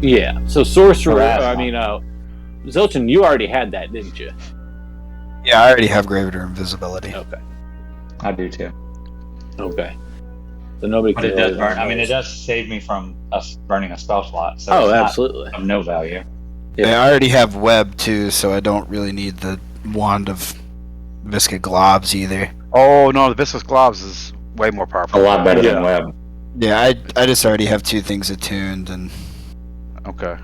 Yeah. So sorcerer. Pharasma. Zilchin, you already had that, didn't you? Yeah, I already have greater invisibility. Okay. I do too. Okay. So nobody But can it does really burn. learn I mean, it those. does save me from us burning a spell slot. So Oh, it's absolutely. not of no value. Yeah, I already have web too, so I don't really need the wand of viscid globs either. Oh no, the viscous globs is way more powerful. A lot better Yeah. than web. Yeah, I just already have 2 things attuned, and Okay.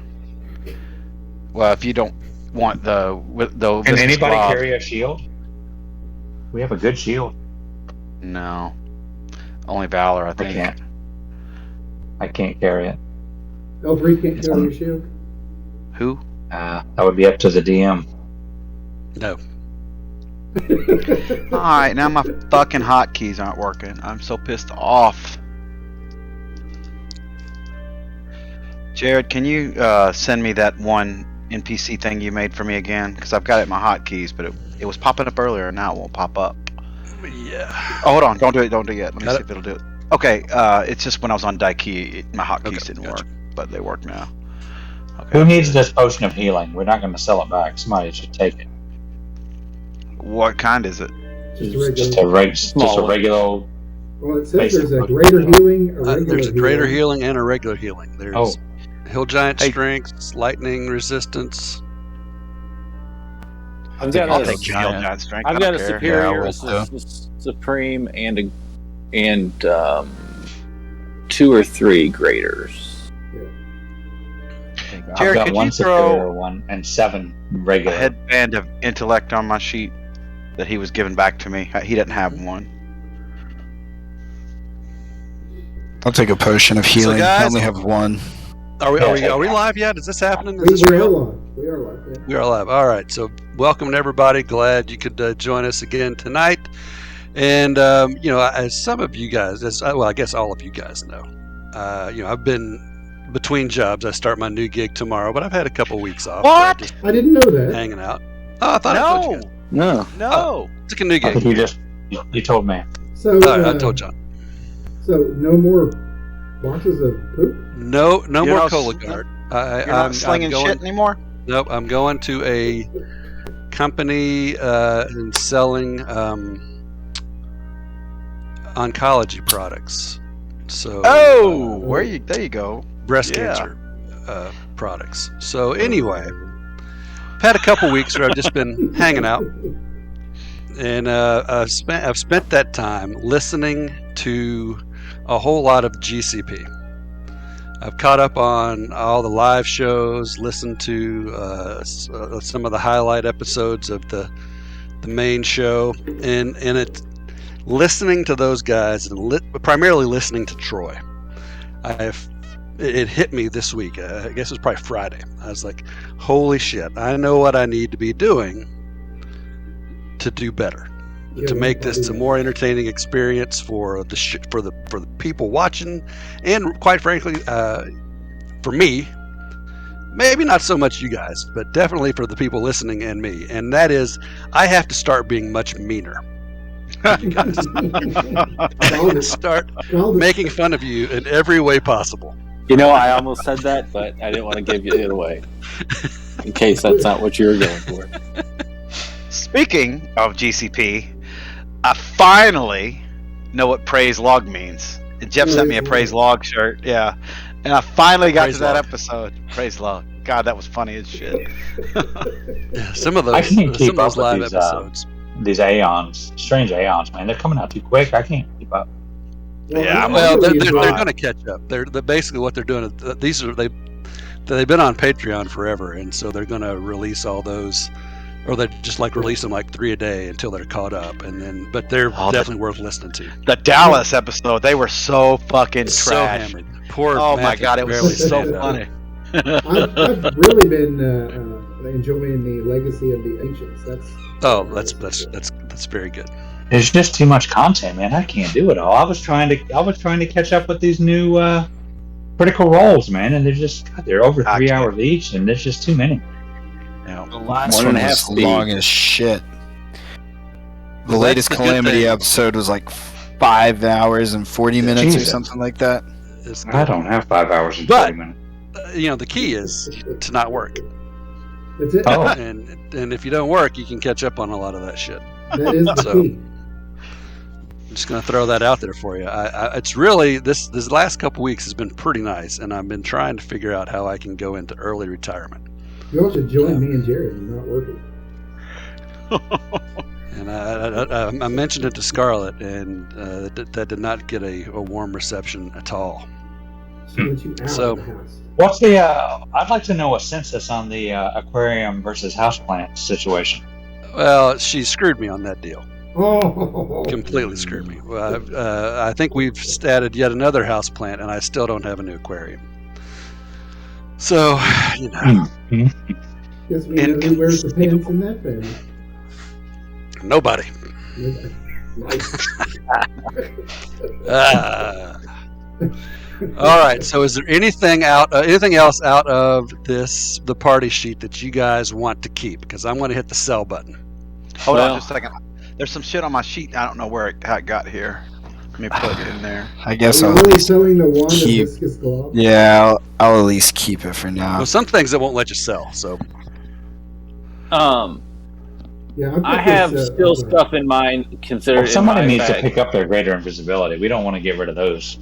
Well, if you don't want the Can viscous anybody glob, carry a shield? We have a good shield. no, only Valor, I I think. can't. I can't carry it. L3 can't carry your shield? Who? That would be up to the DM. No. All right, now my fucking hotkeys aren't working. I'm so pissed off. Jared, can you send me that one NPC thing you made for me again? Because I've got it in my hotkeys, but it was popping up earlier, and now it won't pop up. Yeah. Oh, hold on, don't do it yet. Let me Got see it? if it'll do it. Okay, it's just when I was on Daiki, my hotkeys Okay, didn't gotcha. work, but they work now. Okay. Who needs this potion of healing? We're not going to sell it back. Somebody should take it. What kind is it? Just a regular. Just a regular. Well, it says basic there's a one. greater healing, a regular There's a greater healing. healing and a regular healing. There's Oh. Hill Giant Hey. Strength, Lightning Resistance. I'll got take a- Giant Strength. I've I got don't a care. Superior, Yeah, a Supreme, and 2 or 3 graders. I've Jared, got could one you throw superior one and 7 a regular. headband of intellect on my sheet that he was giving back to me. He doesn't have one. I'll take a potion of healing. guys- I only have 1. Are we Yeah, live yet? Is this happening? Is We this are real? live. We are live, yeah. We are live. All right. So welcome to everybody. Glad you could join us again tonight. And as some of you guys, I guess all of you guys know, I've been between jobs. I start my new gig tomorrow, but I've had a couple weeks off. What? Just I didn't know that. hanging out. Oh, I thought you guys. No. No. Took a new I gig. think you told me. So, I told John. So no more boxes of poop? No You're more not- Cologuard. You're not slinging shit anymore? Nope, I'm going to a company and selling oncology products. So There you go. breast Yeah. cancer products. So anyway, I've had a couple weeks where I've just been hanging out, and I've spent that time listening to a whole lot of GCP. I've caught up on all the live shows, listened to some of the highlight episodes of the main show, and listening to those guys and primarily listening to Troy. It hit me this week. I guess it was probably Friday. I was like, "Holy shit! I know what I need to be doing to do better, Yeah, to make this probably a more entertaining experience for the people watching, and quite frankly, for me. Maybe not so much you guys, but definitely for the people listening and me. And that is, I have to start being much meaner. You guys. Start making fun of you in every way possible. I almost said that, but I didn't want to give you it away. In case that's not what you were going for. Speaking of GCP, I finally know what praise log means. Jeff sent me a praise log shirt, yeah. And I finally got Praise to that log. episode. Praise log. God, that was funny as shit. Some of I those, can't keep some of those up live with episodes. these aeons, strange aeons, man. They're coming out too quick. I can't keep up. Yeah, Well, they're really going to catch up. They're basically what they're doing. They've been on Patreon forever, and so they're going to release all those, or they just release them 3 a day until they're caught up, and then. But they're definitely worth listening to. The Dallas episode, they were so fucking So trash. hammered. Poor. Oh my Matthew God, it barely was so stand up. funny. I've really been enjoying the legacy of the ancients. That's very good. There's just too much content, man. I can't do it all. I was trying to catch up with these new critical roles, man, and they're over 3 hours each, and there's just too many. The One last one and a half was speed. long as shit. The Well, latest that's the good Calamity thing. episode was 5 hours and 40 minutes or Jesus. something like that. It's I don't have 5 hours and But- 40 minutes. the key is to not work. That's it. Oh. And if you don't work, you can catch up on a lot of that shit. That is the So- key. I'm just going to throw that out there for you. It's really this last couple weeks has been pretty nice, and I've been trying to figure out how I can go into early retirement. You all should join me and Jared in not working. And I mentioned it to Scarlett, and that did not get a warm reception at all. She wants you out So- of the house. What's the? I'd like to know a census on the aquarium versus houseplant situation. Well, she screwed me on that deal. Oh, Completely screwed me. I think we've added yet another house plant, and I still don't have a new aquarium. So, guess we know who wears the pants in that family. nobody. Nice. All right. So, is there anything else out of the party sheet that you guys want to keep? Because I'm going to hit the sell button. Hold Well- on just a second. There's some shit on my sheet. I don't know how it got here. Let me put it in there. I guess Are I'll you at only least selling the wand of keep- viscous glove? yeah, I'll at least keep it for now. Well, some things that won't let you sell. So, Yeah, I'm I putting have this, still up there. stuff in mind considered. Well, somebody in my needs to bag. pick up their greater invisibility. We don't want to get rid of those.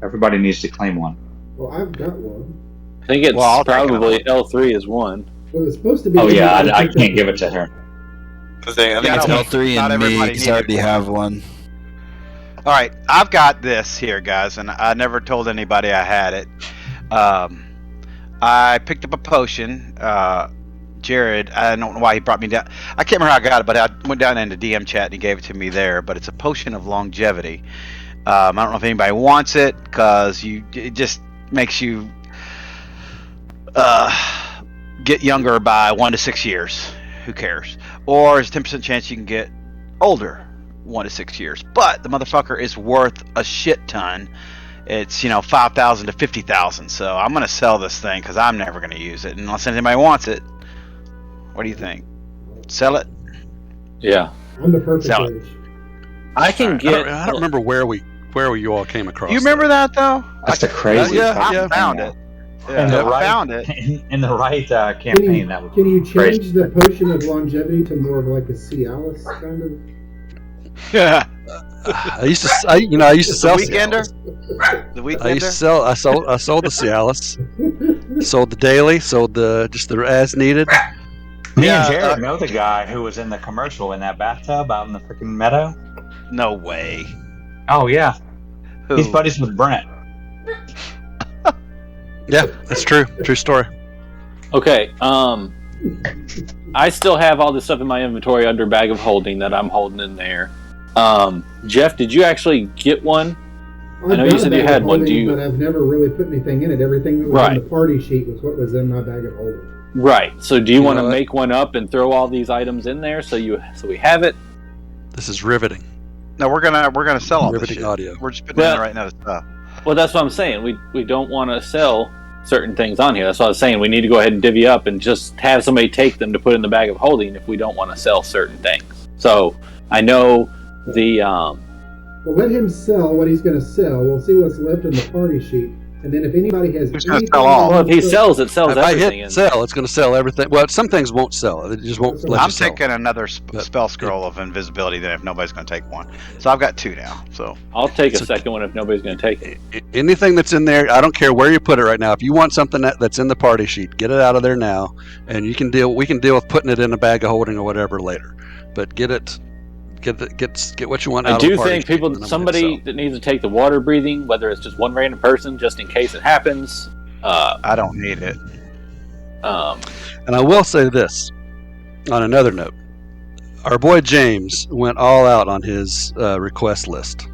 Everybody needs to claim one. Well, I've got one. I think it's Well, I'll take probably L3 is one. Well, it's supposed to be. Oh yeah, everybody I picked can't up- give it to her. I think Yeah, it's no, L3 not and me everybody because I needed already one. have one. All right, I've got this here, guys, and I never told anybody I had it. I picked up a potion. Jared, I don't know why he brought me down. I can't remember how I got it, but I went down into DM chat and he gave it to me there. But it's a potion of longevity. I don't know if anybody wants it because it just makes you get younger by 1 to 6 years. Who cares? Or there's a 10% chance you can get older 1 to 6 years. But the motherfucker is worth a shit ton. It's 5,000 to 50,000. So I'm gonna sell this thing because I'm never gonna use it unless anybody wants it. What do you think? Sell it? Yeah, I'm the perfect Sell it. age. I can I get. don't remember where you all came across. You remember that though? That's the crazy. Yeah, fucking I found thing. it. Yeah, In the I right- found it. In the right Can campaign. you, That would can you be crazy. change the potion of longevity to more of like a Cialis kind of? Yeah. I used to sell Weekender? Cialis. The I used to Weekender? sell. I sold the Cialis. Sold the daily. Sold the as needed. Me Yeah, and Jared know the guy who was in the commercial in that bathtub out in the freaking meadow. No way. Oh yeah, Who? he's buddies with Brent. Yeah, that's true. True story. Okay. I still have all this stuff in my inventory under bag of holding that I'm holding in there. Jeff, did you actually get one? I've know you got a said you bag had of one. Do holding, you- But I've never really put anything in it. Everything that was Right. on the party sheet was what was in my bag of holding. Right. So do you You want to know what? make one up and throw all these items in there so we have it? This is riveting. No, we're gonna sell all this Riveting shit. audio. We're just putting Well- in right now stuff. Well, that's what I'm saying. We don't want to sell certain things on here. That's what I was saying. We need to go ahead and divvy up and just have somebody take them to put in the bag of holding if we don't want to sell certain things. So I know the Well, let him sell what he's going to sell. We'll see what's left in the party sheet, and then if anybody has Who's gonna anything sell all? well, if he sells it, sells If I everything. hit sell, it's going to sell everything. Well, some things won't sell. It just won't let I'm you sell. taking another But- spell scroll of invisibility then if nobody's gonna take one. So I've got 2 now. So I'll take a So- second one if nobody's going to take it. Anything that's in there, I don't care where you put it right now. If you want something that's in the party sheet, get it out of there now, and we can deal with putting it in a bag of holding or whatever later. But get what you want out I of the do party think sheet, people, and then we'll somebody sell. that needs to take the water breathing, whether it's just one random person, just in case it happens. I don't need it. And I will say this, on another note, our boy James went all out on his request list.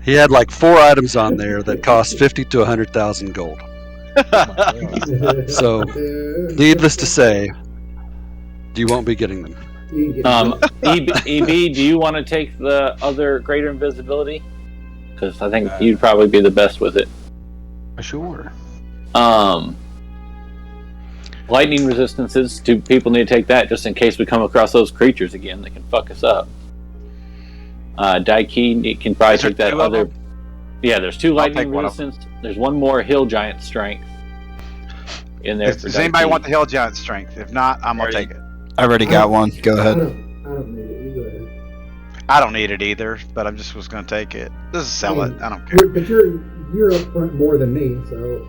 He had like 4 items on there that cost 50 to 100,000 gold. So, Needless to say, you won't be getting them. EB, do you want to take the other greater invisibility? Because I think you'd probably be the best with it. Sure. Lightning resistances. Do people need to take that just in case we come across those creatures again that can fuck us up? Daiki can probably Is there take that 2 of other. them? Yeah, there's 2 lightning take one of resistance. There's 1 more hill giant strength in there. Does anybody want the hill giant strength? If not, I'm gonna take it. I already got one. Go I ahead. don't need it. You go ahead. I don't need it either, but I just was gonna take it. Just sell it. I don't care. But you're up front more than me, so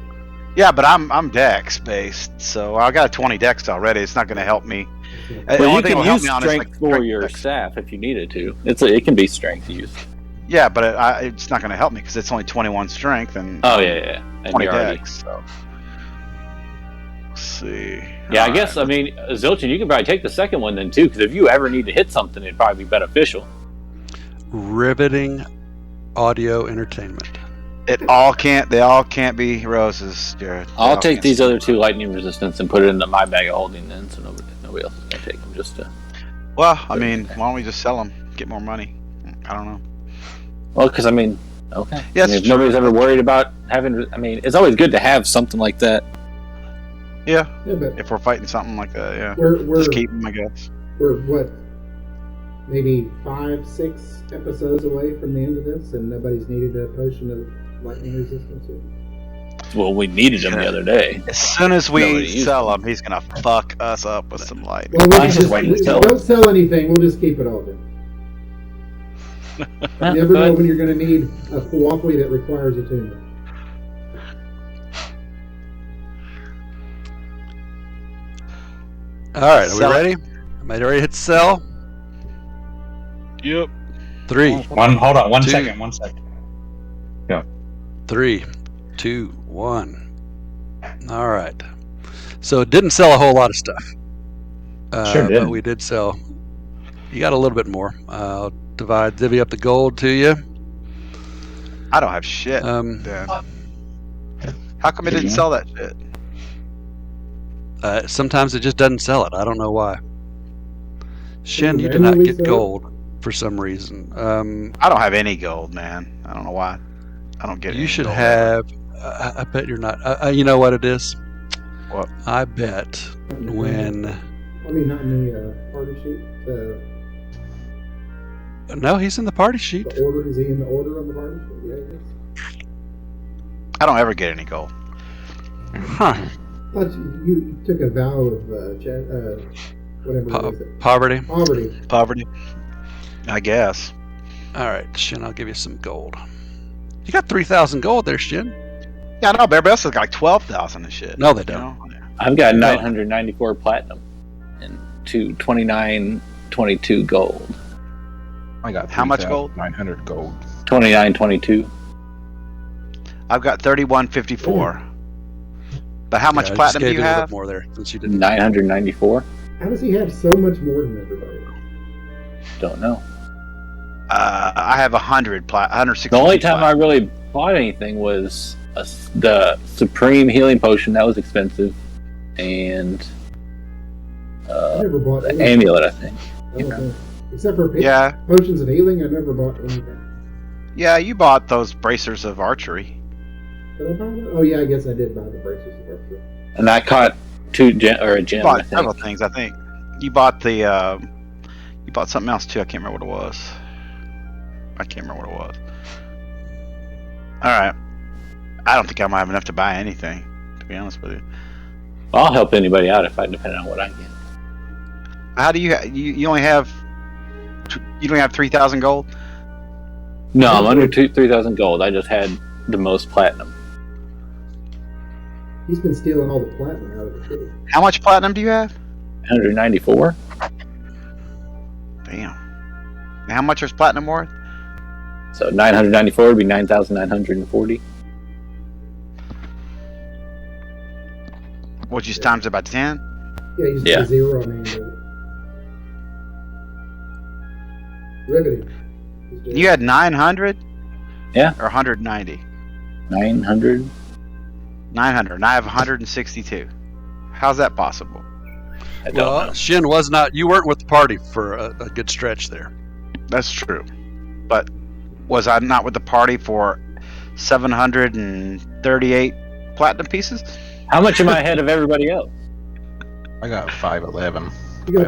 Yeah, but I'm dex based, so I got a 20 dex already. It's not gonna help me. The Well, only you thing can will help use me on is, strength like, for strength your dex. staff if you needed to. It can be strength used. Yeah, but it's not gonna help me because it's only 21 strength and Oh yeah. And 20 you're already- dex. So. Let's see. Yeah, I All guess. right. I mean, Zilchin, you could probably take the second one then too, because if you ever need to hit something, it'd probably be beneficial. Riveting audio entertainment. They all can't be roses, Jared. They I'll all take can't these be- other 2 lightning resistance and put it into my bag of holding then, so nobody else is gonna take them. Just to. Well, I mean, why don't we just sell them, get more money? I don't know. Well, because I mean, okay. Yes, I mean, if true. nobody's ever worried about having. I mean, it's always good to have something like that. Yeah, yeah, but if we're fighting something like that, yeah. we're Just keep them, I guess. we're what, maybe 5-6 episodes away from the end of this, and nobody's needed a potion of lightning resistance yet. Well, we needed them the other day. As soon as we Nobody used sell them, he's gonna fuck us up with some light. Well, we'll Mine's just waiting to sell. don't sell anything. We'll just keep it all then. You never know when you're going to need a Puwapli that requires attunement. All right, are we Sell it. ready? Am I ready to hit sell? Yep. 3, Hold on, one Two. second. 3, 2, 1. All right. So it didn't sell a whole lot of stuff. Sure did. But we did sell. You got a little bit more. I'll divvy up the gold to you. I don't have shit. Dan. How come it didn't sell that shit? Sometimes it just doesn't sell it. I don't know why. Shin, you do manually not get sell it? gold for some reason. I don't have any gold, man. I don't know why. I don't get. You any should gold. have. I bet you're not. You know what it is? What? I bet when. I mean, not in the party sheet. No, he's in the party sheet. The order, is he in the order on the party sheet? Yeah, he is. I don't ever get any gold. Huh. I thought you took a vow of whatever it is. Poverty. Poverty. Poverty. I guess. All right, Shin, I'll give you some gold. You got 3,000 gold there, Shin. Yeah, no, everybody else has got like 12,000 and shit. No, they you don't. know? I've got 994 platinum and 2922 gold. I got How much gold? 900 gold. 2922. I've got 3154. But how much Yeah, I just platinum do gave you a little have? bit more there since you didn't. 994. How does he have so much more than everybody? Don't know. I have 160. The only time I really bought anything was the Supreme Healing Potion. That was expensive. And I never bought the anything. amulet, I think. I don't think. Except for Yeah, potions of healing, I never bought anything. yeah, you bought those bracers of archery. Did I buy that? Oh yeah, I guess I did buy the braces of archery. And I caught a gem, You I bought think. several things, I think. You bought the you bought something else too. I can't remember what it was. All right. I don't think I might have enough to buy anything, to be honest with you. I'll help anybody out depending on what I get. How do you only have 3,000 gold? No, I'm under 3,000 gold. I just had the most platinum. He's been stealing all the platinum out of the city. How much platinum do you have? 194. Damn. And how much is platinum worth? So 994 would be 9,940. Would you times it by 10? Yeah, he's Yeah. a zero on amulet. Riveting. He's doing- You had 900? Yeah. Or 190? 900. 900. And I have 162. How's that possible? I don't Well, know. Shin was not. You weren't with the party for a good stretch there. That's true. But was I not with the party for 738 platinum pieces? How much am I ahead of everybody else? I got 511. You got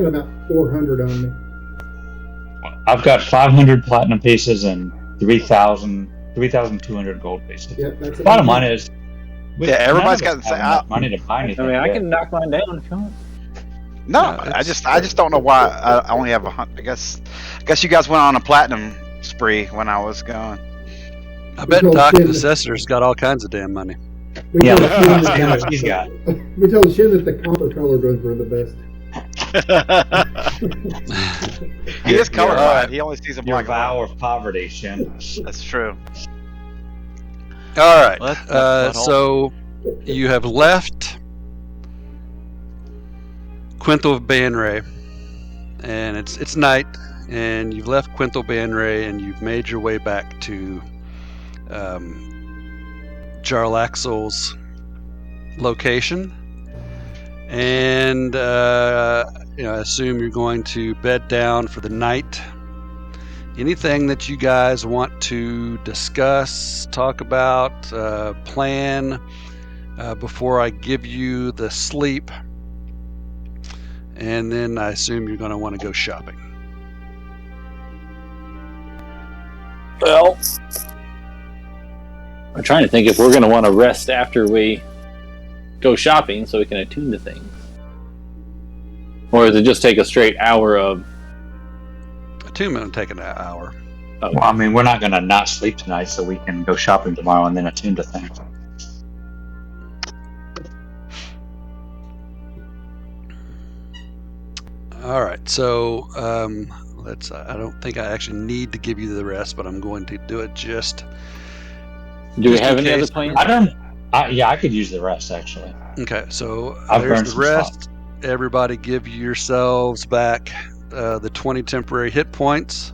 about 400 on me. I've got 500 platinum pieces and 3,000 3,200 gold, basically. Yeah, that's Bottom line is, everybody's none of got us have enough money to buy anything. I mean, I yet. can knock mine down if you want. No, No, I just don't know why I only have 100. I guess you guys went on a platinum spree when I was gone. I bet told Doc Shin- the Assessor's got all kinds of damn money. We Yeah, told Shin let's see how that much he's got. we told Shin that the copper colored ones were the best. He is Your- colorblind. He only sees a Your black vow of poverty, Shin. That's true. All right. Well, that's not So you have left Quintal Banray, and it's night, and you've left Quintal Banray, and you've made your way back to Jarlaxle's location, and I assume you're going to bed down for the night. Anything that you guys want to discuss, talk about, plan before I give you the sleep? And then I assume you're going to want to go shopping. Well, I'm trying to think if we're going to want to rest after we go shopping so we can attune to things. Or does it just take a straight hour of... Attunement will take an hour. Well, I mean, we're not going to not sleep tonight, so we can go shopping tomorrow and then attune to things. All right, so I don't think I actually need to give you the rest, but I'm going to do it just. Do we Just have in any other case. plans? I don't. I could use the rest actually. Okay, so I've burned there's the some rest. Everybody, give yourselves back the 20 temporary hit points.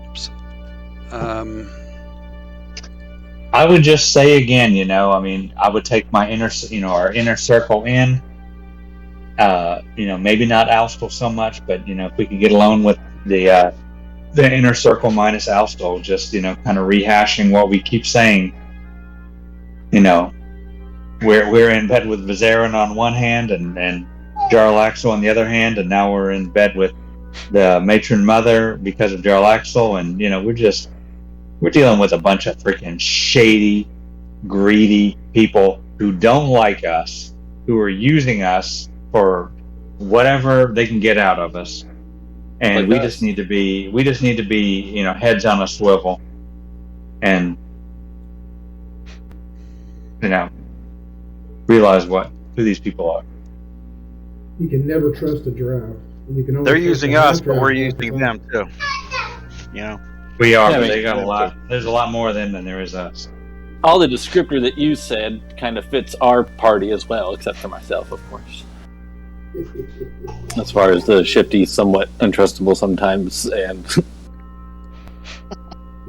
Oops. I would just say again, I mean, I would take my our inner circle in. Maybe not Alstel so much, but if we could get alone with the inner circle minus Alstel, just kind of rehashing what we keep saying. We're in bed with Vizarin on one hand and Jarlaxle on the other hand, and now we're in bed with the matron mother because of Jarlaxle, and we're dealing with a bunch of freaking shady, greedy people who don't like us, who are using us for whatever they can get out of us, and Like we just need to be heads on a swivel, and realize who these people are. You can never trust a drow. You can only They're trust using a us, half-drow but we're half the using time. them too. We are. Yeah, I but mean- they got a lot. There's a lot more of them than there is us. All the descriptor that you said kind of fits our party as well, except for myself, of course. As far as the shifty, somewhat untrustable sometimes, and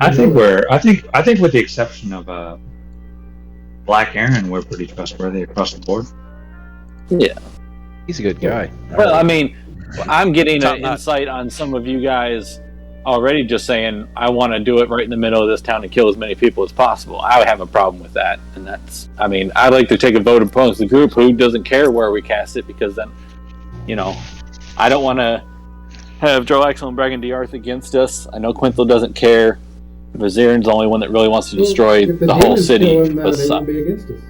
I think with the exception of Black Aaron, we're pretty trustworthy across the board. He's a good guy. well, I mean, I'm getting Top an notch. insight on some of you guys already just saying, I want to do it right in the middle of this town and kill as many people as possible. I would have a problem with that. And that's, I mean, I'd like to take a vote amongst the group who doesn't care where we cast it, because then, I don't want to have Jarlaxle and Bragan Diarth against us. I know Quintal doesn't care. Vizarin's the only one that really wants to destroy If the whole demons city. kill him, But they won't be against us.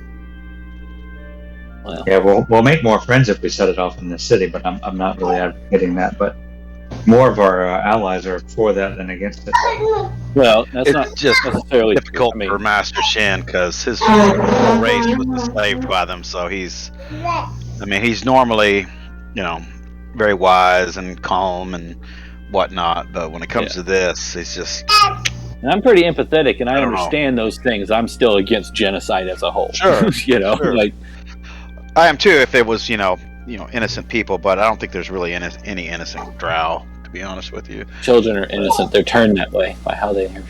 well, Yeah, we'll make more friends if we set it off in the city, but I'm not really advocating that. But more of our allies are for that than against it. that's It's not just necessarily difficult true. I mean, for Master Shin because his whole race was enslaved by them. So he's normally, very wise and calm and whatnot. But when it comes to this, it's just And I'm pretty empathetic, and I, I don't know. understand those things. I'm still against genocide as a whole. Sure, sure. Like, I am too. If it was innocent people, but I don't think there's really any innocent drow, to be honest with you. children are innocent. They're turned that way by how they are.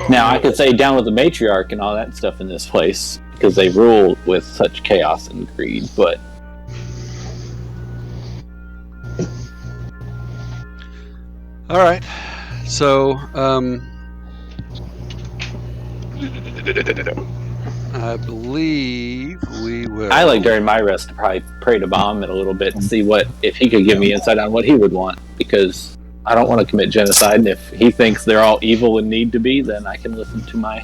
Now, I could say down with the matriarch and all that stuff in this place, because they rule with such chaos and greed, but All right. So, I believe we will. I like during my rest to probably pray to Bahamut a little bit and see if he could give me insight on what he would want, because I don't want to commit genocide, and if he thinks they're all evil and need to be, then I can listen to my...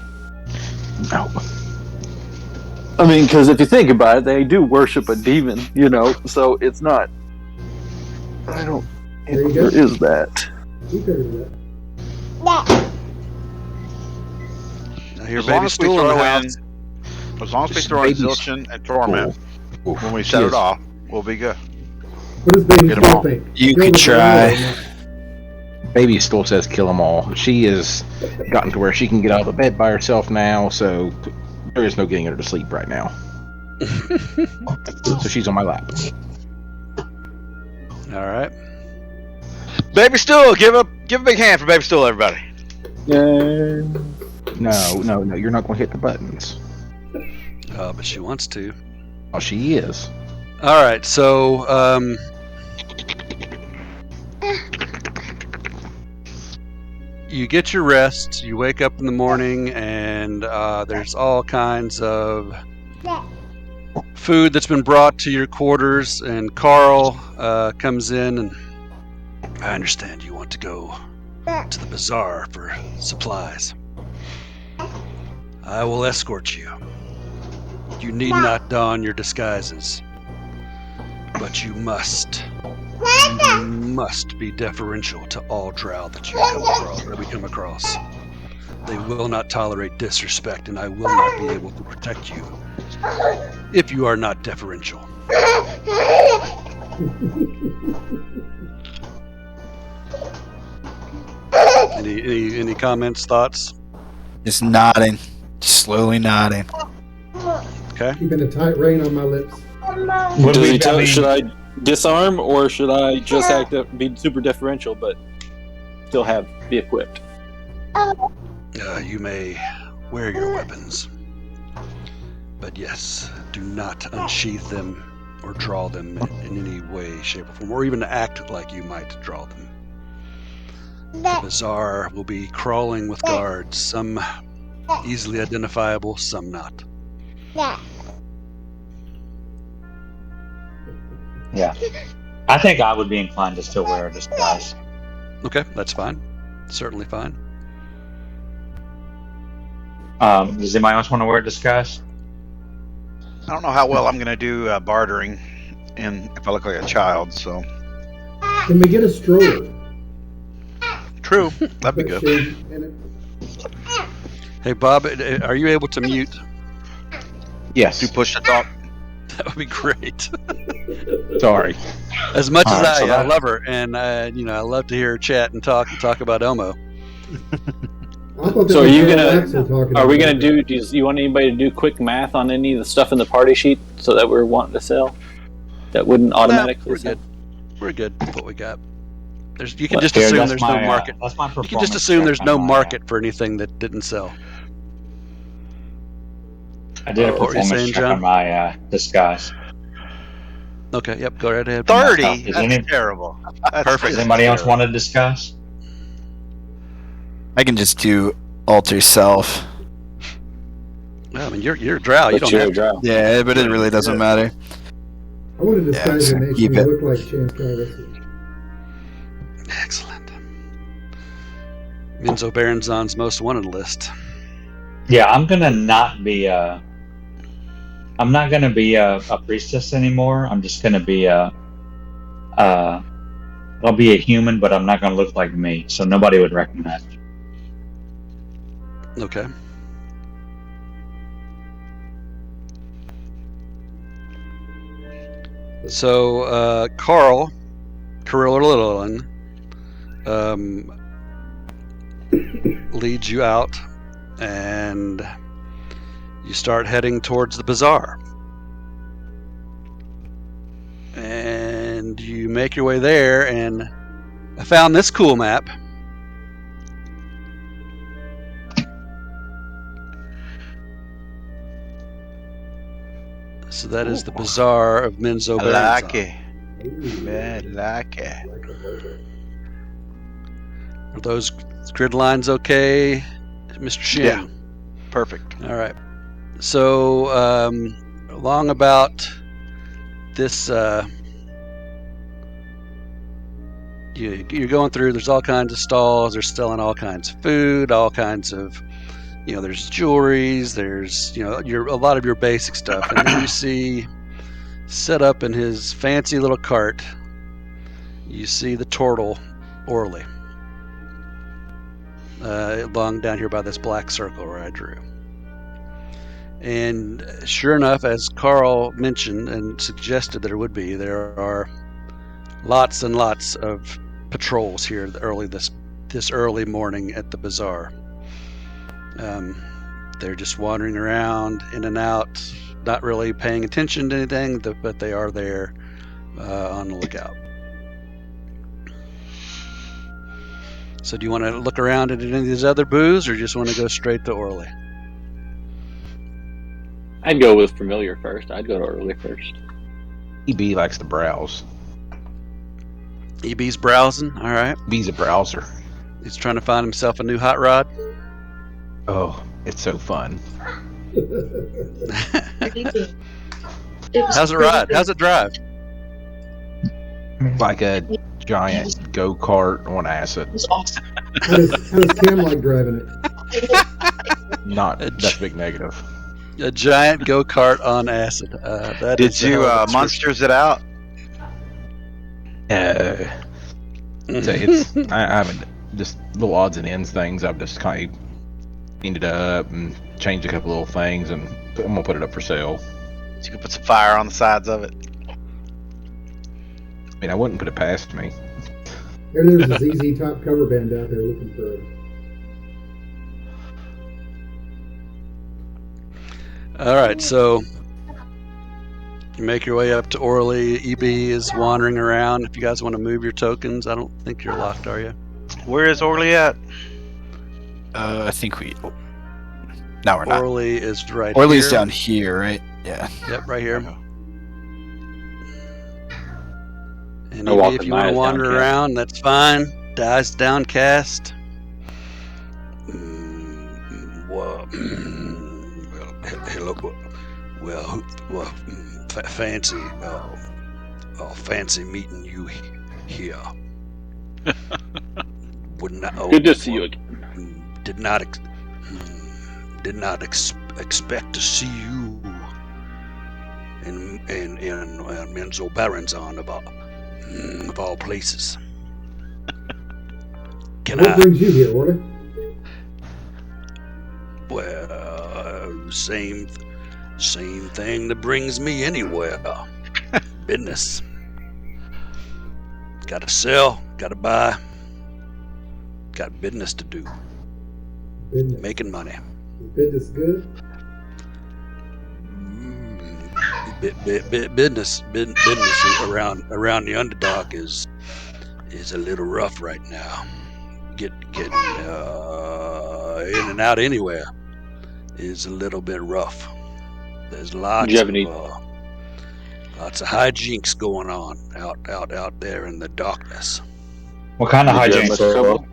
No. I mean, because if you think about it, they do worship a demon, you know, so it's not... I don't... There you go. There is that. You could do that. I hear As long baby as we stool in the throw house. in, as long as we Just throw in baby Zilchin and Torment Ooh, when we she set is- it off, we'll be good. What does Baby Get 'em Stool all. think? You Go can with the try. roll or not? Baby still says kill them all. She has gotten to where she can get out of bed by herself now, so there is no getting her to sleep right now. So she's on my lap. All right. Baby Stool, give a big hand for Baby Stool, everybody. Yay. No, you're not going to hit the buttons. But she wants to. Oh, she is. All right. So, you get your rest. You wake up in the morning, and there's all kinds of food that's been brought to your quarters. And Carl comes in, and I understand you want to go to the bazaar for supplies. I will escort you. You need not don your disguises, but you must be deferential to all drow that we come across. They will not tolerate disrespect, and I will not be able to protect you if you are not deferential. Any comments, thoughts? Just nodding. Just slowly nodding. Okay. Keeping a tight rein on my lips. Does he tell, should I disarm, or should I just be super deferential but still be equipped? You may wear your weapons, but yes, do not unsheath them or draw them in any way, shape, or form, or even act like you might draw them. The bazaar will be crawling with guards, some easily identifiable, some not. Yeah. I think I would be inclined to still wear a disguise. Okay, that's fine. Certainly fine. Does anybody else want to wear a disguise? I don't know how well I'm going to do bartering if I look like a child, so... Can we get a stroller? True, that'd be Put good. shade in it? Hey, Bob, are you able to mute? Yes. Do push to talk. That would be great. Sorry. As much All as right, so I that- love her, and I love to hear her chat and talk about Omo. I thought that So are was you Carol gonna- Axel talking Are we about going it. to do you want anybody to do quick math on any of the stuff in the party sheet so that we're wanting to sell? That wouldn't automatically we're sell? good. We're good with what we got. You can just Here, assume that's there's my, no market. That's my You can just performance assume check there's on no my, market for anything that didn't sell. I did a What were you performance saying, check John? on my disguise. Okay, yep, go right ahead. 30? Is That's any- terrible. That's Perfect. Does anybody else want to discuss? I can just do alter self. Well, I mean, you're a drow. You But don't you're have a drow. Yeah, but it really doesn't matter. I want to disguise Yeah, it makes keep me it. look like Chance Calrissian. Excellent. Minzo Baronzon's most wanted list. Yeah, I'm gonna not be a. I'm not gonna be a priestess anymore. I'm just gonna be a. I'll be a human, but I'm not gonna look like me, so nobody would recognize me. Okay. So, Carl Carillon, leads you out, and you start heading towards the bazaar. And you make your way there, and I found this cool map. So that is the bazaar of Minzo I like Baronzon. it. I like it. Are those grid lines okay, Mr. Shin? Yeah. Perfect. All right. So, along about this you're going through. There's all kinds of stalls. They're selling all kinds of food, all kinds of, there's jewelries. There's a lot of your basic stuff, and then you see set up in his fancy little cart. You see the turtle, Orly, along down here by this black circle where I drew. And sure enough, as Carl mentioned and suggested that it would be, there are lots and lots of patrols here this early morning at the bazaar. They're just wandering around in and out, not really paying attention to anything, but they are there on the lookout. So do you want to look around at any of these other booths, or just want to go straight to Orly? I'd go with familiar first. I'd go to Orly first. EB likes to browse. EB's browsing, all right. EB's a browser. He's trying to find himself a new hot rod. Oh, it's so fun. How's it ride? How's it drive? Like a giant go-kart on acid. How does Cam like driving it? Not that's big negative. A giant go-kart on acid. Did you monsters it out? So it's I haven't, just little odds and ends things. I've just kind of cleaned it up and changed a couple little things, and I'm gonna put it up for sale. So you can put some fire on the sides of it. I mean, I wouldn't put it past me. There's a ZZ Top cover band out there looking for it. All right, so you make your way up to Orly. EB is wandering around. If you guys want to move your tokens, I don't think you're locked, are you? Where is Orly at? I think we. No, we're not. Orly is right Orly's here. down here, right? Yeah. Yep, right here. And I walk if with you my want to eyes wander downcast. around, that's fine. Eyes downcast. Well, hello. Well, fancy. Fancy meeting you here. Good to see you again. Did not expect to see you in Menzo Baranzon of all places. What brings you here, Orly? Well, same thing that brings me anywhere. Business. Gotta sell, gotta buy. Got business to do. Business. Making money. Is business good? Business around the underdog is a little rough right now. Getting in and out anywhere is a little bit rough. There's lots of hijinks going on out there in the darkness. What kind of Did you have hijinks? much trouble?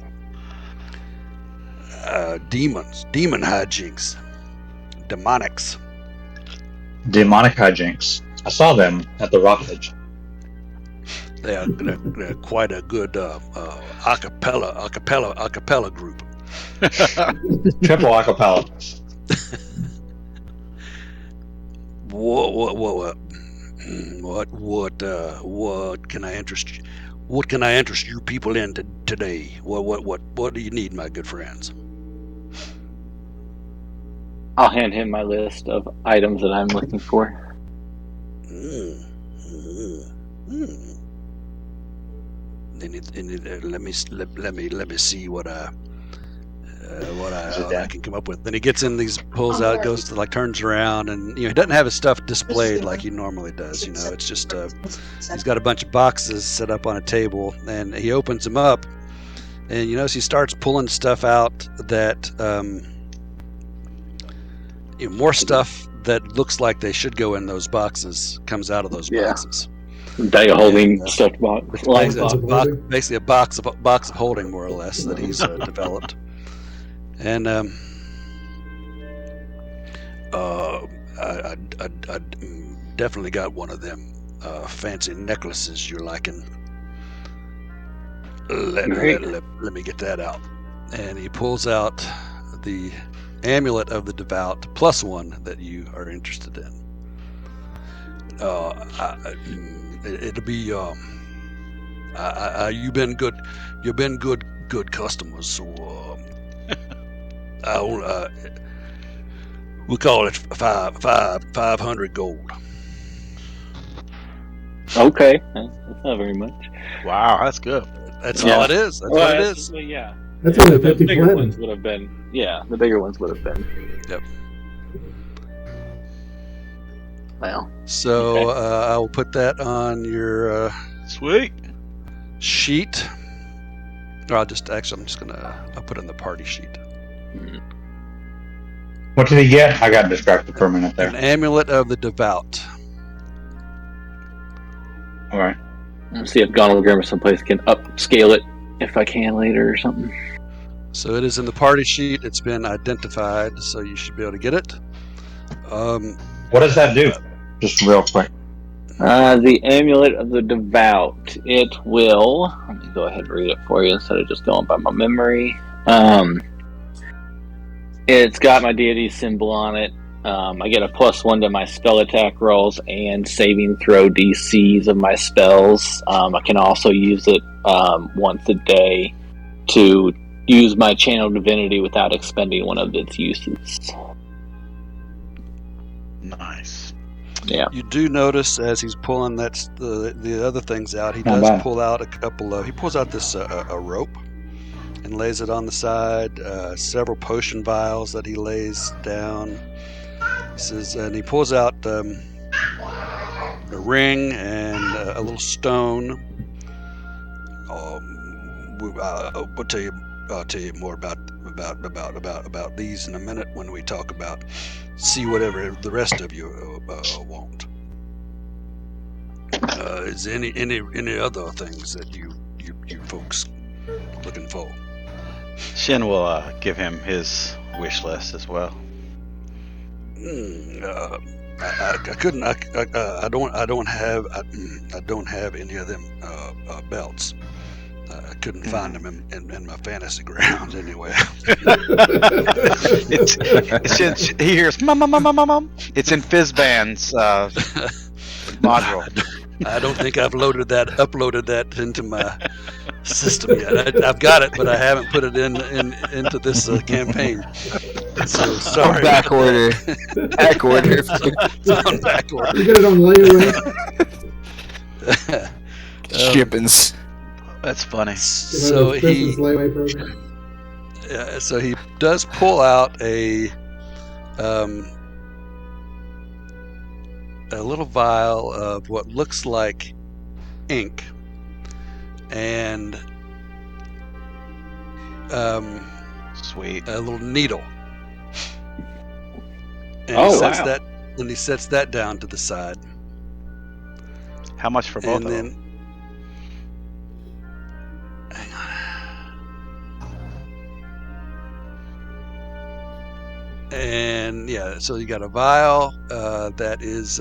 Demon hijinks, demonics. Demonic hijinks. I saw them at the Rock Edge. They're quite a good acapella group. Triple acapella. What can I interest you? What can I interest you people in today? What do you need, my good friends? I'll hand him my list of items that I'm looking for. Let me see what I can come up with. Then he gets in these, pulls out, goes to turns around, and he doesn't have his stuff displayed like he normally does. It's just he's got a bunch of boxes set up on a table, and he opens them up, and he starts pulling stuff out that more stuff that looks like they should go in those boxes comes out of those boxes. Bag of holding, stuffed box, live box. Basically a box of holding, more or less, that he's developed. And I definitely got one of them fancy necklaces you're liking. Let me get that out. And he pulls out the amulet of the devout +1 that you are interested in. It'll be you've been good customers, so we call it 500 gold. Okay, that's not very much. Wow, that's good. That's all it is. That's what it is. Well, yeah. That's only The 50 bigger platinum. ones would have been. Yeah, the bigger ones would have been. Yep. Well. So Okay. I will put that on your Sweet. sheet. Or I'm just gonna put it in the party sheet. What did he get? I got distracted for a minute An there. amulet of the devout. All right. Let's see if Donald Grimace someplace can upscale it if I can later or something. So it is in the party sheet. It's been identified, so you should be able to get it. What does that do? Just real quick. The Amulet of the Devout. It will. Let me go ahead and read it for you instead of just going by my memory. It's got my deity symbol on it. I get a +1 to my spell attack rolls and saving throw DCs of my spells. I can also use it once a day to use my channel divinity without expending one of its uses. Nice. Yeah. You do notice as he's pulling the other things out, he Not does bad. pull out a couple of. He pulls out this a rope and lays it on the side. Several potion vials that he lays down. He says, and he pulls out a ring and a little stone. I'll tell you more about these in a minute when we talk about see whatever the rest of you want. Is there any other things that you folks looking for? Shin will give him his wish list as well. I couldn't. I don't have any of them belts. I couldn't find them in my fantasy grounds anyway. He hears mom. It's in Fizzban's module. I don't think I've uploaded that into my system yet. I've got it, but I haven't put it into this campaign. So sorry. Back order. Back order. It's on back order. You get it on layaway. Shippings. That's funny. So Christmas layaway program. so he does pull out a little vial of what looks like ink and Sweet. a little needle. And Oh, he sets wow. he sets that down to the side. How much for both And of then them? hang on. And yeah, so you got a vial that is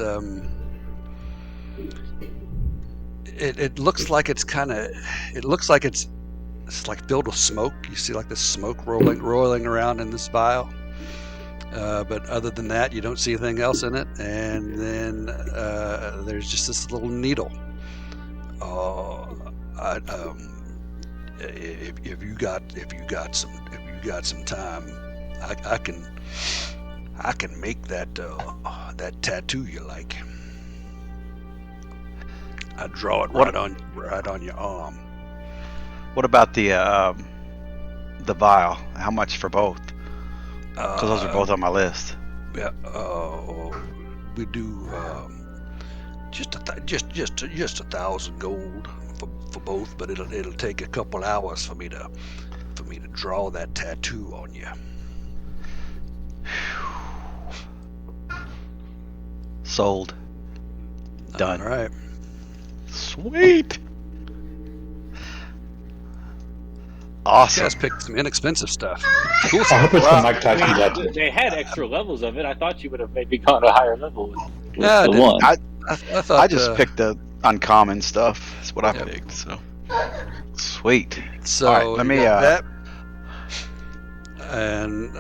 it looks like it's like filled with smoke. You see like the smoke rolling around in this vial. But other than that, you don't see anything else in it. And then there's just this little needle. If you got some time, I can make that tattoo you like. I draw it right on your arm. What about the vial? How much for both? Because those are both on my list. Yeah, we do just 1,000 gold for both, but it'll take a couple hours for me to draw that tattoo on you. Sold. Done. All right. Sweet. You Awesome. guys picked some inexpensive stuff. Cool I stuff. hope it's the Mike Tyson tattoo. They had extra levels of it. I thought you would have maybe gone a higher level with Yeah, I the did. one. I thought I just picked the uncommon stuff. That's what I Yep. picked. So Sweet. So All right, let you me, got that. And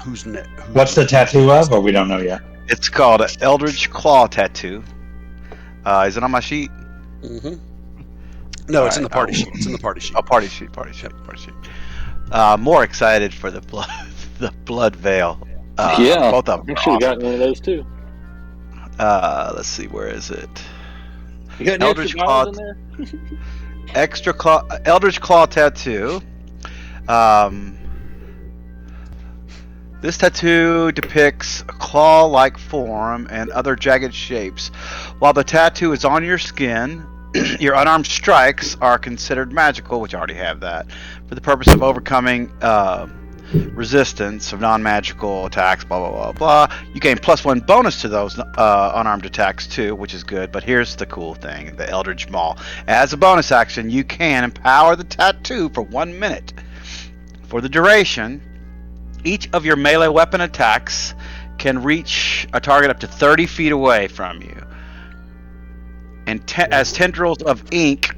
who's next? What's the tattoo of, or we don't know yet? It's called an Eldritch Claw Tattoo. Is it on my sheet? Mm-hmm. No, it's in the Alright, party sheet. It's in the party sheet. Oh, party sheet. More excited for the blood veil. Yeah, Both of them. I should have gotten one of those too. Let's see, where is it? You got any Eldritch extra vials in there? Eldritch Claw Tattoo. This tattoo depicts a claw-like form and other jagged shapes. While the tattoo is on your skin, your unarmed strikes are considered magical, which I already have that, for the purpose of overcoming resistance of non-magical attacks, blah, blah, blah, blah. You gain +1 bonus to those unarmed attacks, too, which is good. But here's the cool thing, the Eldritch Maul. As a bonus action, you can empower the tattoo for 1 minute. For the duration, each of your melee weapon attacks can reach a target up to 30 feet away from you. And as tendrils of ink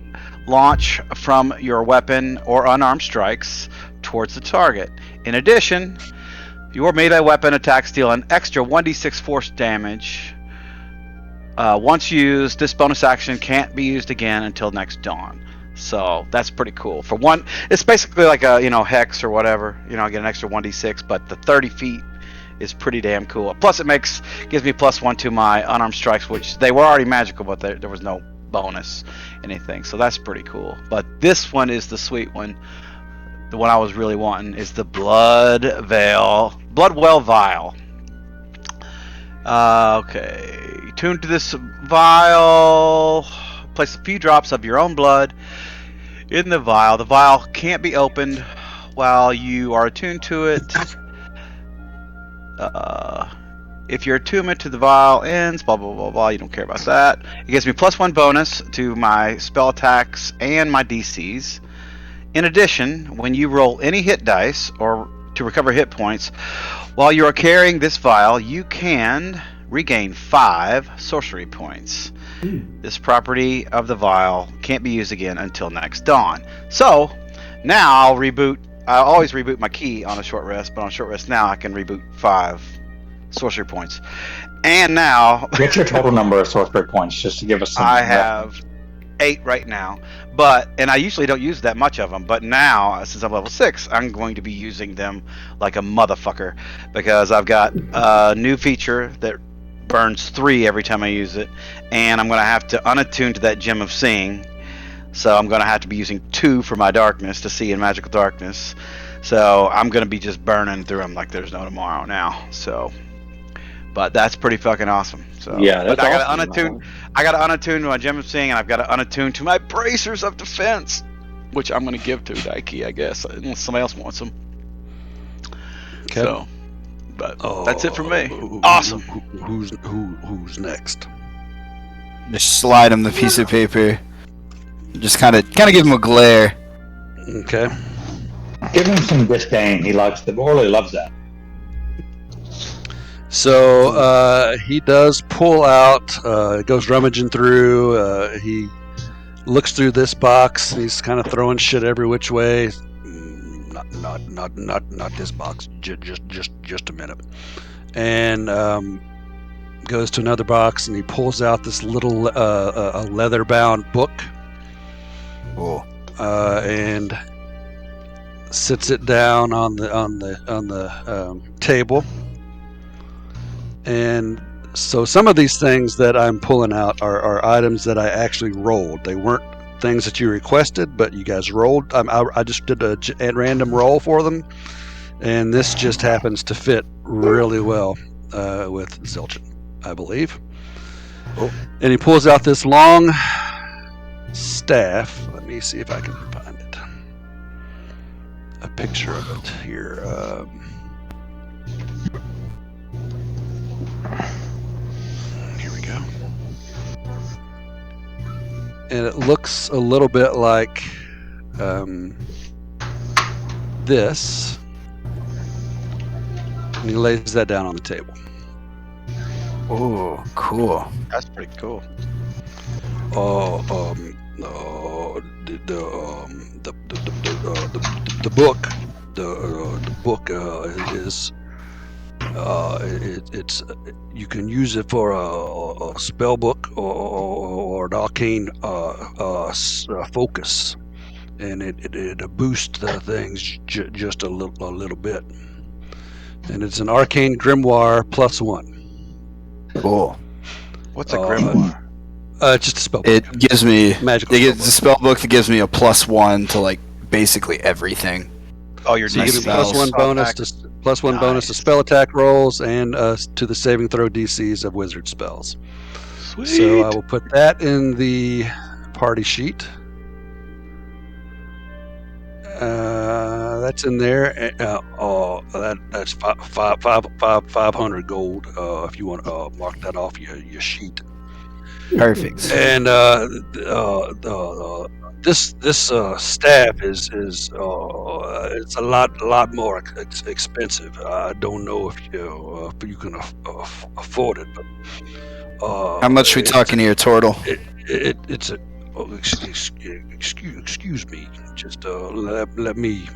launch from your weapon or unarmed strikes towards the target. In addition, your melee weapon attacks deal an extra 1d6 force damage. Once used, this bonus action can't be used again until next dawn. So that's pretty cool. For one, it's basically like a hex or whatever. I get an extra 1d6, but the 30 feet is pretty damn cool. Plus, it gives me +1 to my unarmed strikes, which they were already magical, but there was no bonus anything. So that's pretty cool. But this one is the sweet one. The one I was really wanting is the Bloodwell Vial. Okay, tuned to this vial. Place a few drops of your own blood in the vial. The vial can't be opened while you are attuned to it. If your attunement to the vial ends, blah, blah, blah, blah, you don't care about that. It gives me +1 bonus to my spell attacks and my DCs. In addition, when you roll any hit dice or to recover hit points, while you are carrying this vial, you can regain 5 sorcery points. This property of the vial can't be used again until next dawn. So, now I'll reboot. I always reboot my key on a short rest, but on a short rest now I can reboot 5 sorcery points. And now... What's your total number of sorcery points, just to give us some... I have 8 right now. And I usually don't use that much of them, but now, since I'm level 6, I'm going to be using them like a motherfucker, because I've got a new feature that burns 3 every time I use it, and I'm going to have to unattune to that Gem of Seeing, so I'm going to have to be using 2 for my darkness to see in magical darkness. So I'm going to be just burning through them like there's no tomorrow now. So, but that's pretty fucking awesome. So yeah, that's but I awesome. got to unattune to my Gem of Seeing, and I've got to unattune to my Bracers of Defense, which I'm going to give to Daiki, I guess, unless somebody else wants them. Okay. So, but that's it for me. Awesome. Who's next? Just slide him the piece of paper. Just kind of give him a glare. Okay. Give him some disdain. He loves that. So he does pull out, goes rummaging through. He looks through this box. He's kind of throwing shit every which way. Not this box. Just a minute. And goes to another box, and he pulls out this little a leather-bound book. Cool. And sits it down on the table. And so some of these things that I'm pulling out are items that I actually rolled. They weren't things that you requested, but you guys rolled. I just did a random roll for them, and this just happens to fit really well with Zilchin, I believe. Oh. And he pulls out this long staff. Let me see if I can find it. A picture of it here. Here we go. And it looks a little bit like this. And he lays that down on the table. Oh, cool. That's pretty cool. the book. The book is it's you can use it for a spell book or an arcane focus, and it boosts the things just a little bit. And it's an arcane grimoire +1. Cool. What's a grimoire? Just a spell book. It gives me Magical It's a spell book that gives me a +1 to like basically everything. Oh, your So you get a spells. +1 bonus to bonus to spell attack rolls and to the saving throw DCs of wizard spells. Sweet. So I will put that in the party sheet. That's in there. That's 500 gold. If you want to mark that off your sheet. Perfect. And this staff is it's a lot more expensive. I don't know if you can afford it, but How much we talking here, Tortle? It's a excuse me. Just let me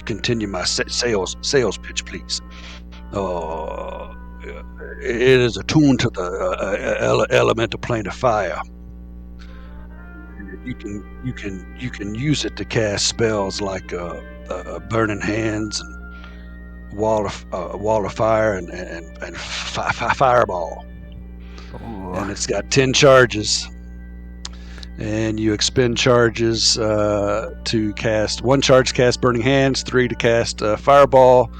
continue my sales pitch, please. It is attuned to the elemental plane of fire. You can use it to cast spells like burning hands and wall of fire and fireball. And it's got 10 charges. And you expend charges to cast 1 charge, cast burning hands, 3 to cast fireball,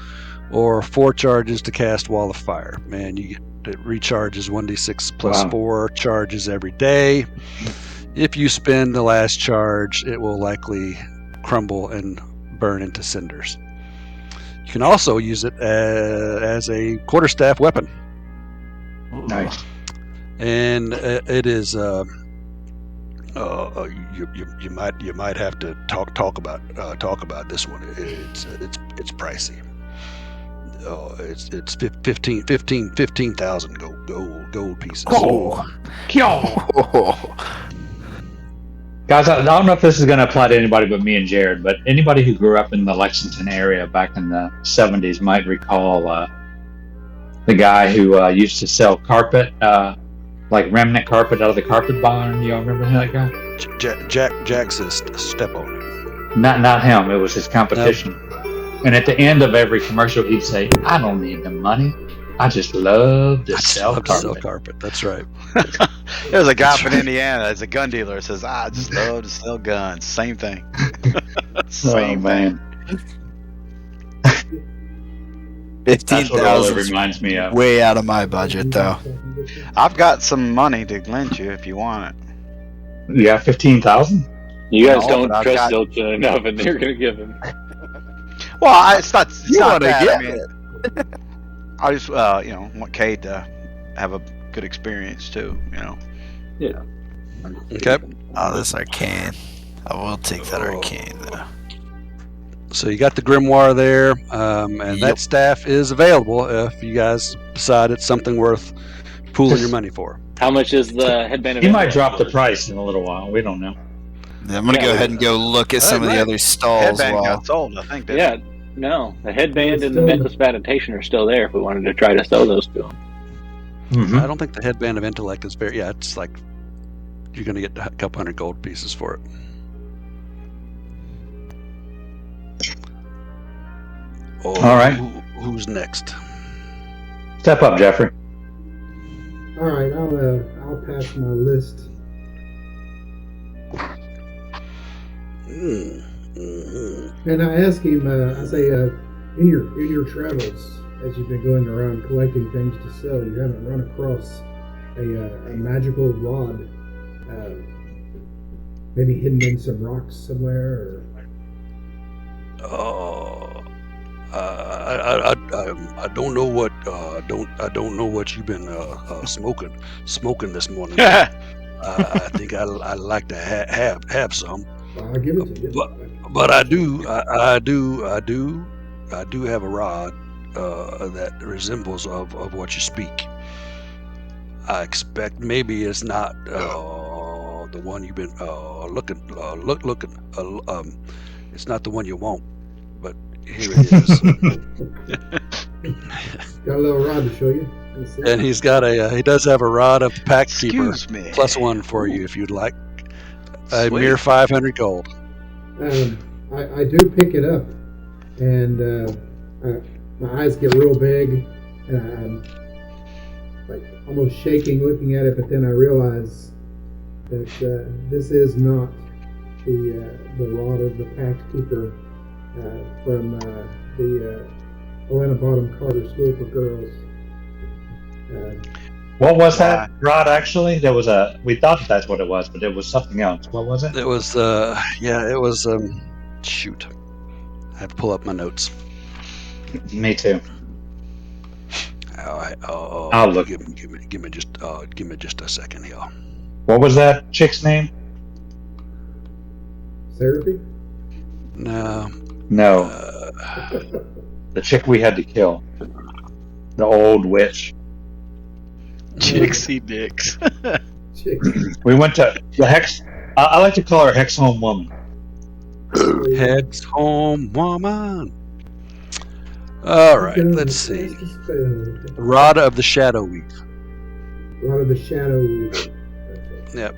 or 4 charges to cast wall of fire. And you get it recharges 1d6 plus 4 charges every day. If you spend the last charge, it will likely crumble and burn into cinders. You can also use it as a quarterstaff weapon. Nice. And it is. You might have to talk about this one. It's pricey. It's 15,000 gold pieces. Oh. Guys, I don't know if this is going to apply to anybody but me and Jared, but anybody who grew up in the Lexington area back in the 70s might recall the guy who used to sell carpet, like remnant carpet out of the carpet barn. You all remember that guy? Jack's step on it. Not him. It was his competition. And at the end of every commercial, he'd say, "I don't need the money. I just love to sell carpet." That's right. There's a guy from Indiana. It's a gun dealer. Says, "I just love to sell guns." Same thing. Same man. 15,000 reminds me of. Way out of my budget, though. I've got some money to lend you if you want it. Yeah, 15,000. You guys No, don't but I've trust got- Zilcha enough, and they're gonna give him. Well, it's not. It's You not wanna that. get I mean, I just want Cade to have a good experience too. Yeah. Okay. Oh, this arcane. I will take that arcane, though. So you got the grimoire there, and Yep. that staff is available if you guys decide it's something worth pooling your money for. How much is the headband? He might drop the price in a little while. We don't know. I'm going to go ahead and go look at some of the other stalls. Headband While... got sold, I think. didn't Yeah. it? No, the headband and the necklace of adaptation are still there. If we wanted to try to sell those to them. Mm-hmm. I don't think the headband of intellect is very. Yeah, it's like you're going to get a couple hundred gold pieces for it. Oh, All right. Who's next? Step up, Jeffrey. All right, I'll pass my list. And I ask him. I say, in your travels, as you've been going around collecting things to sell, you haven't run across a magical rod, maybe hidden in some rocks somewhere, I don't know what I don't know what you've been smoking this morning. I think I like to have some. I'll give it to you. But I do have a rod that resembles of what you speak. I expect maybe it's not the one you've been looking. It's not the one you want, but here it is. Got a little rod to show you. Let's see. And he does have a rod of the Pact Keeper. Excuse me. +1 for you if you'd like. A Sweet. mere 500 gold. I do pick it up, and my eyes get real big, and I'm like almost shaking looking at it. But then I realize that this is not the rod of the Pact Keeper from the Atlanta Bottom Carter School for Girls. What was that rod actually? We thought that's what it was, but it was something else. What was it? It was shoot. I have to pull up my notes. Me too. All right. I'll look. Give me just a second here. What was that chick's name? Seraphie? No. No, the chick we had to kill. The old witch. Chixie Dicks. We went to the Hex. I like to call her Hex Home Woman. Hex Home Woman. All right. Let's see. Rod of the Shadow Weave. Rod of the Shadow Weave. Yep.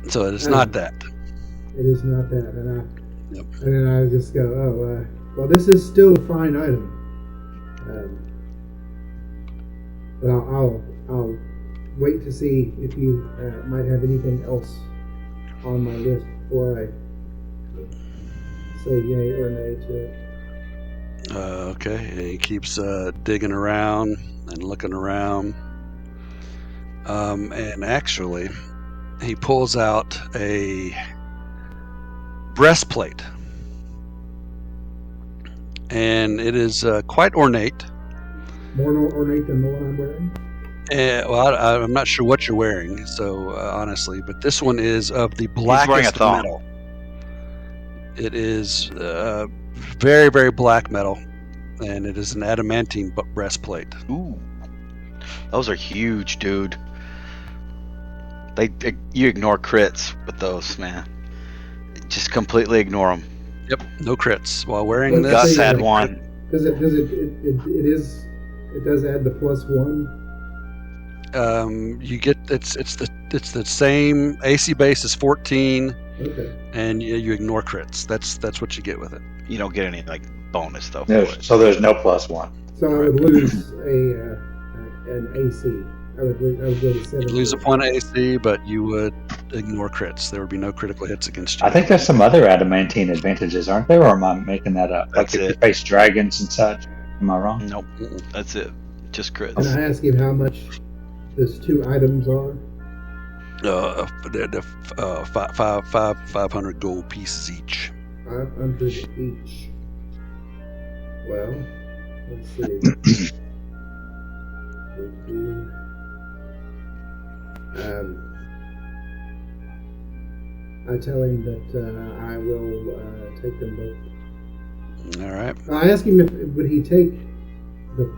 So it is not that. It is not that, and Yep. and then I just go, well, this is still a fine item. But I'll wait to see if you might have anything else on my list before I say yay or nay to it. Okay. And he keeps digging around and looking around. And actually, he pulls out a breastplate. And it is quite ornate. More ornate than the one I'm wearing? I'm not sure what you're wearing, so honestly, but this one is of the wearing a blackest thong. metal. It is very, very black metal, and it is an adamantine breastplate. Ooh, those are huge, dude. You ignore crits with those, man. Just completely ignore them. Yep, no crits while wearing Let's this. Gus say, had one. Does it does add the +1? You get it's the same AC base is 14, Okay. and you ignore crits. That's what you get with it. You don't get any like bonus though. For it. So there's no +1. So I would lose an AC. I would go to 7. You lose a point of AC, but you would ignore crits. There would be no critical hits against you. I think there's some other adamantine advantages, aren't there? Or am I making that up? That's like if it. you face dragons and such. Am I wrong? Nope, that's it. Just crits. Can I ask him how much these 2 items are? They're 500 gold pieces each. 500 each. Well, let's see. I tell him that I will take them both. All right. I asked him if would he take the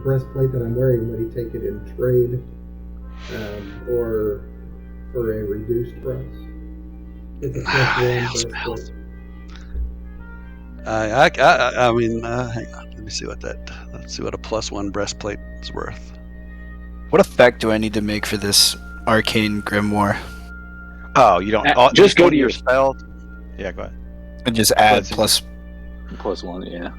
breastplate that I'm wearing. Would he take it in trade, or for a reduced price? It's a +1 breastplate. I mean, hang on. Let me see what let's see what a +1 breastplate is worth. What effect do I need to make for this arcane grimoire? Oh, you don't. Just go to your your spell. Yeah, go ahead. And just add Let's see. +1, yeah.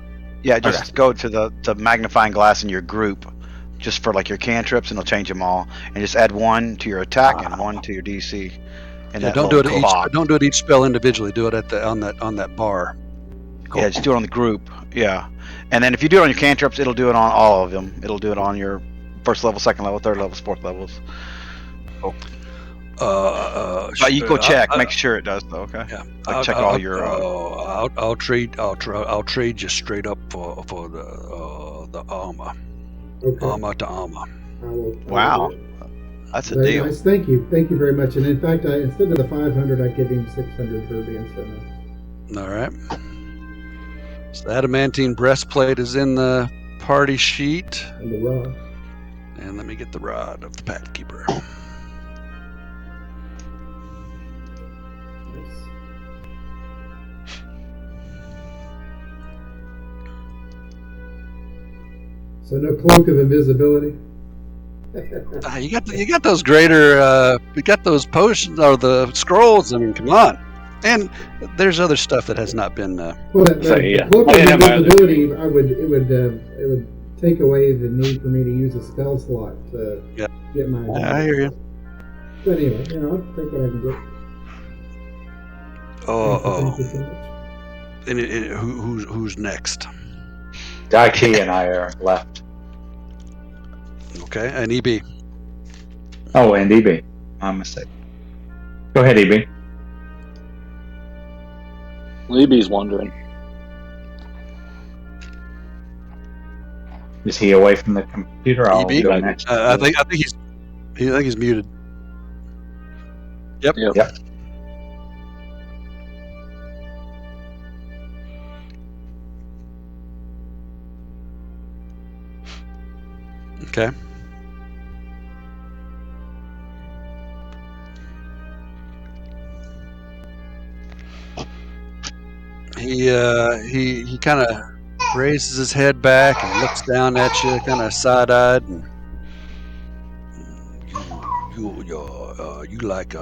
Yeah, just go to the magnifying glass in your group, just for like your cantrips, and it'll change them all. And just add 1 to your attack and 1 to your DC. And Yeah, don't do it Don't do it each spell individually. Do it on that bar. Yeah, just do it on the group. Yeah, and then if you do it on your cantrips, it'll do it on all of them. It'll do it on your first level, second level, third levels, fourth levels. But you go check, make sure it does though. Okay. Yeah. Like check all your. I'll trade you straight up for the armor. Okay. Armor to armor. I will Wow. do it. That's a Very deal. nice. Thank you very much. And in fact, instead of the 500, I give him 600 for being so nice. All right. So the adamantine breastplate is in the party sheet. And the rod. And let me get the rod of the Pact Keeper. So no cloak of invisibility. You got those greater. You got those potions or the scrolls. I mean, come on. And there's other stuff that has not been. Well, So, the yeah. cloak I of didn't have my other invisibility, it would take away the need for me to use a spell slot to get my. I hear you. But anyway, I'll take what I can get. Thank you so much. And who's next? Daiki and I are left. Okay, and EB. Oh, and EB. My mistake. Go ahead, EB. Libby's wondering. Is he away from the computer? I'll EB? go next. I think he's muted. Yep. Okay. He kind of raises his head back and looks down at you, kind of side-eyed. And you like you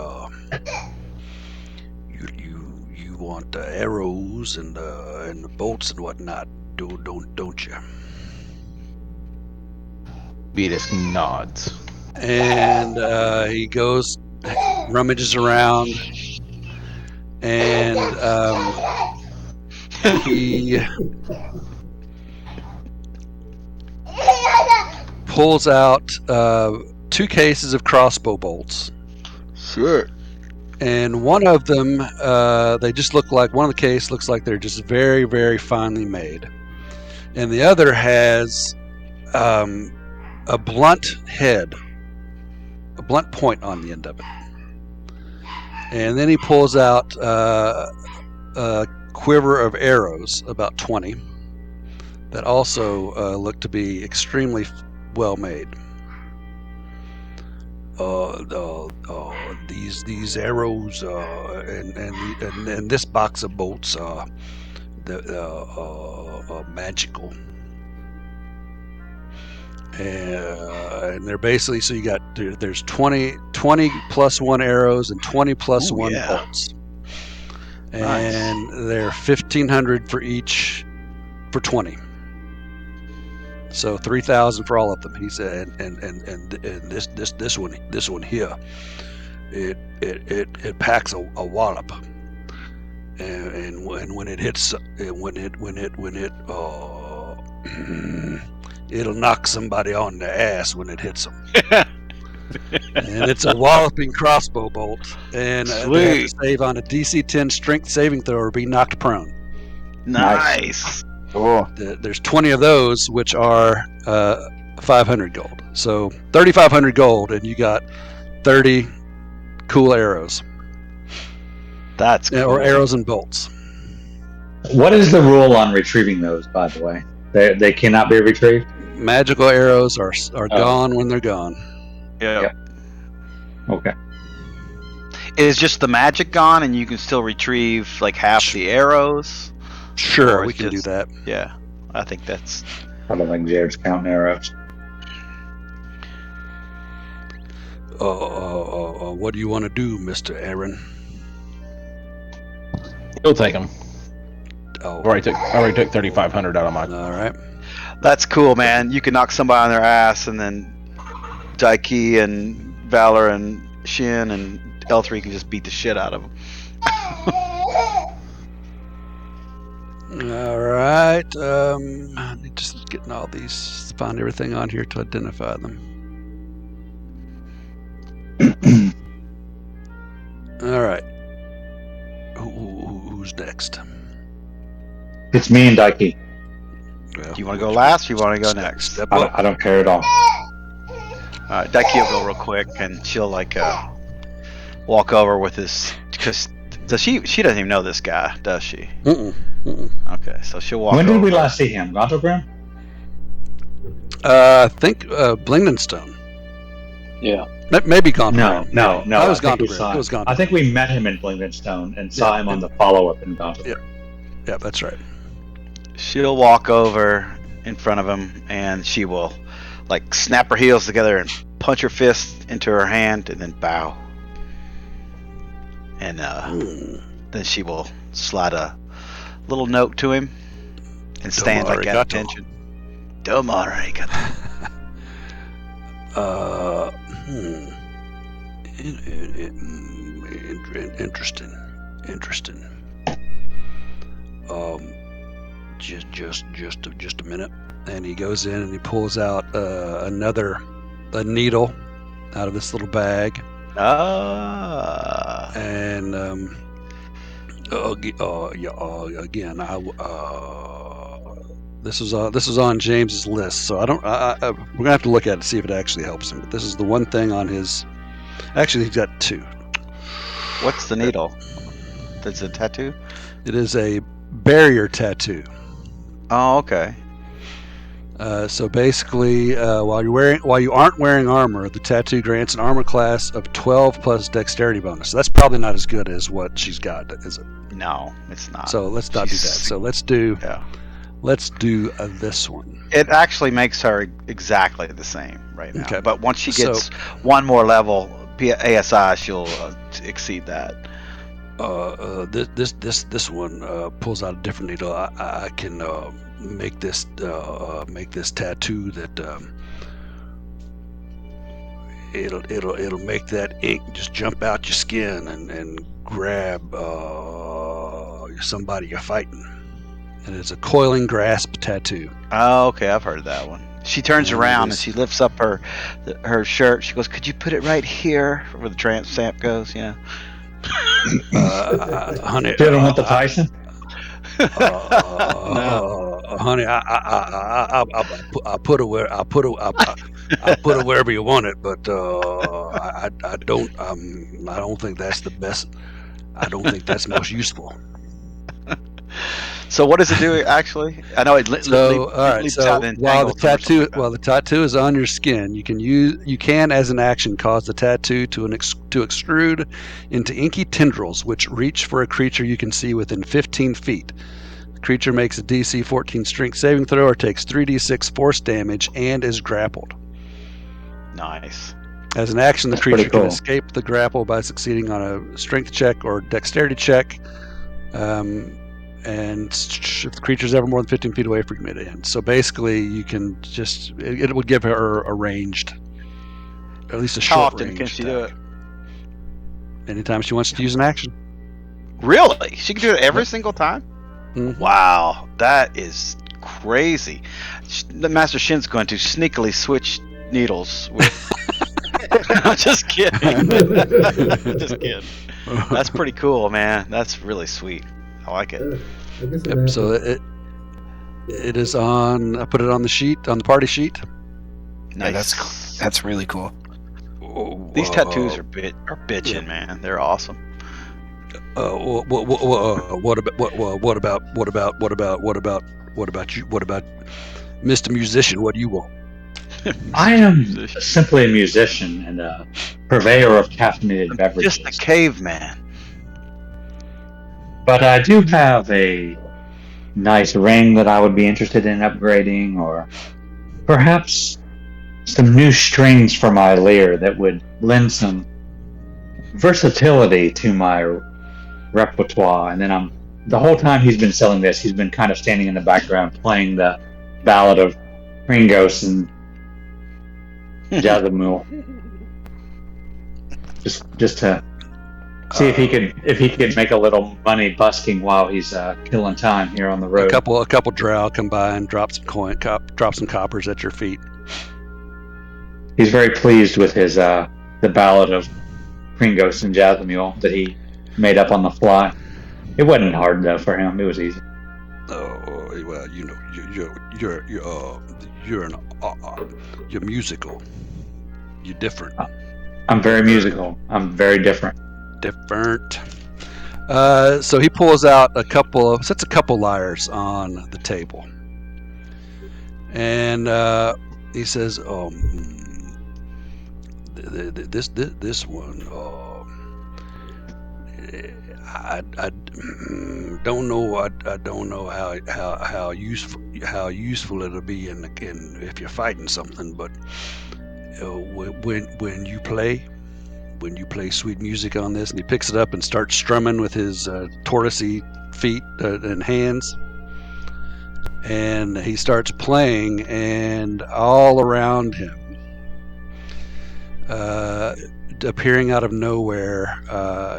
want arrows and the bolts and whatnot, don't you? Beatus nods. And he goes, rummages around, and he pulls out 2 cases of crossbow bolts. Sure. And one of them, they just look like, one of the case looks like they're just very, very finely made. And the other has a blunt head, a blunt point on the end of it. And then he pulls out a quiver of arrows, about 20, that also look to be extremely well made. These arrows and this box of bolts are magical. And they're basically, so you got, there's 20 plus 1 arrows and 20 plus 1 bolts. And they're 1,500 for each, for 20. So 3,000 for all of them. He said, and this one here, it packs a wallop. And when it hits, it'll knock somebody on the ass when it hits them. And it's a walloping crossbow bolt, and they have to save on a DC 10 strength saving throw or be knocked prone. Nice. Cool. There's 20 of those, which are 500 gold. So 3,500 gold, and you got 30 cool arrows. That's cool. Or arrows and bolts. What is the rule on retrieving those, by the way? They cannot be retrieved? Magical arrows are gone when they're gone. Yeah. Okay. Is just the magic gone, and you can still retrieve like half the arrows? Sure, Or we it's can do just- that. Yeah, I think that's. I don't think Jared's counting arrows. What do you want to do, Mr. Aaron? He'll take them. Oh, I already took 3,500 out of my. all right. That's cool, man. You can knock somebody on their ass, and then Daiki and Valor and Shin and L3 can just beat the shit out of them. All right. Just getting all these, find everything on here to identify them. All right. Who's next? It's me and Daiki. Well, Do you want to go last, or you want to go next? Step up. I don't care at all. Daiki will go real quick, and she'll walk over with his. Because she doesn't even know this guy, does she? Mm-mm. Okay, so she'll walk. When did over. we last see him? Gontogrim? I think Blingdenstone. Yeah. Maybe gone. No. I was think gone. we It saw was gone. I think we met him in Blingdenstone and saw Yeah, him on the follow-up in Gontogrim. Yeah, that's right. She'll walk over in front of him, and she will like snap her heels together and punch her fist into her hand, and then bow. And then she will slide a little note to him and stand like at attention. Domo arigato. Interesting. Just a minute. And he goes in and he pulls out a needle out of this little bag. And again, this is on James's list, so we're gonna have to look at it to see if it actually helps him. But this is the one thing on his. Actually, he's got two. What's the needle? That's a tattoo? It is a barrier tattoo. Oh, okay. So basically, while you aren't wearing armor, the tattoo grants an armor class of 12 plus dexterity bonus. So that's probably not as good as what she's got, is it? No, it's not. So let's not do that. So let's do this one. It actually makes her exactly the same right now. Okay. But once she gets one more level ASI, she'll exceed that. This one pulls out a different needle. I can make this tattoo that it'll make that ink just jump out your skin and grab somebody you're fighting. And it's a coiling grasp tattoo. Oh, okay, I've heard of that one. She turns around and she lifts up her shirt. She goes, "Could you put it right here where the tramp stamp goes?" Yeah. Honey, Hit him with the Tyson. Honey, I put it wherever you want it, but I don't think that's the best. I don't think that's most useful. So what does it do actually? I know it. All right. So while the tattoo is on your skin, you can as an action cause the tattoo to extrude into inky tendrils, which reach for a creature you can see within 15 feet. The creature makes a DC 14 strength saving throw or takes 3d6 force damage and is grappled. Nice. As an action, the creature can escape the grapple by succeeding on a strength check or dexterity check. And if the creature is ever more than 15 feet away from it ends. So basically, you can just it would give her a ranged, or at least a short range. How often can she do it? Anytime she wants to use an action. Really? She can do it every single time? Mm-hmm. Wow, that is crazy. The Master Shin's going to sneakily switch needles with. I'm just kidding. Just kidding. That's pretty cool, man. That's really sweet. I like it. Yep, so it is on. I put it on the sheet, on the party sheet. Nice. Yeah, that's really cool. These tattoos are bitching, man. They're awesome. What about you? What about Mr. Musician? What do you want? I am simply a musician and a purveyor of caffeinated beverages. Just a caveman. But I do have a nice ring that I would be interested in upgrading, or perhaps some new strings for my lyre that would lend some versatility to my repertoire. And then the whole time he's been selling this, he's been kind of standing in the background playing the Ballad of Pringos and Jazamul. Just to see if he could make a little money busking while he's killing time here on the road. A couple drow come by and drop some coppers at your feet. He's very pleased with his the Ballad of Pringos and Jazamul that he made up on the fly. It wasn't hard though for him; it was easy. Oh well, you know, you're musical. You're different. I'm very musical. I'm very different. So he pulls out sets a couple lyres on the table, and he says, "This one I don't know. I don't know how useful it'll be in if you're fighting something. But when you play sweet music on this, and he picks it up and starts strumming with his tortoisey feet and hands, and he starts playing, and all around him, appearing out of nowhere,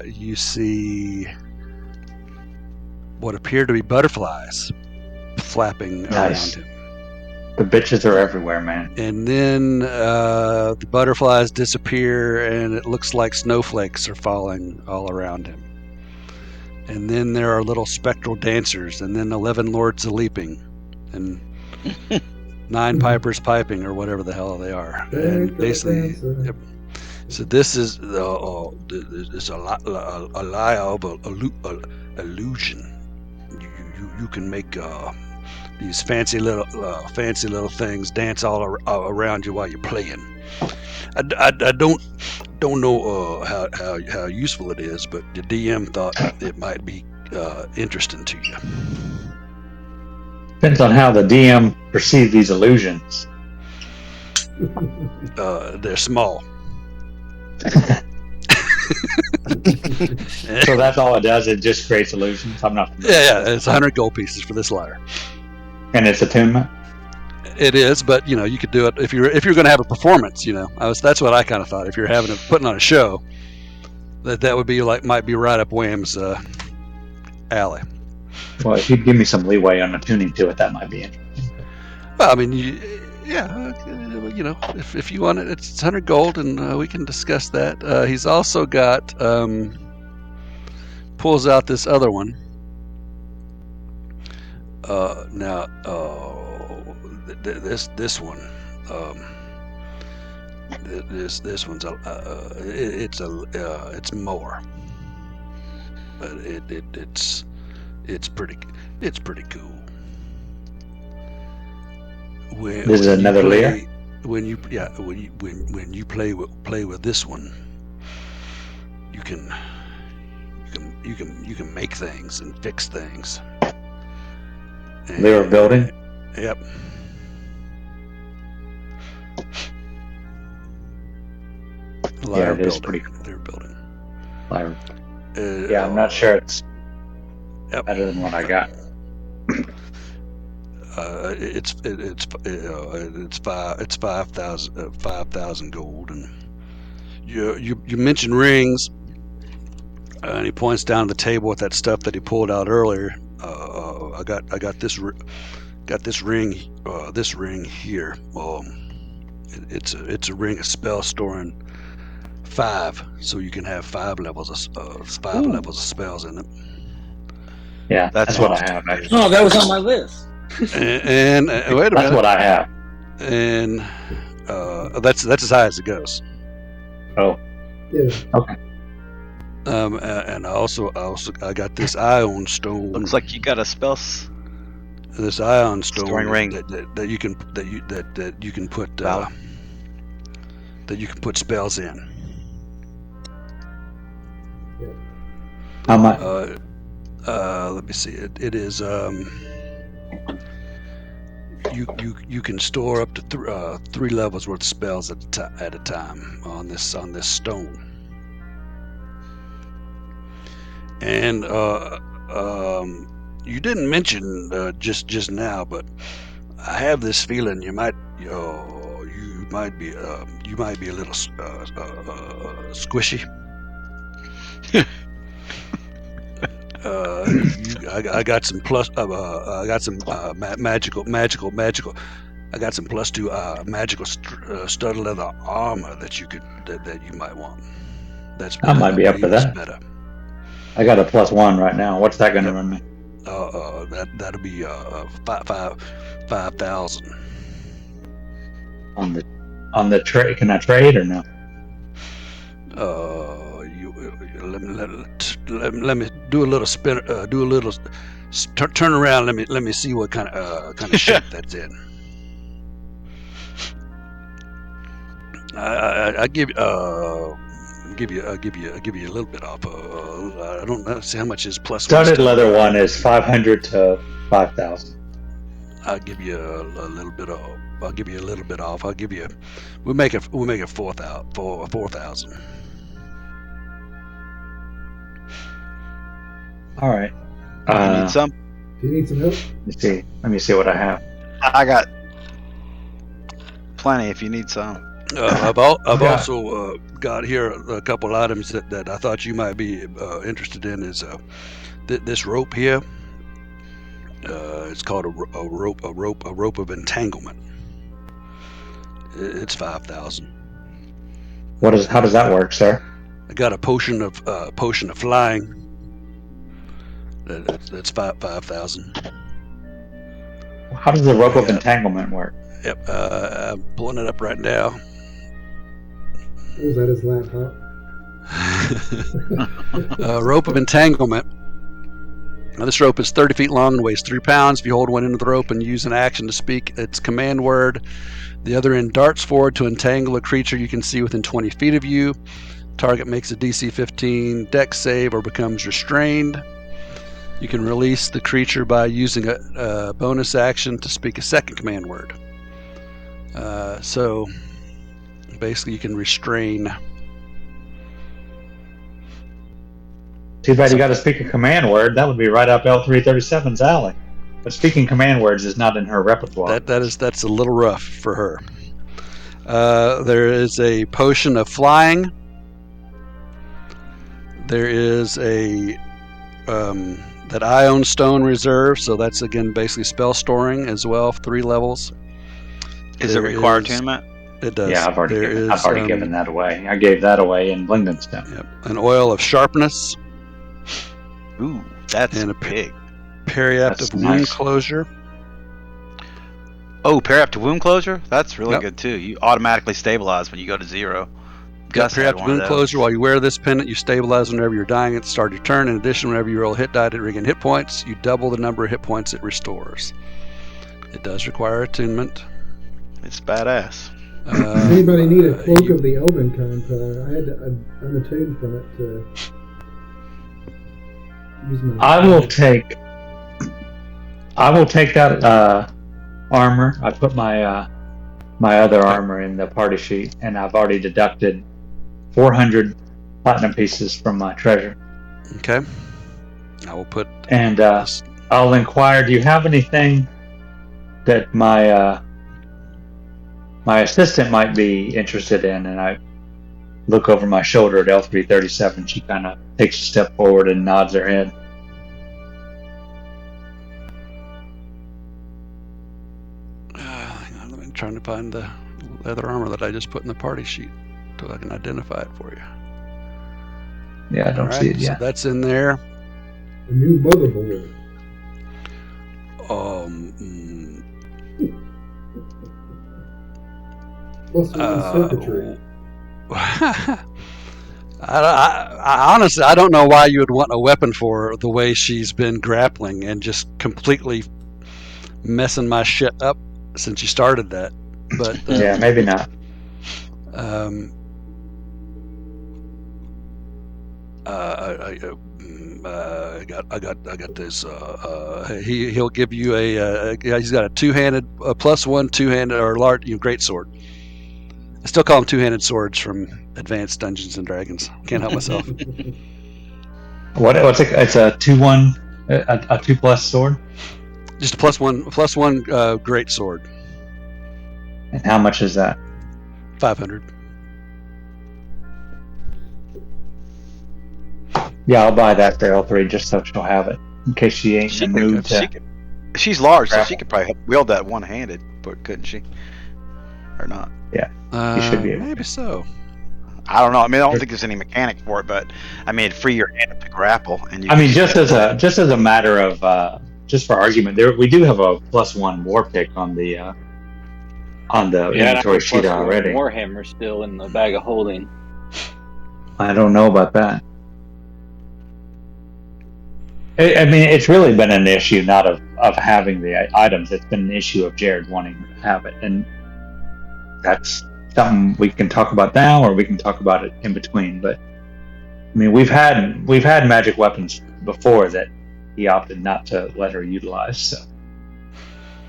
you see what appear to be butterflies flapping Nice. around him. The bitches are everywhere, man. And then the butterflies disappear, and it looks like snowflakes are falling all around him. And then there are little spectral dancers, and then 11 lords a leaping, and 9 pipers piping, or whatever the hell they are. And basically, yep. So this is it's a lie of illusion. You can make these fancy little things dance all around you while you're playing. I don't know how useful it is, but the DM thought it might be interesting to you. Depends on how the DM perceives these illusions. They're small. So that's all it does. It just creates illusions. I'm not. Yeah. It's 100 gold pieces for this lyre. And it's attunement. It is, but you could do it if you're going to have a performance. That's what I kind of thought. If you're putting on a show, that would be might be right up Wham's alley. Well, if you'd give me some leeway on attuning to it, that might be interesting. Well, I mean, if you want it, it's 100 gold, and we can discuss that. He's also got pulls out this other one. Now, this one, this one's it's more, but it's pretty cool. This is another layer. When you play with this one, you can make things and fix things. Lyre building. Yep. Yeah, it is pretty cool. Lyre building. Lyre. Yeah, I'm not sure it's better than what I got. It's 5,000 gold, and you mentioned rings, and he points down the table with that stuff that he pulled out earlier. I got this ring here. It's a ring of spell storing 5, so you can have 5 levels of spells in it. Yeah, that's what I have. Actually. Oh, that was on my list. And wait a minute. That's what I have. And that's as high as it goes. Oh. Yeah. Okay. And I got this ion stone. Looks like you got a spell. This ion stone Storing ring. that you can put spells in. How much? Let me see. It is you can store up to 3 levels worth of spells at a time on this stone. And you didn't mention just now, but I have this feeling you might be a little squishy. I got some plus. I got some magical. I got some +2 magical studded leather armor that you might want. I might be up for that. Better. I got a +1 right now. What's that going to run me? That'll be 5,000. On the trade, can I trade or no? Let me do a little spin. Turn around. Let me see what kind of shape that's in. I give give you a little bit off. I don't know. See how much is plus Studded one. leather one is 500 to 5,000. I'll give you a little bit off. I'll give you a little bit off. We'll make it 4,000. All right. You need some? Do you need some help? Let me see what I have. I got plenty if you need some. I've also got here a couple items that I thought you might be interested in. Is this rope here? It's called a rope of entanglement. It's 5,000. How does that work, sir? I got a potion of flying. That's 5,000. How does the rope of entanglement work? Yep, I'm pulling it up right now. Was that his laptop? Rope of entanglement. Now, this rope is 30 feet long and weighs 3 pounds. If you hold one end of the rope and use an action to speak its command word, the other end darts forward to entangle a creature you can see within 20 feet of you. Target makes a DC 15 dex save or becomes restrained. You can release the creature by using a bonus action to speak a second command word. So basically you can restrain. Too bad you got to speak a command word. That would be right up L337's alley. But speaking command words is not in her repertoire. That's a little rough for her. There is a potion of flying. There is a that Ion Stone Reserve, so that's again basically spell storing as well, 3 levels. Is it required attunement? It does. Yeah, I've already given that away. I gave that away in Blingdenstone. Yep. An oil of sharpness. Ooh, that's and a big. Periaptive wound closure. Oh, periaptive wound closure? That's really good too. You automatically stabilize when you go to 0. Got periaptive wound closure. While you wear this pendant, you stabilize whenever you're dying at the start of your turn. In addition, whenever you roll a hit die to regain hit points, you double the number of hit points it restores. It does require attunement. It's badass. Does anybody need a cloak of the Elven kind? I had to unattune from it to use my. I will take that armor. I put my other armor in the party sheet, and I've already deducted 400 platinum pieces from my treasure. Okay. I will put. And I'll inquire. Do you have anything that my assistant might be interested in? And I look over my shoulder at L337. She kind of takes a step forward and nods her head. Hang on, I'm trying to find the leather armor that I just put in the party sheet so I can identify it for you. Yeah, I don't see it yet. So that's in there. A new motherboard. Plus one circuitry. I honestly, I don't know why you would want a weapon for her the way she's been grappling and just completely messing my shit up since you started that. But yeah, maybe not. I got this. He'll give you he's got a two-handed, +1 two-handed or large, great sword. I still call them two-handed swords from Advanced Dungeons and Dragons. Can't help myself. What's it? It's a 2-1, a 2+ sword. Just a +1 great sword. And how much is that? 500. Yeah, I'll buy that for L3 just so she'll have it in case she ain't in the mood to. She's large, so she could probably wield that one-handed, but couldn't she? Or not? Yeah, you should be able. Maybe so. I don't know. I mean, I don't think there's any mechanic for it, but I mean, free your hand up to grapple. And you just as a matter of just for argument, we do have a +1 war pick on the inventory sheet already. Warhammer still in the bag of holding. I don't know about that. I mean, it's really been an issue not of having the items. It's been an issue of Jared wanting to have it, and that's something we can talk about now, or we can talk about it in between. But I mean, we've had magic weapons before that he opted not to let her utilize. So,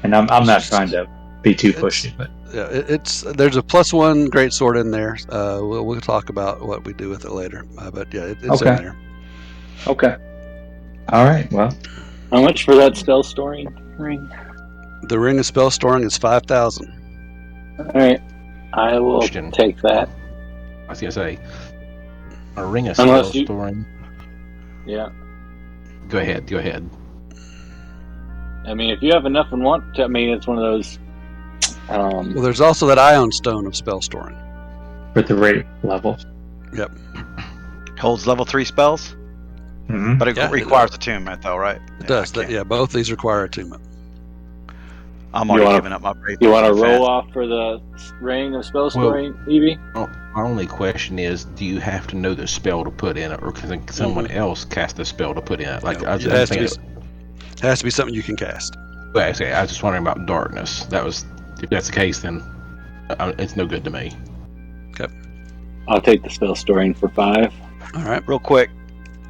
and I'm not trying to be too pushy, but yeah, there's a +1 greatsword in there. We'll talk about what we do with it later. But yeah, it's in there. Okay. All right. Well, How much for that spell storing ring? The ring of spell storing is 5,000. All right. I will Question. take that. I was gonna say, a ring of Unless spell you- storing. Yeah. Go ahead. I mean, if you have enough and want to, I mean, it's one of those. Well, there's also that ion stone of spell storing. for the rate level. Yep. Holds level 3 spells, Mm-hmm. but it Yeah, it requires attunement, though, right? It does. Both these require attunement. I'm You already wanna- giving up my break. You want to roll off for the ring of spell storing, Evie? My only question is, do you have to know the spell to put in it, or can someone else cast the spell to put in it? Like, No, I it was has to be something you can cast. I was just wondering about darkness. If that's the case, then it's no good to me. I'll take the spell storing for 5. All right. Real quick,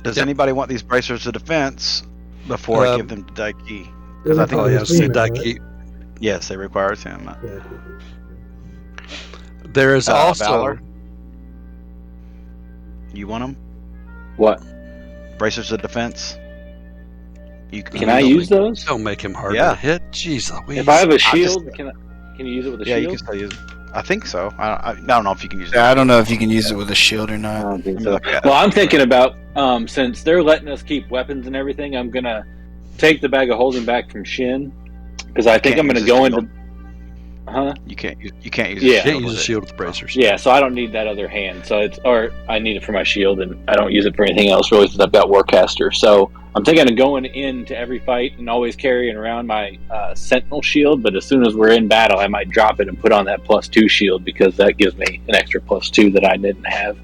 does Yep. anybody want these bracers of defense before I give them to Daiki? Because I think Oh, yeah, Attunement, so right? Daiki. yes, they require attunement. Yeah. There is also Valor? You want them? What? Bracers of defense? You Can I use those? Don't make him hard Yeah. to hit. Jeez Louise. If I have a just- shield, can you use it with a Yeah, you shield? can still use. I think so. I don't know if you can use it. Yeah, I don't know if you can use it with a shield or I not. don't think Let me so. look at it. Well, I'm thinking about since they're letting us keep weapons and everything, I'm gonna take the bag of holding back from Shin because I think Can't I'm gonna use go the into. shield. Huh? You can't use. You can't use. Yeah. a Can't shield use a with it. shield with bracers. Yeah, so I don't need that other hand. So or I need it for my shield, and I don't use it for anything else really since I've got Warcaster. So I'm thinking of going into every fight and always carrying around my Sentinel shield. But as soon as we're in battle, I might drop it and put on that +2 shield because that gives me an extra +2 that I didn't have.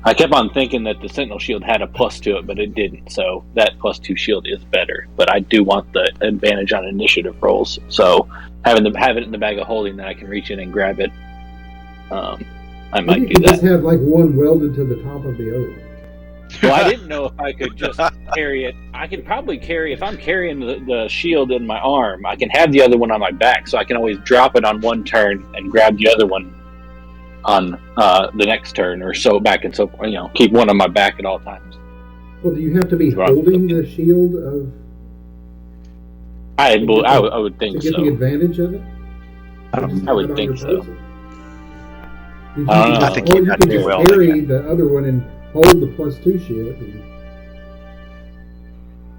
I kept on thinking that the Sentinel shield had a plus to it, but it didn't. So that +2 shield is better. But I do want the advantage on initiative rolls. So have it in the bag of holding that I can reach in and grab it. I Maybe might you do could just that. have like one welded to the top of the other. Well, I didn't know if I could just carry it. I can probably carry if I'm carrying the shield in my arm. I can have the other one on my back, so I can always drop it on one turn and grab the other one on the next turn, or so back and so forth. You know, keep one on my back at all times. Well, do you have to be Right. holding the shield of I would to think get the so. advantage of it? I would Just have it on think your so. person? You I don't could know. I think or you'd you have could to just weld carry it. the other one and hold the +2 shield.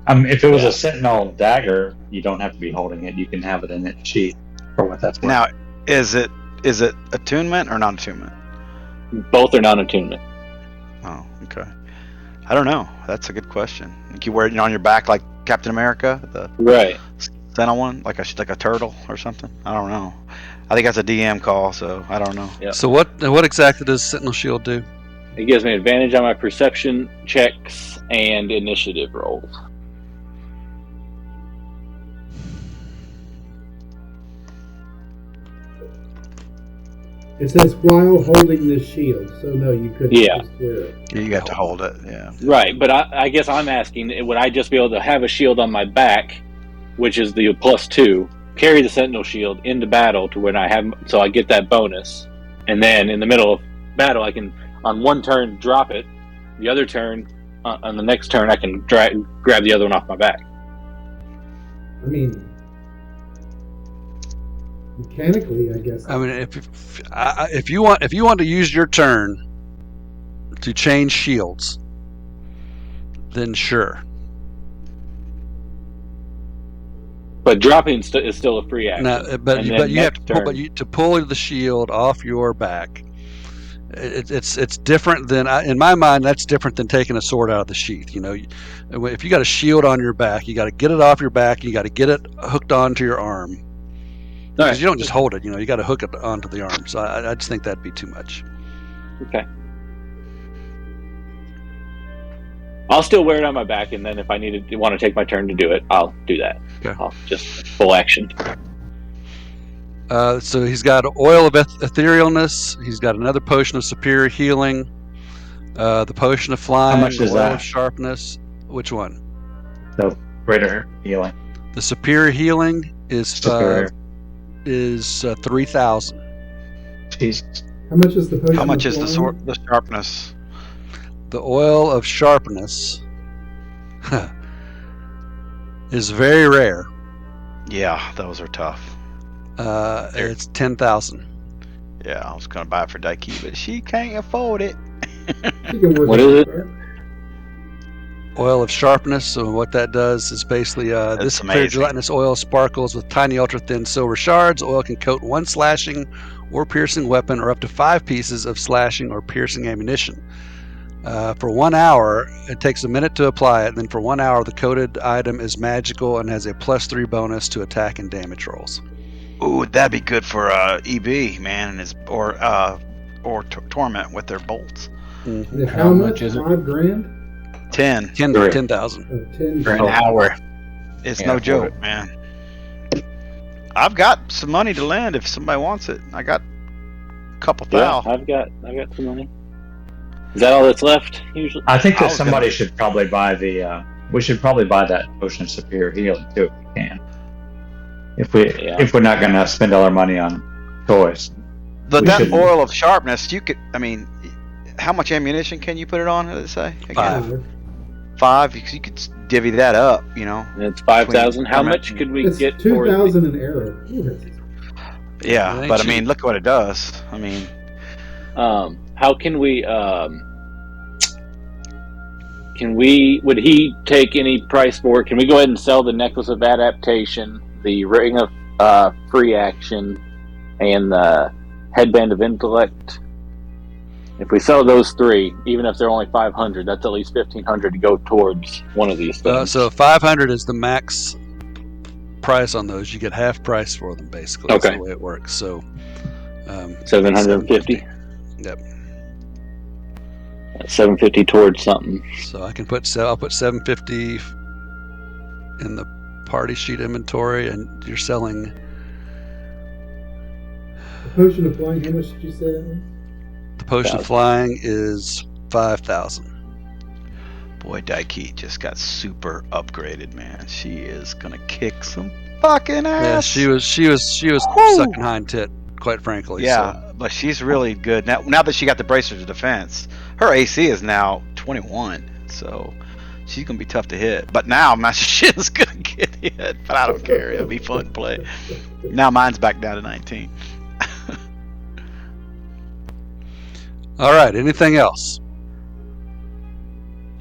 If it was a Sentinel dagger, you don't have to be holding it. You can have it in its sheath for what that's worth. Now, is it attunement or non-attunement? Both are non-attunement. Oh, okay. I don't know. That's a good question. Like you wear it on your back like Captain America, the Right. Sentinel one, like a turtle or something. I don't know. I think that's a DM call, so I don't know. Yeah. So what exactly does Sentinel Shield do? It gives me advantage on my perception checks and initiative rolls. It says while holding the shield, so no, you couldn't Yeah. just wear it. You got to hold it. Yeah. Right, but I guess I'm asking, would I just be able to have a shield on my back, which is the +2, carry the Sentinel shield into battle to when I have, so I get that bonus, and then in the middle of battle, I can on one turn drop it, the other turn, on the next turn, I can grab the other one off my back. I mean, mechanically, I guess. I mean, if you want to use your turn to change shields, then sure. But dropping is still a free action. Now, but And you, then but you have next to pull, turn- to pull the shield off your back. It's different than in my mind. That's different than taking a sword out of the sheath. You know, if you got a shield on your back, you got to get it off your back. You got to get it hooked onto your arm. Because Alright. you don't just hold it. You know, you got to hook it onto the arm. So I just think that'd be too much. Okay. I'll still wear it on my back, and then if I want to take my turn to do it, I'll do that. Okay. I'll just full action. So he's got oil of etherealness. He's got another potion of superior healing. The potion of flying. much is oil that? of sharpness. Which one? The greater healing. The superior healing is Superior. 3,000. Jesus. How much is the potion? How much of is the flying? the sharpness? The oil of sharpness is very rare. Yeah, those are tough. It's 10,000. Yeah, I was gonna buy it for Daiki, but she can't afford it. She can work What on is it? right? Oil of sharpness. So what that does is basically this clear amazing. gelatinous oil sparkles with tiny ultra thin silver shards. Oil can coat one slashing or piercing weapon or up to 5 pieces of slashing or piercing ammunition. For 1 hour, it takes a minute to apply it. And then for 1 hour, the coated item is magical and has a +3 bonus to attack and damage rolls. Ooh, that'd be good for EB, man, and his or Torment with their bolts. And How how much much? is it? $5,000? 10. 10,000. Oh, 10 Grand. An hour. It's Can't no afford joke, it. man. I've got some money to lend if somebody wants it. I got a couple Yeah, thou. I've got some money. Is that all that's left? Usually. I think I that was somebody gonna- should probably buy the. We should probably buy that potion of superior healing too, if we can. Yeah. If we're not going to spend all our money on toys. But We that should- oil of sharpness, you could. I mean, how much ammunition can you put it on? Did it say? Again? 5. 5. You could divvy that up. You know. It's 5,000. How Torment. much could we It's get for 2,000 an arrow. Ooh, that's- Yeah, It ain't but I cheap. mean, look what it does. I mean, How can we? Would he take any price for it? Can we go ahead and sell the necklace of adaptation, the ring of free action, and the headband of intellect? If we sell those 3, even if they're only 500, that's at least 1,500 to go towards one of these things. So 500 is the max price on those. You get half price for them, basically. That's Okay. the way it works. So 750. Yep. 750 towards something. So I'll put 750 in the party sheet inventory, and you're selling. The potion of flying, how much did you say that was? The potion of flying is 5,000. boy, Daiki just got super upgraded, man. She is gonna kick some fucking ass. Yeah, she was Woo! sucking hind tit, quite frankly. Yeah, So. but she's really good now that she got the bracers of defense. Her AC is now 21, so she's gonna be tough to hit. But now my shit's gonna get hit, but I don't care. It'll be fun to play. Now mine's back down to 19. All right. Anything else?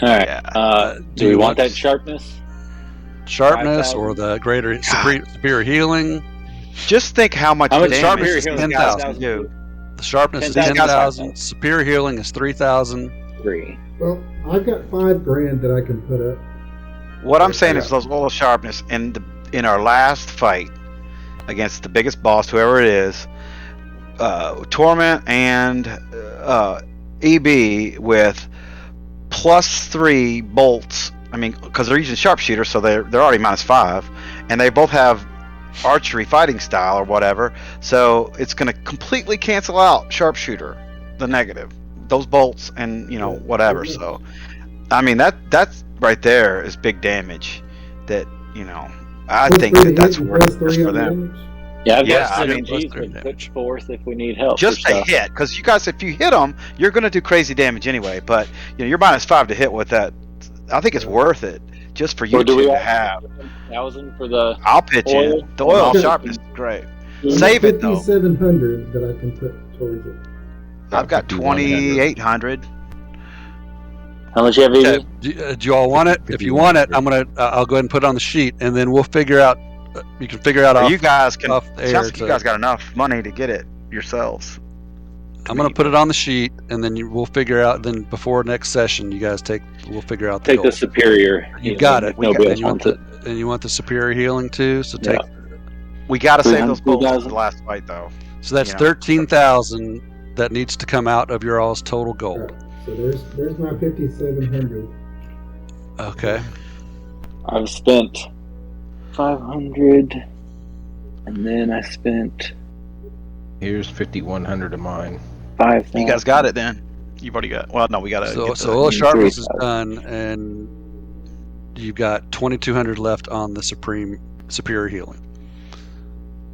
All right. Yeah. Do we want that sharpness? Sharpness 5,000. or the greater superior healing? Just think how much How much damage sharpness superior is healing? 10,000. 10,000 do. The sharpness is 10,000. 10,000. Superior healing is 3,000. 3. Well, I've got $5,000 that I can put up. What I'm saying is those oil sharpness in our last fight against the biggest boss, whoever it is, Torment and EB with +3 bolts. I mean, because they're using sharpshooter, so they're already -5, and they both have archery fighting style or whatever. So it's going to completely cancel out sharpshooter, the negative, those bolts, and whatever. So, I mean that's right there is big damage. That I Plus think 3 to that's hit and worth plus it 3 for on them. damage. Yeah, I've Yeah, got I mean, synergies plus to 3 put forth if we need help. Just for a stuff. hit, because you guys, if you hit them, you're going to do crazy damage anyway. But you're -5 to hit with that. I think it's worth it just for you Or do two we to all have. 1,000 for the I'll pitch oil? in. The oil Okay. sharpness is great. I've Save got it, though. 5,700 that I can put towards it. I've got 2,800. How much you have, Okay. Evie? Do you all want it? If you want it, I'll go ahead and put it on the sheet, and then we'll figure out. You can figure out Or off. you guys can. off the It air sounds like to- you guys got enough money to get it yourselves. I'm going to put it on the sheet, and then we'll figure out. Then before next session, you guys we'll figure out the Take the goal. superior. You got it. Nobody And else you want wants the it. and you want the superior healing too. So take. We got to save those 300, bolts for 2,000. the last fight, though. So that's Yeah. 13,000 that needs to come out of your all's total All gold. right, so there's my 5,700. Okay. I've spent 500, and then I spent Here's 5,100 of mine. 5,000. You guys got it then. You've already got. Well, no, we gotta. So get so all sharpness is 3,000. done, and you've got 2,200 left on the superior healing.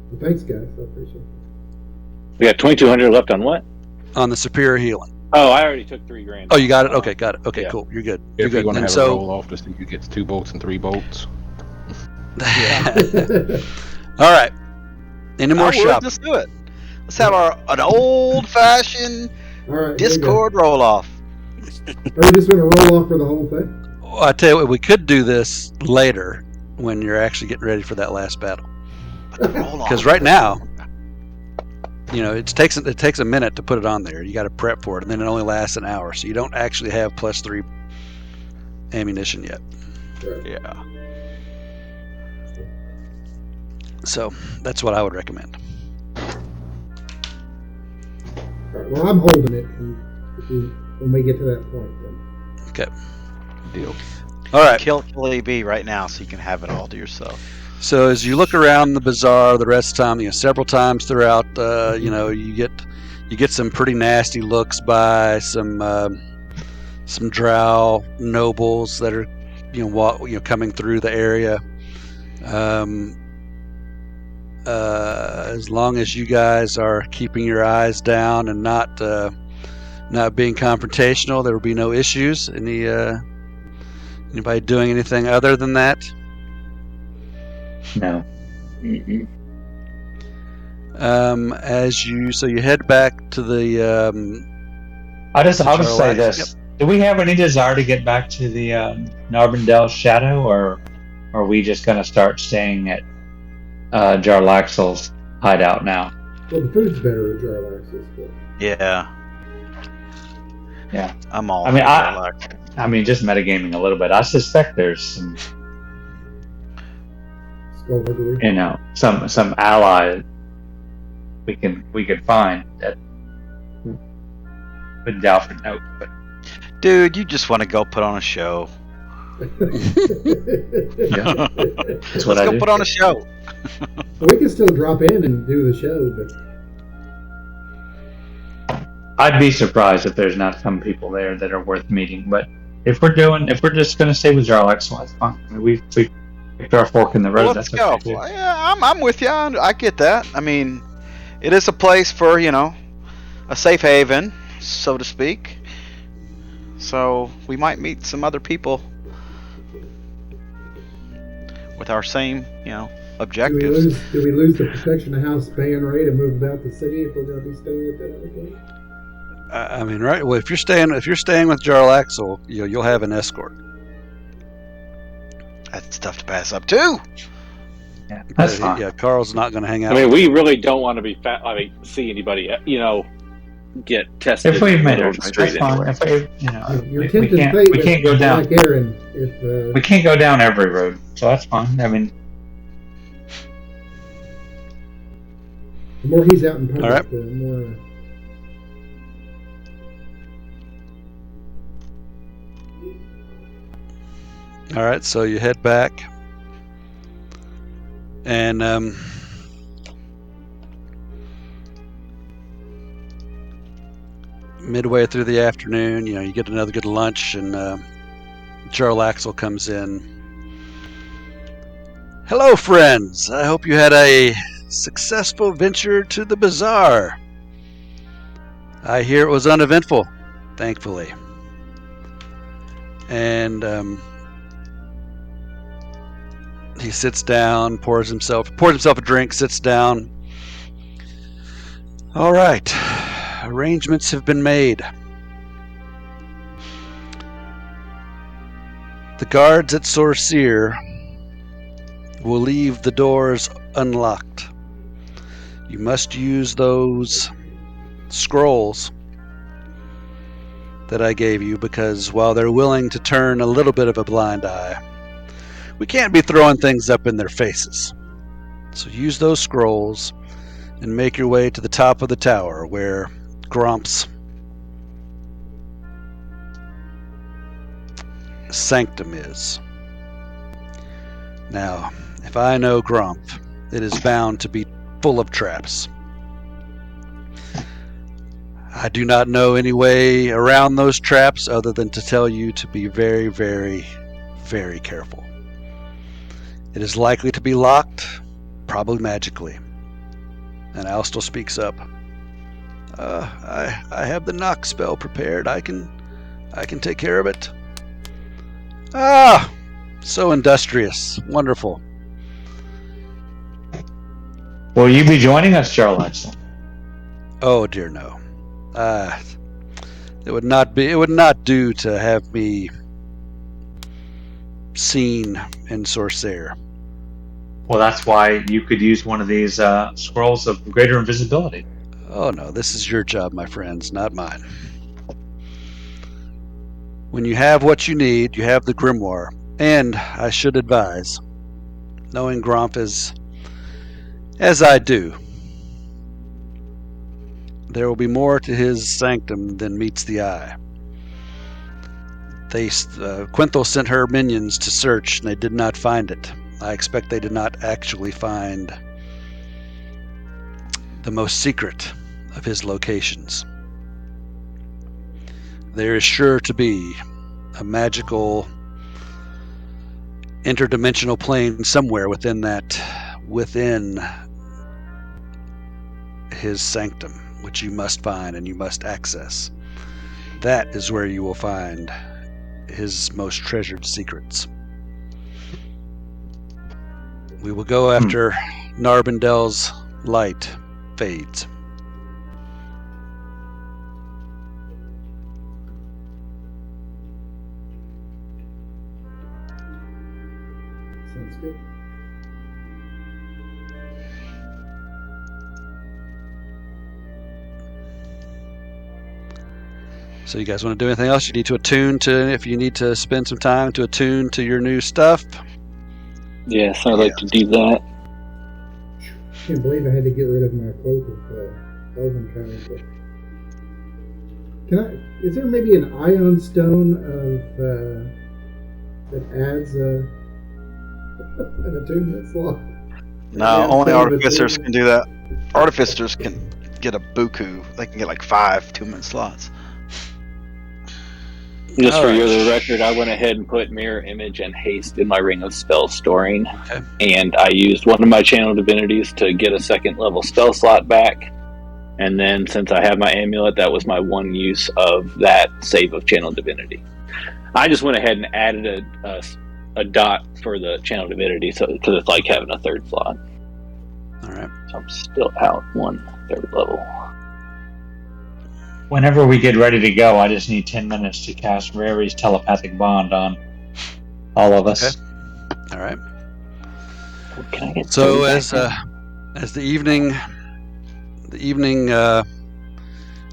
Well, thanks, guys. I appreciate it. We got 2,200 left on what? On the superior healing. Oh, I already took $3,000. Oh, you got it. Okay, got it. Okay, Yeah. cool. You're good. You're If you good. want to And have a so, roll off, just think you get 2 bolts and 3 bolts. all right. Any more I would. shop? Let's do it. Let's have an old-fashioned All right, here we go. Discord roll-off. Are we just going to roll off for the whole thing? Well, I tell you what, we could do this later when you're actually getting ready for that last battle. Because right now, it takes a minute to put it on there. You got to prep for it, and then it only lasts an hour, so you don't actually have +3 ammunition yet. Right. Yeah. So that's what I would recommend. All right, well, I'm holding it when we get to that point. Then. Okay. Deal. All right. Kill AB right now so you can have it all to yourself. So as you look around the bazaar the rest of the time, several times throughout, you get some pretty nasty looks by some drow nobles that are, coming through the area. As long as you guys are keeping your eyes down and not being confrontational, there will be no issues. Anybody doing anything other than that? No. So you head back to the. I'll just say Charlax. this: do we have any desire to get back to the Narbondel's shadow, or are we just going to start staying at Jarlaxle's hideout now? Well, the food's better at Jarlax's, but Yeah. Yeah. I'm all. I mean, for Jarlax. I mean, just metagaming a little bit. I suspect there's some, skullduggery. some ally we could find that would doubt for note. But Dude, you just want to go put on a show. yeah, that's what Let's I go do. put on a show. We can still drop in and do the show, but I'd be surprised if there's not some people there that are worth meeting. But if we're just going to stay with Jarlax, well, that's fine. I mean, we picked our fork in the road. Well, let's that's go. okay, too. Yeah, I'm with you. I get that. I mean, it is a place for a safe haven, so to speak. So we might meet some other people with our same, do objectives. we lose the protection of House Ban Ray to move about the city if we're going to be staying at that other place? I mean, right? Well, if you're staying with Jarlaxle, you'll have an escort. That's tough to pass up too. Yeah, that's fine. Yeah, Carl's not going to hang out. I mean, we really don't want to be see anybody, get tested. If we in the made middle it, of the street that's fine. anyway. You're We tempting can't. fate We with can't go down. Black Aaron if We can't go down every road, so that's fine. I mean, the more he's out in public, All right. the more. All right, so you head back, and midway through the afternoon, you get another good lunch, and Jarlaxle comes in. Hello, friends. I hope you had a successful venture to the bazaar. I hear it was uneventful, thankfully. And he sits down, pours himself a drink, sits down. All right, arrangements have been made. The guards at Sorceer will leave the doors unlocked. You must use those scrolls that I gave you, because while they're willing to turn a little bit of a blind eye, we can't be throwing things up in their faces. So use those scrolls and make your way to the top of the tower where Gromp's sanctum is. Now, if I know Gromp, it is bound to be full of traps. I do not know any way around those traps other than to tell you to be very, very, very careful. It is likely to be locked, probably magically. And Alstel speaks up. I have the knock spell prepared. I can take care of it. Ah, so industrious. Wonderful. Will you be joining us, Jarlaxle? Oh dear, no. It would not do to have me seen in Sorcerer. Well, that's why you could use one of these scrolls of greater invisibility. Oh no, this is your job, my friends, not mine. When you have what you need, you have the grimoire. And I should advise, knowing Gromp as I do, there will be more to his sanctum than meets the eye. Quinthel sent her minions to search, and they did not find it. I expect they did not actually find the most secret of his locations. There is sure to be a magical interdimensional plane somewhere within his sanctum, which you must find and you must access. That is where you will find his most treasured secrets. We will go after Narbendel's light fades. Sounds good. So you guys want to do anything else? You need to attune to, if you need to spend some time to attune to your new stuff. Yes, I'd like to do that. Can't believe I had to get rid of my cloak of elven kind. Is there maybe an ion stone that adds an attunement slot? No, Yeah, only so artificers the- can do that. Artificers can get a buku. They can get like 5 2-minute slots. Just All for right. your record, I went ahead and put mirror image and haste in my ring of spell storing, Okay. and I used one of my channel divinities to get a 2nd level spell slot back. And then, since I have my amulet, that was my one use of that save of channel divinity. I just went ahead and added a dot for the channel divinity, so because it's like having a 3rd slot. All right. So I'm still out 1 3rd level. Whenever we get ready to go, I just need 10 minutes to cast Rary's telepathic bond on all of us. Okay. All right. Can I get So 30 back as the evening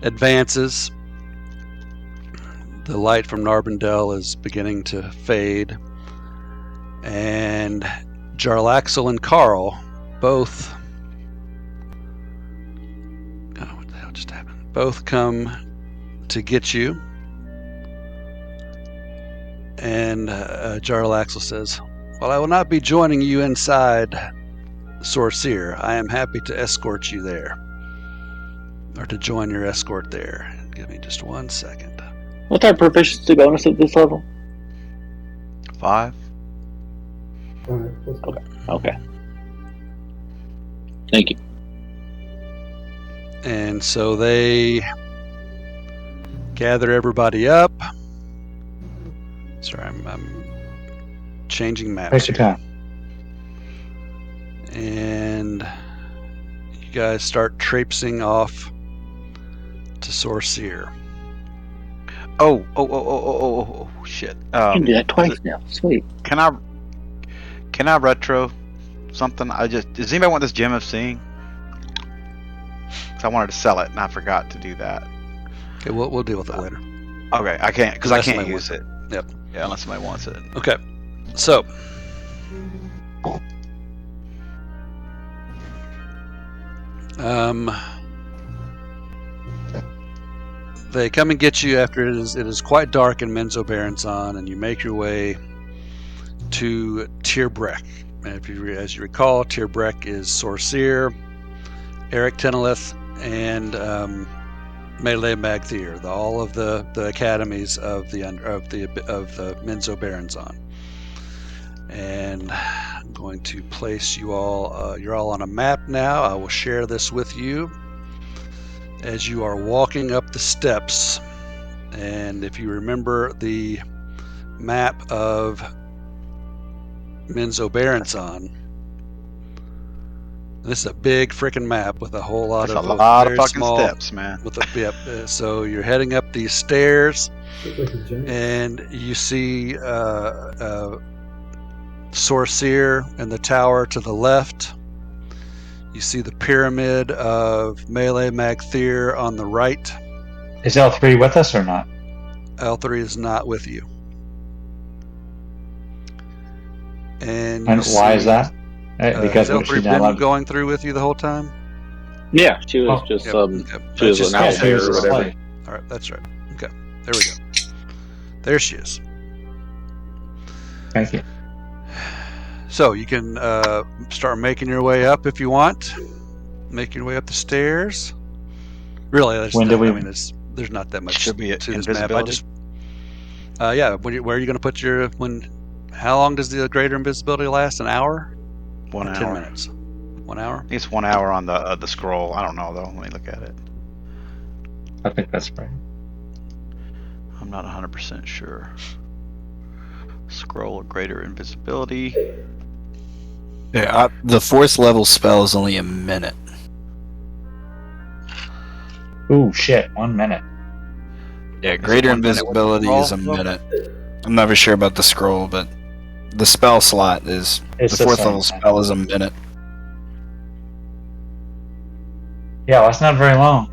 advances, the light from Narbendel is beginning to fade, and Jarlaxle and Carl both. Oh, what the hell just happened? Both come to get you, and Jarlaxle says, "Well, I will not be joining you inside Sorcerer. I am happy to escort you there, or to join your escort there. Give me just 1 second." What's our proficiency bonus at this level? 5. 5 plus 5. Okay. Thank you. And so they gather everybody up. Sorry, I'm changing maps Take your here. time. And you guys start traipsing off to Sorcerer. Oh, shit. I can do that twice now. Sweet. Can I retro something? Does anybody want this gem of seeing? 'Cause I wanted to sell it and I forgot to do that. Okay, we'll deal with it later. Okay, I can't because I Unless can't somebody use wants it. Yep. Yeah, unless somebody wants it. Okay. So they come and get you after it is quite dark in Menzo Barenson, and you make your way to Tierbrek. And as you recall, Tierbrek is Sorcerer, Eric Tenelith, and Melee Magthier, all of the academies of the Menzo Baronzon. And I'm going to place you all. You're all on a map now. I will share this with you as you are walking up the steps. And if you remember the map of Menzo Baronzon, this is a big freaking map with a whole lot That's of a lot of very fucking small steps, man. with a yep. So you're heading up these stairs, Looks like a giant. and you see Sorcerer in the tower to the left. You see the pyramid of Melee Magthier on the right. Is L3 with us or not? L3 is not with you. And Why is that? Because has she's L3 not been allowed. going through with you the whole time? Yeah, she was Oh, just Yep, yep. she was Just an in out case. there or whatever. Slave. All right, that's right. Okay, there we go. There she is. Thank you. So you can start making your way up if you want. Make your way up the stairs. Really, there's there's not that much Should be to this map. invisibility. Yeah. Where are you going to put your How long does the greater invisibility last? An hour? 1 Or hour. 10 minutes. 1 hour? It's 1 hour on the scroll. I don't know though. Let me look at it. I think that's right. I'm not 100% sure. Scroll of greater invisibility. Yeah, the 4th level spell is only a minute. Ooh, shit! 1 minute. Yeah, greater 1 minute with the invisibility is a scroll? minute. I'm never sure about the scroll, but the spell slot is It's the the 4th same level thing. spell is a minute. Yeah, well, that's not very long.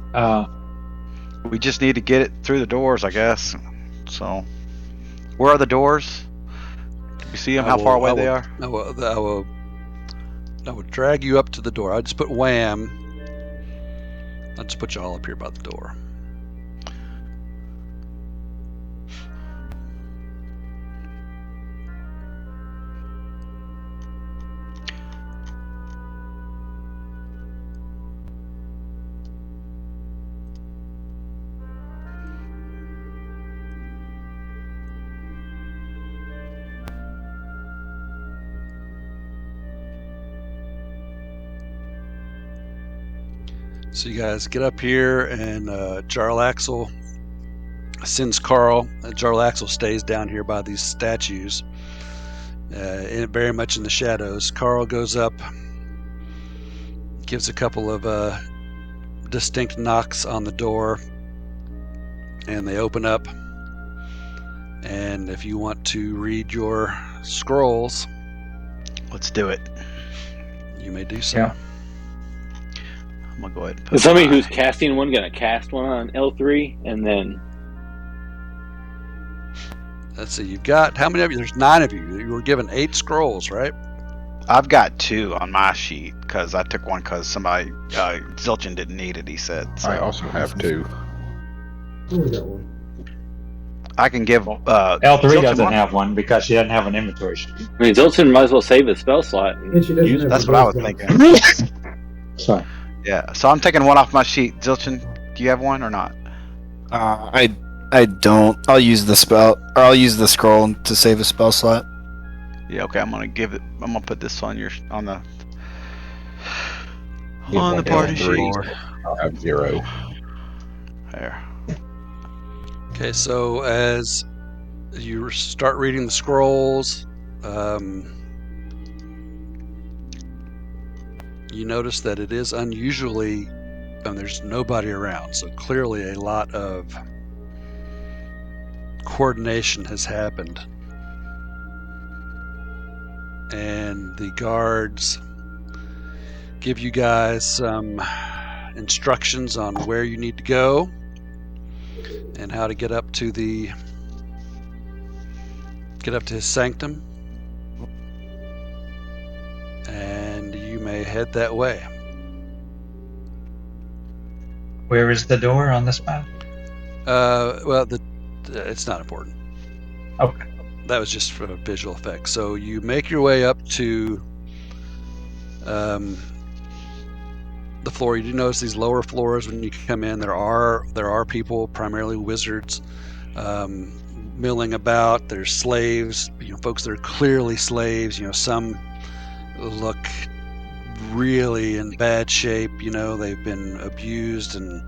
We just need to get it through the doors, I guess. So, where are the doors? Can you see them? How far away they are? I will drag you up to the door. I'll just put wham. I'll just put you all up here by the door. So you guys get up here, and Jarlaxle sends Carl. Jarlaxle stays down here by these statues, very much in the shadows. Carl goes up, gives a couple of distinct knocks on the door, and they open up. And if you want to read your scrolls, Let's do it. you may do so. Yeah. I'm gonna go ahead and put Is somebody my- who's casting one gonna cast one on L3 and then Let's see, you've got, how many of you? There's 9 of you. You were given 8 scrolls, right? I've got 2 on my sheet because I took one because somebody Zilchin didn't need it. He said. So I also have 2. I only got one. I can give L3 Zilchin doesn't one. have one because she doesn't have an inventory sheet. I mean Zilchin might as well save his spell slot and And she doesn't use have That's the what I was ghost box. thinking. Sorry. Yeah. So I'm taking one off my sheet. Zilchin, do you have one or not? I don't. I'll use the spell, or I'll use the scroll to save a spell slot. Yeah. Okay. I'm gonna give it. I'm gonna put this on the Give on one the to party L3. sheet. I'll have 0. There. Okay, so as you start reading the scrolls, you notice that it is unusually, and there's nobody around, so clearly a lot of coordination has happened. And the guards give you guys some instructions on where you need to go and how to get up to his sanctum, and you may head that way. Where is the door on this map? Well, it's not important. Okay. That was just for visual effects. So you make your way up to the floor, you do notice these lower floors when you come in. There are people, primarily wizards, milling about. There's slaves, folks that are clearly slaves. Some look really in bad shape. They've been abused and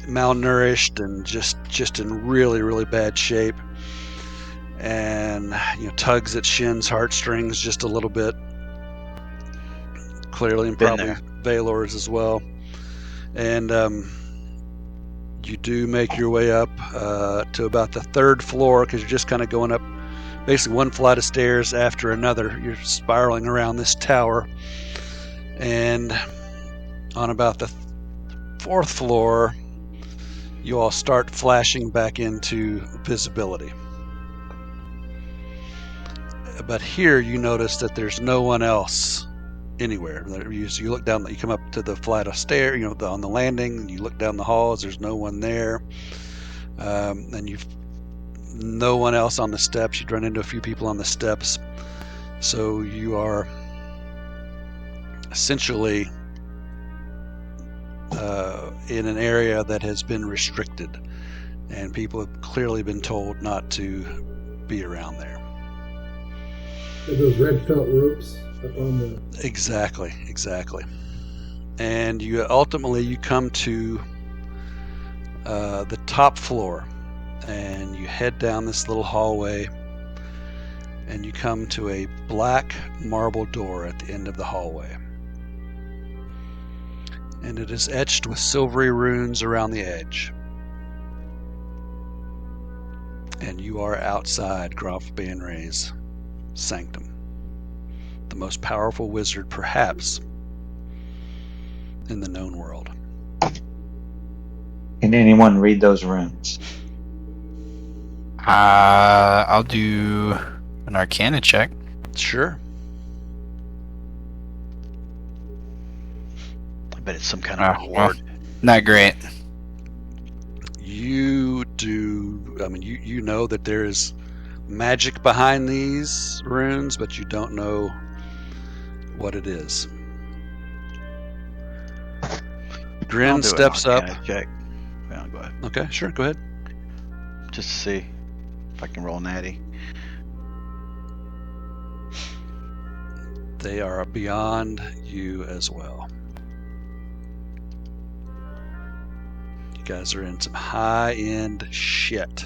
malnourished and just in really, really bad shape. And tugs at Shin's heartstrings just a little bit. Clearly, and Been probably there. Valor's as well. And you do make your way up to about the third floor, because you're just kind of going up basically one flight of stairs after another. You're spiraling around this tower. And on about the fourth floor, you all start flashing back into visibility. But here you notice that there's no one else anywhere. You look down, you come up to the flight of stairs, on the landing, you look down the halls, there's no one there. And you've no one else on the steps. You'd run into a few people on the steps. So you are essentially in an area that has been restricted, and people have clearly been told not to be around there. Those red felt ropes up on the... Exactly. And you ultimately come to the top floor, and you head down this little hallway, and you come to a black marble door at the end of the hallway. And it is etched with silvery runes around the edge. And you are outside Graf Banray's sanctum, the most powerful wizard perhaps in the known world. Can anyone read those runes? I'll do an Arcana check. Sure. I bet it's some kind of Well, reward. not great. You do, you know that there is magic behind these runes, but you don't know what it is. I'll Grin do an steps up. Arcana check. Well, go ahead. Okay, sure, go ahead. Just to see if I can roll natty. They are beyond you as well. You guys are in some high-end shit.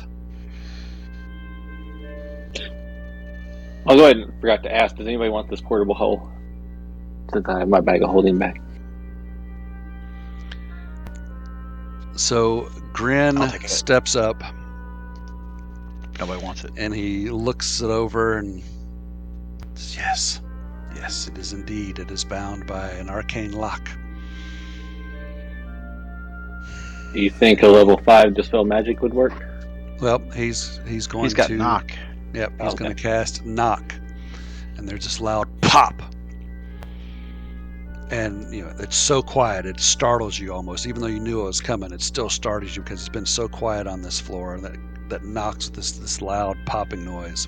I'll go ahead and forgot to ask, does anybody want this portable hoe? Since I have my bag of holding back. So Grin I'll take it. steps up, Nobody wants it. and he looks it over and says, yes, it is indeed. It is bound by an arcane lock. Do you think a level 5 Dispel Magic would work? Well, he's going He's got to knock. Yep, he's Okay. going to cast knock, and there's this loud pop, and it's so quiet it startles you almost. Even though you knew it was coming, it still startles you because it's been so quiet on this floor that knocks with this loud popping noise,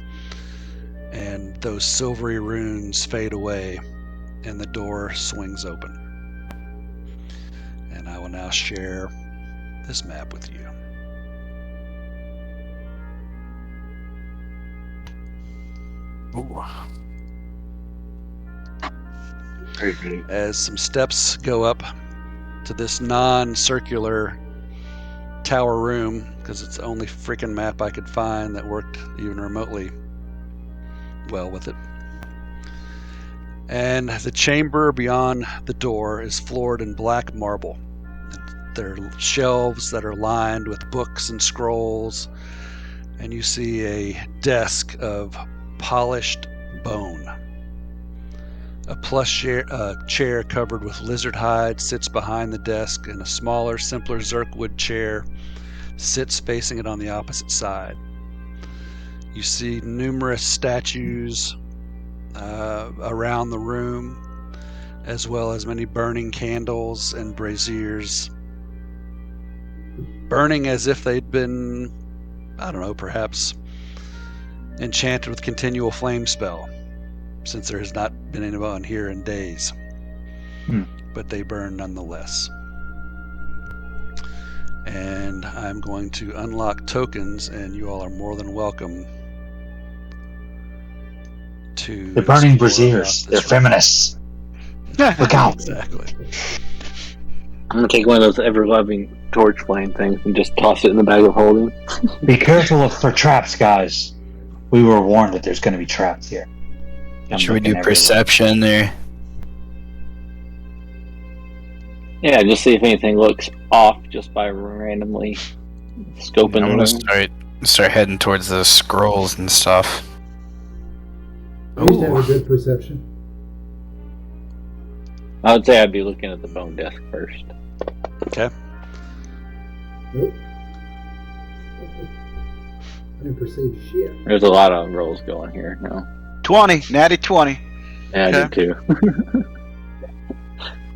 and those silvery runes fade away, and the door swings open. And I will now share this map with you. Ooh. As some steps go up to this non-circular tower room, because it's the only freaking map I could find that worked even remotely well with it. And the chamber beyond the door is floored in black marble. There are shelves that are lined with books and scrolls, and you see a desk of polished bone. A plush chair covered with lizard hide sits behind the desk, and a smaller, simpler Zerkwood chair sits facing it on the opposite side. You see numerous statues around the room, as well as many burning candles and braziers, burning as if they'd been, I don't know, perhaps enchanted with continual flame spell, since there has not been on here in days. But they burn nonetheless. And I'm going to unlock tokens, and you all are more than welcome to. They're burning explore braziers. about They're this room. feminists. Look out. Exactly. I'm gonna take one of those ever-loving torch flame things and just toss it in the bag of holding. Be careful for traps, guys. We were warned that there's going to be traps here. I'm Should we looking do everywhere. perception there? Yeah, just see if anything looks off just by randomly scoping I'm the gonna room. start heading towards those scrolls and stuff. I used to have a good perception. I would say I'd be looking at the phone desk first. Okay. Nope. I didn't perceive shit. There's a lot of rolls going here now. 20, natty 20. Yeah, I did too.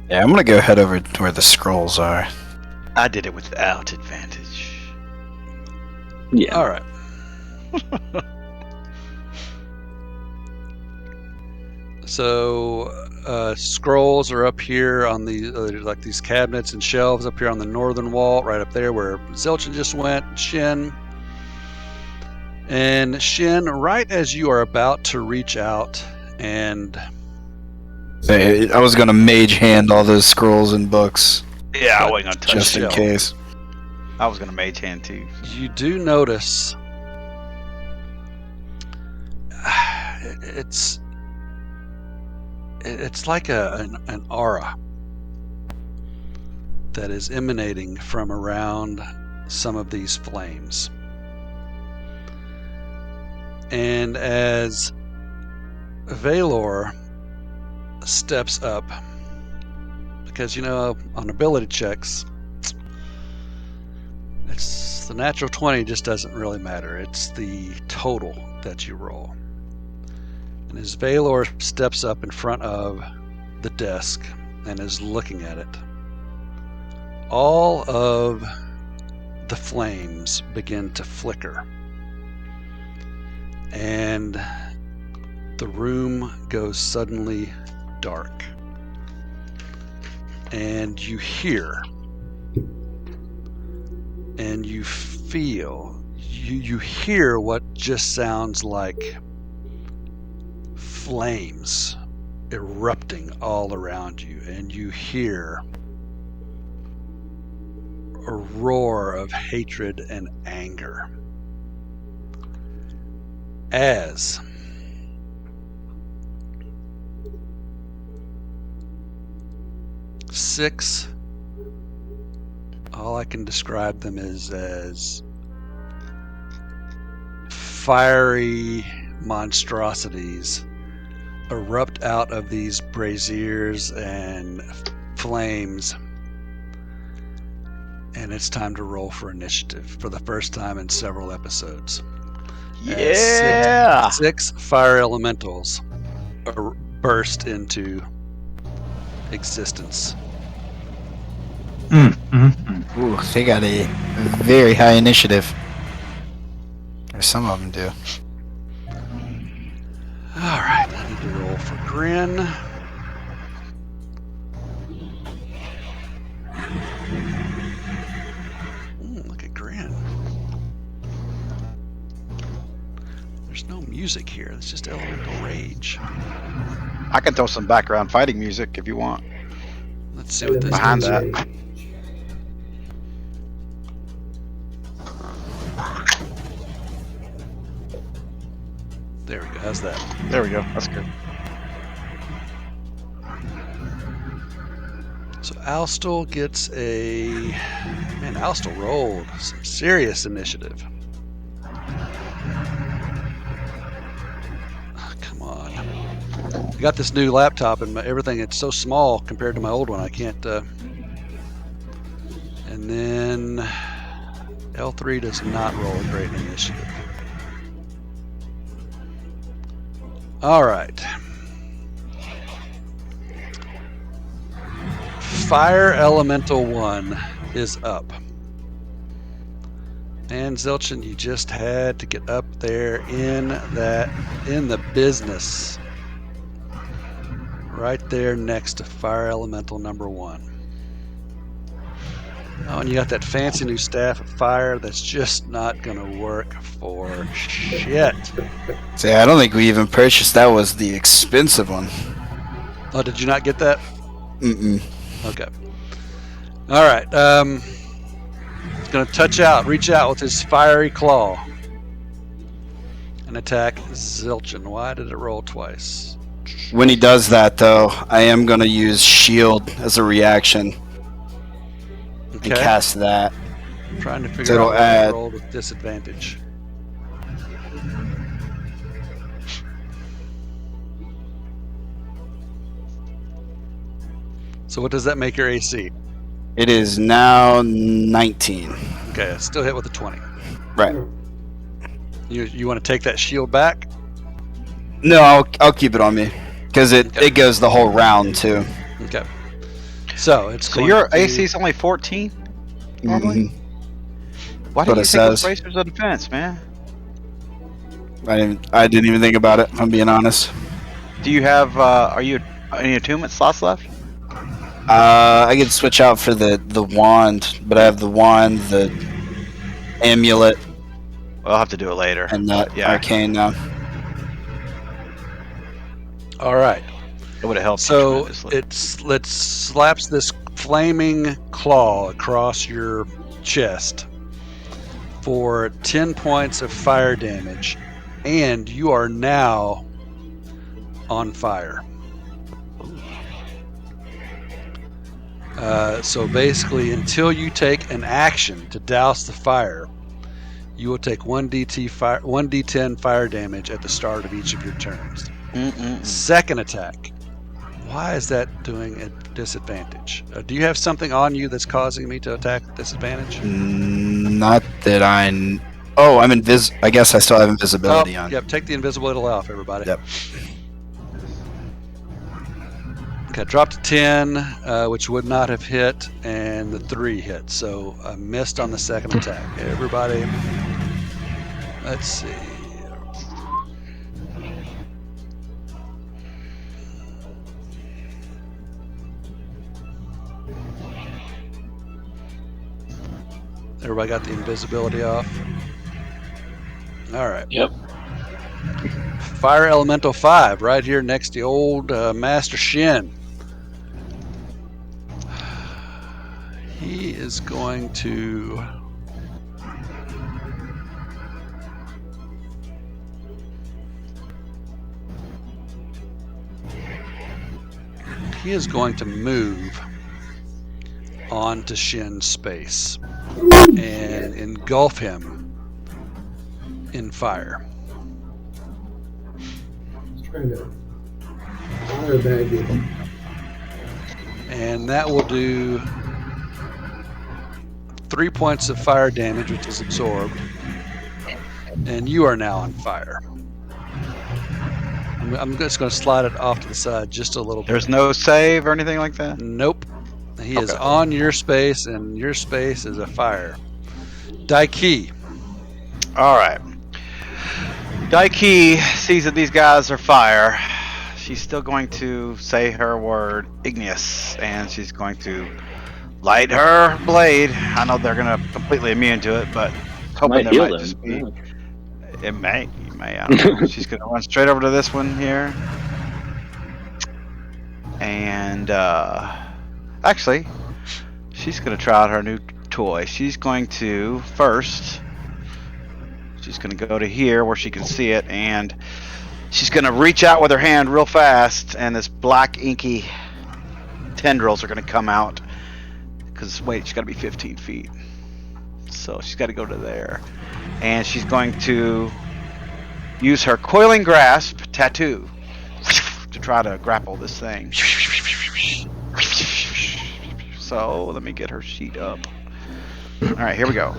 Yeah, I'm gonna go head over to where the scrolls are. I did it without advantage. Yeah. All right. So scrolls are up here on the like these cabinets and shelves up here on the northern wall, right up there where Zilchin just went. Shin, right as you are about to reach out and Hey, I was gonna mage hand all those scrolls and books Yeah, I wasn't gonna touch just it. in case. I was gonna mage hand too. you do notice it's like an aura that is emanating from around some of these flames. And as Valor steps up, because on ability checks, it's the natural 20 just doesn't really matter. It's the total that you roll. And as Valor steps up in front of the desk and is looking at it, all of the flames begin to flicker. And the room goes suddenly dark. And you hear and you feel, you hear what just sounds like flames erupting all around you, and you hear a roar of hatred and anger as six, all I can describe them as fiery monstrosities erupt out of these braziers and flames, and it's time to roll for initiative for the first time in several episodes. Yeah. Six fire elementals burst into existence. Ooh, they got a very high initiative. Or some of them do. Alright, I need to roll for Grin. Look at Grin. There's no music here, it's just elemental rage. I can throw some background fighting music if you want. Let's see what this Behind is. that. There we go, how's that? There we go. That's good. So Alstel gets a... Man, Alstel rolled some serious initiative. Oh, come on. I got this new laptop and everything, it's so small compared to my old one. I can't... And then L3 does not roll a great initiative. All right. Fire Elemental 1 is up. And Zilchin, you just had to get up there in the business. right there next to fire elemental number 1. Oh, and you got that fancy new staff of fire that's just not going to work for shit. See, I don't think we even purchased. That was the expensive one. Oh, did you not get that? Mm-mm. Okay. All right. He's going to reach out with his fiery claw and attack Zilchin. Why did it roll twice? When he does that, though, I am going to use shield as a reaction and Okay. cast that. I'm trying to figure So out it'll why add- it rolled with disadvantage. So what does that make your AC? It is now 19. Okay, still hit with a 20. Right. You want to take that shield back? No, I'll keep it on me because it goes the whole round too. Okay. So it's So going your to- AC is only 14 normally. Mhm. Why What didn't you it take those says. bracers of defense, man? I didn't even think about it. If I'm being honest. Do you have? Are you any attunement slots left? I could switch out for the wand, but I have the wand, the amulet, I'll have to do it later. and that but yeah, arcane now. All right. it would have helped. So tremendously. it slaps this flaming claw across your chest for 10 points of fire damage, and you are now on fire. So basically, until you take an action to douse the fire, you will take 1d10 fire damage at the start of each of your turns. Second attack. Why is that doing a disadvantage? Do you have something on you that's causing me to attack with disadvantage? Not that Oh, I'm I guess I still have invisibility on. Yep, take the invisibility off, everybody. Yep. Okay, drop to 10, which would not have hit, and the 3 hit. So I missed on the second attack. Everybody, let's see. Everybody got the invisibility off? All right. Yep. Fire Elemental 5, right here next to old Master Shin. He is going to... He is going to move onto Shin's space and engulf him in fire. Just trying to fire bag you. And that will do 3 points of fire damage, which is absorbed. And you are now on fire. I'm just going to slide it off to the side just a little bit. There's no save or anything like that. Nope. He is Okay. on your space, and your space is afire. Daiki. All right. Daiki sees that these guys are fire. She's still going to say her word, igneous, and she's going to light her blade. I know they're going to completely immune to it, but hoping Might there heal might them. just be. Yeah. It may. You may. I don't know. She's going to run straight over to this one here. And actually, she's going to try out her new toy. She's going to first. She's going to go to here where she can see it, and she's going to reach out with her hand real fast, and this black inky tendrils are going to come out. Because wait, she's got to be 15 feet, so she's got to go to there, and she's going to use her coiling grasp tattoo to try to grapple this thing. So let me get her sheet up. All right, here we go.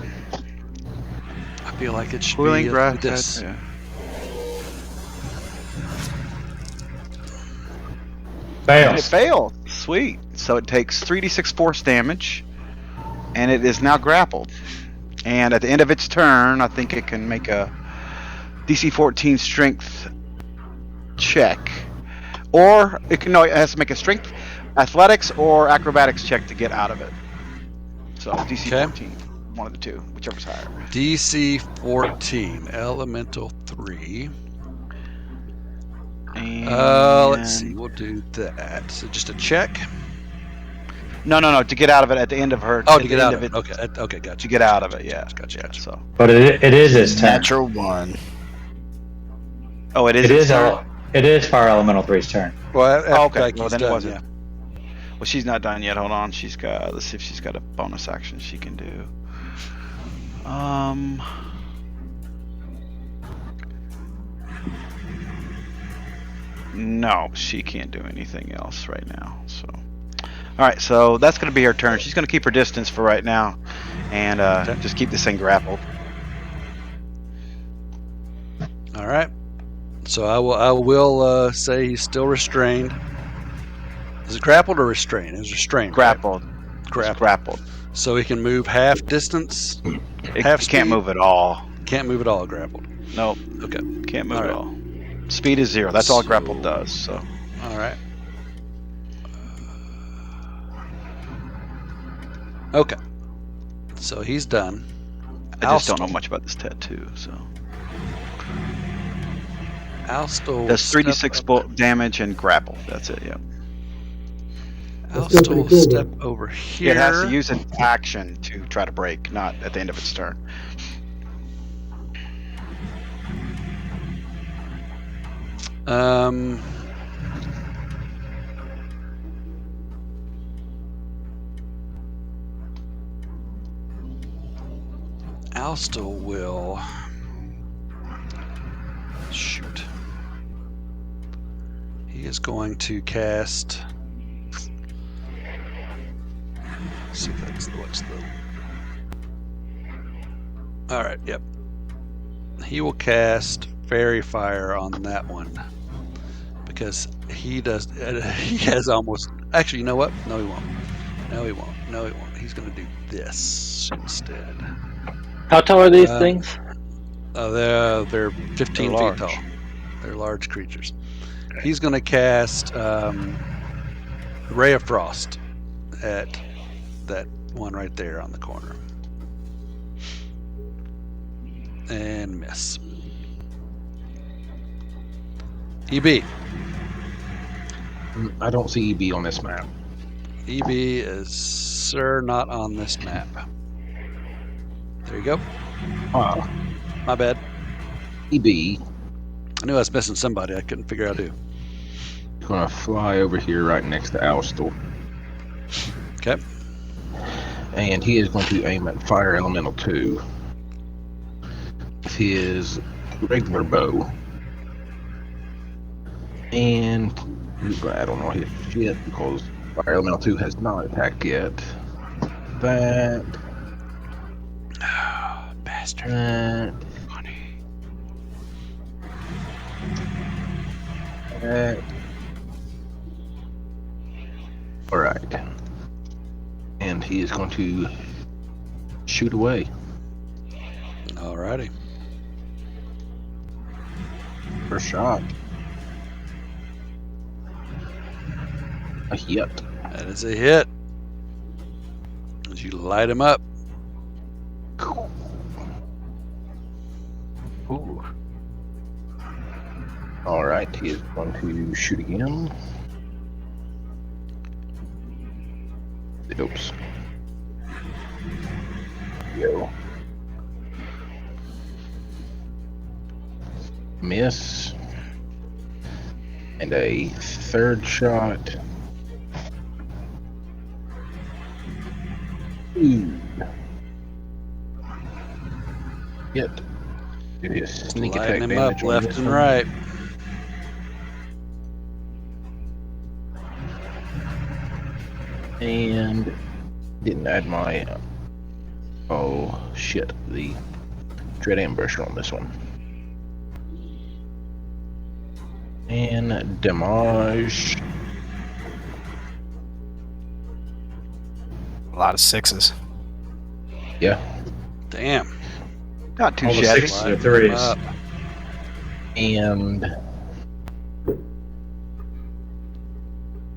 I feel like it should Coiling be grasp this. tattoo. And it Fails. failed. Sweet. So it takes 3d6 force damage, and it is now grappled. And at the end of its turn, I think it can make a DC 14 strength check, Or it has to make a strength, athletics, or acrobatics check to get out of it. So DC Okay. 14, one of the two, whichever's higher. DC 14, Elemental 3. Let's see. We'll do that. So just a check. No. To get out of it at the end of her. Oh, at to the get end out of it. Okay. Okay. Gotcha. To get out of it, yeah. Gotcha. So. But it is his turn. Natural 1. Oh, it is. It is Fire Elemental 3's turn. Well, okay. like Well, he's then done, it wasn't. yeah. Well, she's not done yet. Hold on. She's got. Let's see if she's got a bonus action she can do. No, she can't do anything else right now. So, all right. So that's going to be her turn. She's going to keep her distance for right now, and just keep this thing grappled. All right. So I will say he's still restrained. Is it grappled or restrained? It's restrained. Grappled. Right? Grappled. So he can move half distance. It Half can't speed? move at all. Can't move at all. Grappled. Nope. Okay. Can't move All at right. all. Speed is 0. That's all So- grappled does. So. All right. Okay. So he's done. I just don't know much about this tattoo. So. Alstel Does 3d6 damage and grapple. That's it. Yep. That's still Alstel pretty will cool, step though. over here. It has to use an action to try to break, not at the end of its turn. Alstel will shoot. He is going to cast. Let's see if that's what's the. All right. Yep. He will cast Fairy Fire on that one because he does. He has almost. Actually, you know what? No, he won't. No, he won't. No, he won't. He's going to do this instead. How tall are these things? They're 15 They're feet large. tall. They're large creatures. He's going to cast Ray of Frost at that one right there on the corner. And miss. EB. I don't see EB on this map. EB is, sir, not on this map. There you go. My bad. EB I knew I was missing somebody. I couldn't figure out who. is going to fly over here right next to Alstel. Okay. And he is going to aim at Fire Elemental 2 with his regular bow. And I don't know his shit because Fire Elemental 2 has not attacked yet. That. Bastard. That. Alright. And he is going to shoot away. Alrighty. First shot. A hit. That is a hit. As you light him up. Ooh. Alright, he is going to shoot again. Oops. Go. Miss. And a third shot. Ooh. Hit. It is sneak attack Lighting him damage up on left this and one. right. And didn't add my oh shit, the dread ambusher on this one. And damage. A lot of 6s. Yeah. Damn. Not too All the shabby. 6s are Lighting him 3s. up. And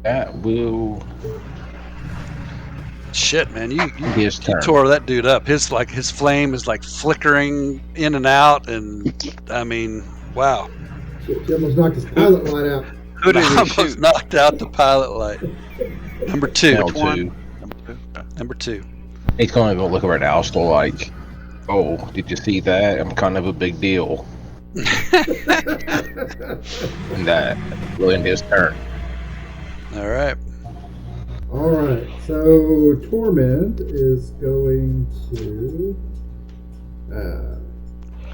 That will Shit, man, you his turn. tore that dude up. His flame is like flickering in and out, and I mean, wow. Shit, she almost knocked his pilot light out. Who did he Almost shoot? knocked out the pilot light. Number two. Now Which one? two. Number two. Okay. Number two. He's going to go look over at Alstor like, oh, did you see that? I'm kind of a big deal. And that will end his turn. All right. All right, so Torment is going to.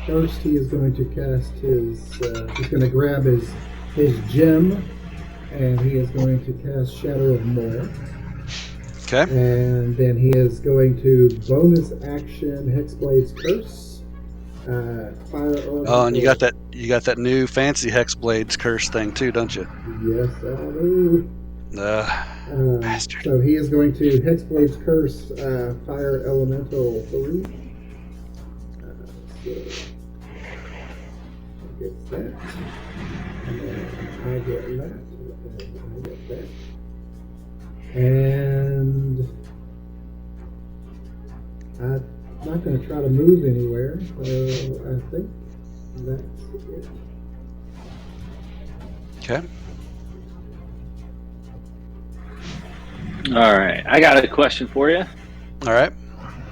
First, he is going to cast his. He's going to grab his gem, and he is going to cast Shadow of More. Okay. And then he is going to bonus action Hexblade's Curse. Fire Oh, and you got that new fancy Hexblades curse thing too, don't you? Yes, I do. Bastard. So he is going to Hexblade's Curse, Fire Elemental 3. So I get that. And then I get that. And I get that. And I'm not going to try to move anywhere, so I think that's it. Okay. All right, I got a question for you. All right.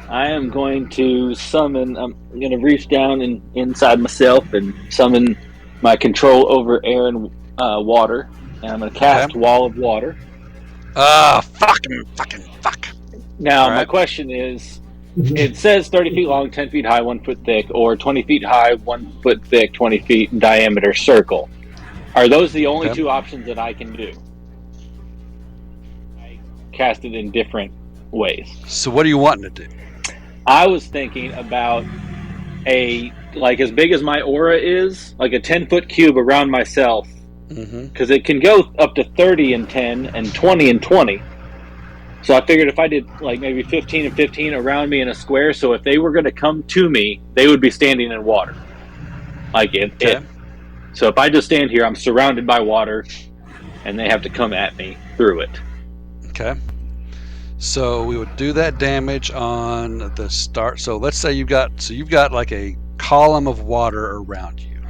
I am going to summon. I'm going to reach down and inside myself and summon my control over air and water, and I'm going to cast Wall of Water. Fucking fuck. Now, All my right. question is, it says 30 feet long, 10 feet high, 1 foot thick, or 20 feet high, 1 foot thick, 20 feet in diameter circle. Are those the only Okay. two options that I can do? I cast it in different ways. So what are you wanting to do? I was thinking about like as big as my aura is, like a 10-foot cube around myself, Mm-hmm. because it can go up to 30 and 10 and 20 and 20. So I figured if I did like maybe 15 and 15 around me in a square, so if they were going to come to me, they would be standing in water. Like Okay. So if I just stand here, I'm surrounded by water, and they have to come at me through it. Okay. So we would do that damage on the start. So let's say you've got like a column of water around you.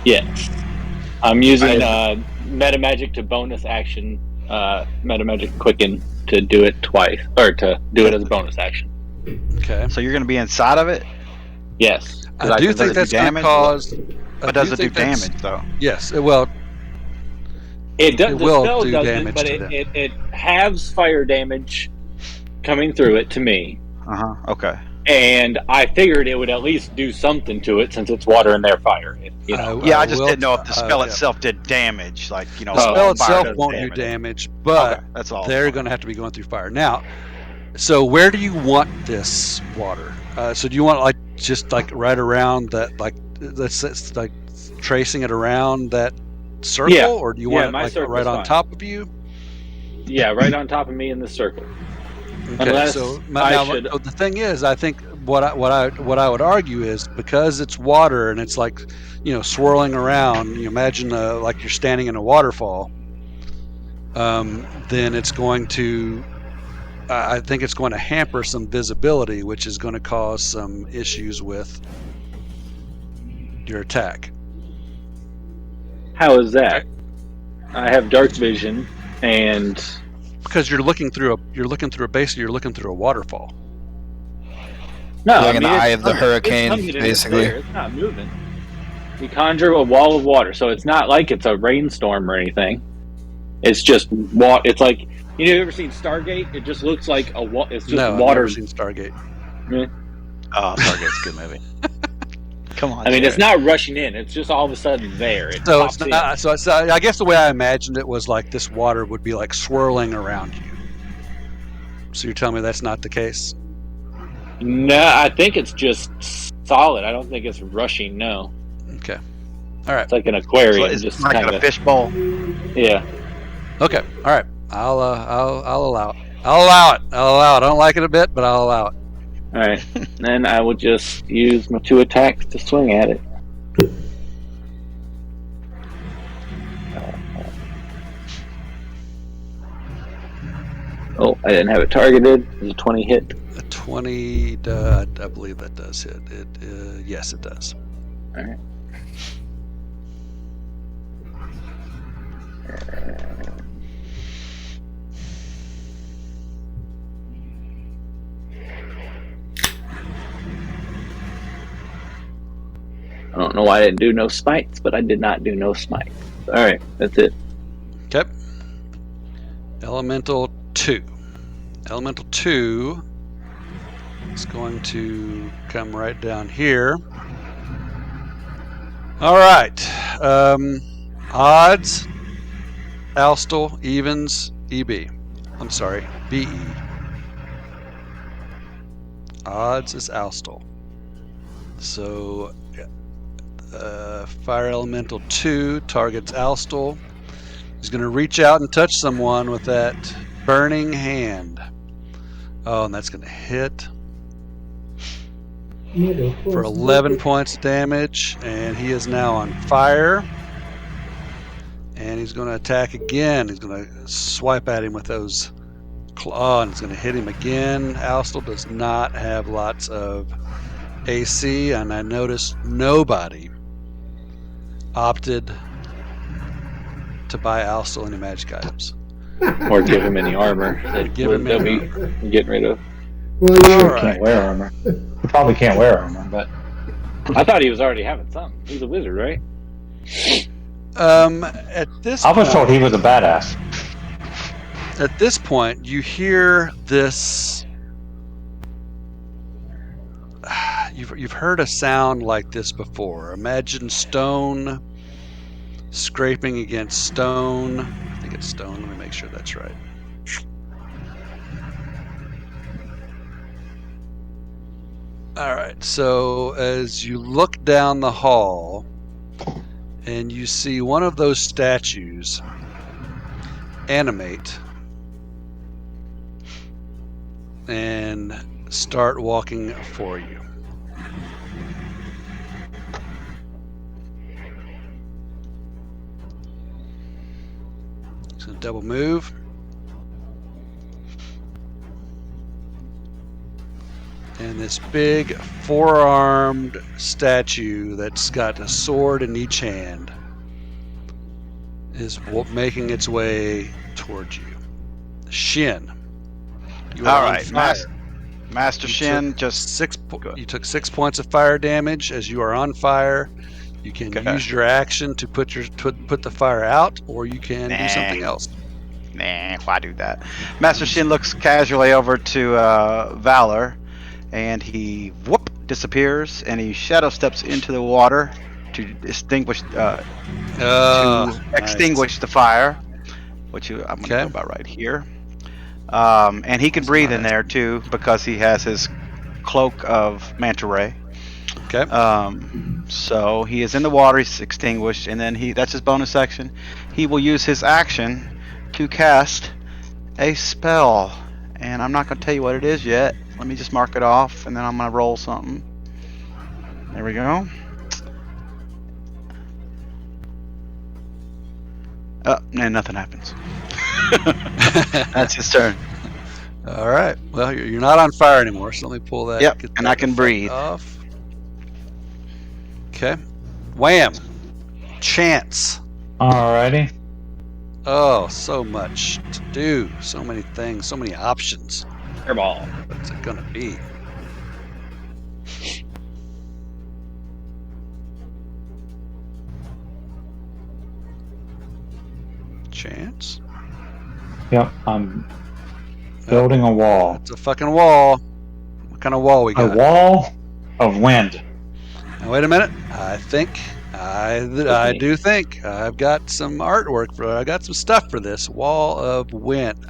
Yes. I'm using Meta Magic to bonus action, Meta Magic Quicken to do it twice, or to do it as a bonus action. Okay. So you're going to be inside of it? Yes. I do think that's going to cause. But does it do damage, though? Yes. Well, It does. It The will spell do doesn't, damage but to them. it halves fire damage coming through it to me. Okay. And I figured it would at least do something to it since it's water and their fire. You know. Yeah, I just will- didn't know if the spell yeah. itself did damage. Like, you know, The spell fire itself does won't do damage, but Okay, that's all. they're going to have to be going through fire. Now, so where do you want this water? So do you want like just like right around that, like that's like tracing it around that circle, Yeah. or do you Yeah, want it my like circle's right on fine. top of you? Yeah, right on top of me in the circle. Okay, Unless so I now should- the thing is, I think what I would argue is because it's water and it's like, you know, swirling around. You imagine like you're standing in a waterfall. Then it's going to, I think it's going to hamper some visibility, which is going to cause some issues with your attack. How is that? I have dark vision, and Because you're looking through a waterfall. no, Like I an mean, eye it's of the coming- hurricane, it's coming and it's basically. there. It's not moving. You conjure a wall of water, so it's not like it's a rainstorm or anything. It's just water. It's like, you know, you ever seen Stargate? It just looks like it's just No, water. I've never seen Stargate. Oh, Stargate's a good movie. Come on. I mean, it's Jared. not rushing in. It's just all of a sudden there. It So pops it's not. So I guess the way I imagined it was like this water would be like swirling around you. So you're telling me that's not the case? in. No, I think it's just solid. I don't think it's rushing. No, Okay. All right. it's like an So aquarium. it's just like kind a of fishbowl. yeah. Okay. All right. I'll allow it. I'll allow it. I don't like it a bit, but I'll allow it. All right, then I will just use my 2 attacks to swing at it. Oh, I didn't have it targeted. Is a 20 hit? A 20, I believe that does hit. Yes, it does. All right. I don't know why I didn't do no smites, but I did not do no smites. All right, that's it. Okay. Elemental 2. Elemental 2 is going to come right down here. All right. Odds, Alstel, evens, EB. I'm sorry, BE. Odds is Alstel. So, Fire Elemental 2 targets Alstel. He's going to reach out and touch someone with that burning hand. Oh, and that's going to hit for 11 points of damage, and he is now on fire. And he's going to attack again. He's going to swipe at him with those claws, and he's going to hit him again. Alstel does not have lots of AC, and I noticed nobody opted to buy Alstel any magic items. Or give him any armor. Give him any be getting rid of. Well, He yeah, All right. can't wear armor. He probably can't wear armor, but I thought he was already having something. He's a wizard, right? At this I was told point, he was a badass. at this point, you hear this. You've heard a sound like this before. Imagine stone scraping against stone. I think it's stone. Let me make sure that's right. All right. So as you look down the hall, and you see one of those statues animate and start walking for you. So double move. And this big four-armed statue that's got a sword in each hand is making its way towards you. Shin. You All are on right, fire. Master You Shin, took just You took 6 points of fire damage as you are on fire. You can Okay. use your action to put the fire out, or you can do something else. nah, why do that? Master Shin looks casually over to Valor, and he disappears, and he shadow steps into the water to extinguish the fire, which I'm going to Okay. go about right here. And he can breathe in there too because he has his cloak of manta ray. Okay. So he is in the water, he's extinguished, and then that's his bonus action. He will use his action to cast a spell. And I'm not going to tell you what it is yet. Let me just mark it off, and then I'm going to roll something. There we go. And nothing happens. That's his turn. All right. Well, you're not on fire anymore, so let me pull that. Yep, get and that I can effect breathe. off. Okay. Wham. Chance. Alrighty. Oh, so much to do. So many things. So many options. Airball. What's it gonna be? Chance? Yep, I'm building a wall. It's a fucking wall. What kind of wall we A got? wall of wind. Now, wait a minute. I do think I've got some artwork I got some stuff for this. Wall of wind.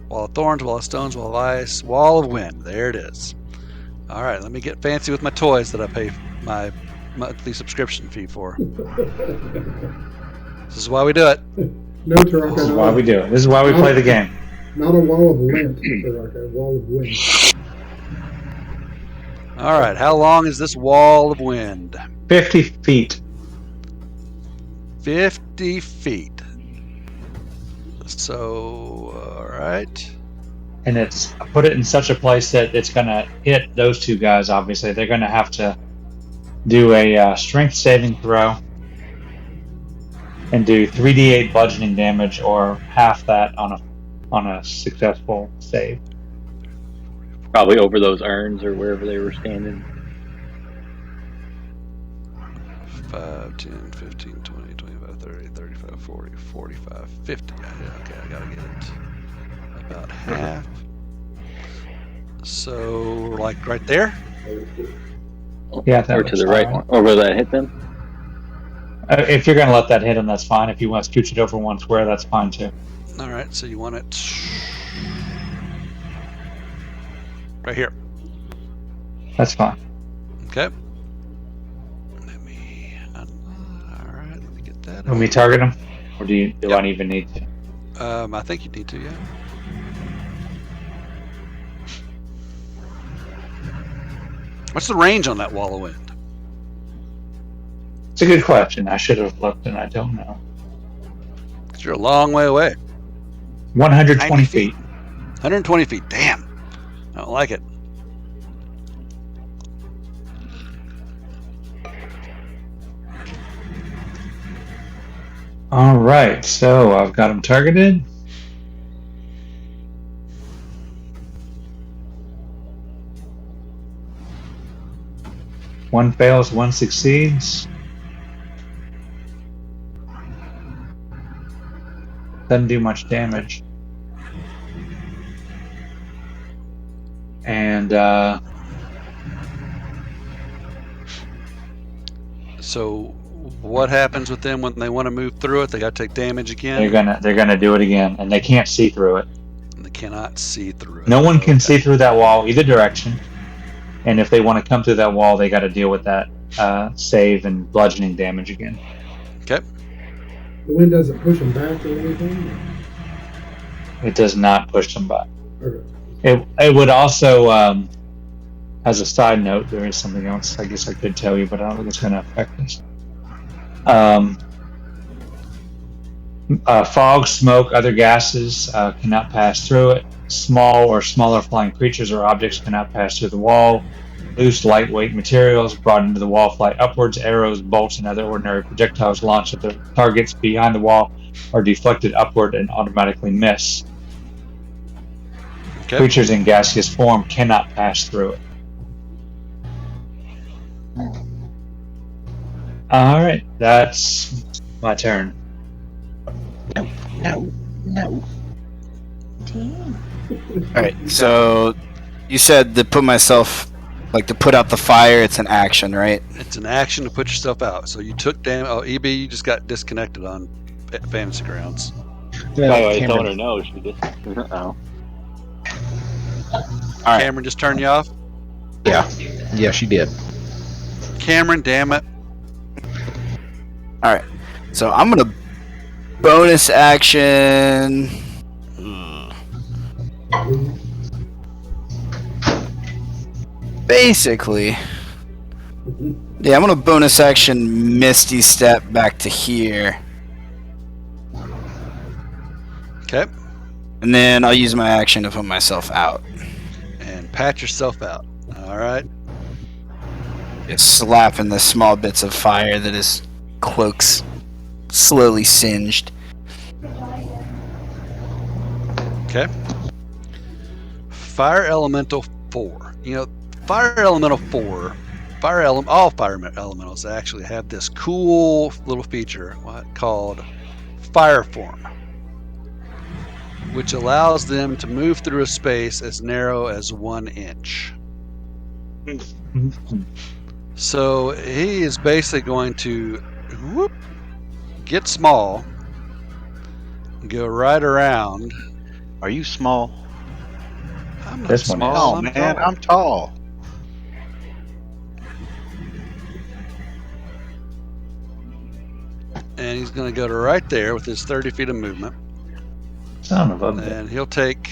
Wall of thorns, wall of stones, wall of ice, wall of wind. There it is. All right, let me get fancy with my toys that I pay my monthly subscription fee for. This is why we do it. No, Taraka, This is why we do it. This is why we play the game. Not a wall of lint, Taraka, a wall of wind. All right, how long is this wall of wind? 50 feet. 50 feet. So, all right. and it's put it in such a place that it's going to hit those two guys. Obviously, they're going to have to do a strength saving throw and do 3d8 bludgeoning damage, or half that on a successful save. Probably over those urns or wherever they were standing. 5, 10, 15, 20, 25, 30, 35, 40, 45, 50. Yeah, okay, I gotta get it about half. So, like right there? Yeah, that Or to looks the right fine. one. Or will that hit them? If you're going to let that hit him, that's fine. If you want to scooch it over one square, that's fine too. All right, so you want it right here. That's fine. Okay. All right, let me get that. Let me target him, or do I even need to? I think you need to, yeah. What's the range on that wall of wind? It's a good question. I should have looked, and I don't know. 'Cause you're a long way away. 120 90 feet. 120 feet. Damn. I don't like it. All right, so I've got him targeted. One fails, one succeeds. Doesn't do much damage. And So, what happens with them when they want to move through it? They got to take damage again. they're gonna do it again, and they can't see through it. They cannot see through it. No one can Okay. see through that wall either direction. And if they want to come through that wall, they got to deal with that save and bludgeoning damage again. Okay. The wind doesn't push them back or anything? It does not push them back. Okay. It would also, as a side note, there is something else I guess I could tell you, but I don't think it's going to affect this. Fog, smoke, other gases cannot pass through it. Small or smaller flying creatures or objects cannot pass through the wall. Loose, lightweight materials brought into the wall fly upwards. Arrows, bolts, and other ordinary projectiles launched at the targets behind the wall are deflected upward and automatically miss. Okay. Creatures in gaseous form cannot pass through it. All right, that's my turn. No. Damn. All right. So you said to put myself, like to put out the fire. It's an action, right? It's an action to put yourself out. So you took damage. Oh, EB, you just got disconnected on Fantasy Grounds. By the way, Cameron, someone who knows, she just. Oh. All right. Cameron just turned you off. yeah, she did. Cameron, damn it. All right. So I'm gonna bonus action. Basically, yeah, I'm gonna bonus action Misty Step back to here, Okay. and then I'll use my action to put myself out. And pat yourself out. All right. Just slapping the small bits of fire that his cloak's slowly singed. Okay. Fire Elemental 4. You know, Fire Elemental 4, all fire elementals actually have this cool little feature called Fire Form, which allows them to move through a space as narrow as 1 inch. So he is basically going to get small, go right around. Are you small? I'm not This one is. small. Oh I'm man, tall. I'm tall. And he's going to go to right there with his 30 feet of movement. Son of a bitch. And he'll take.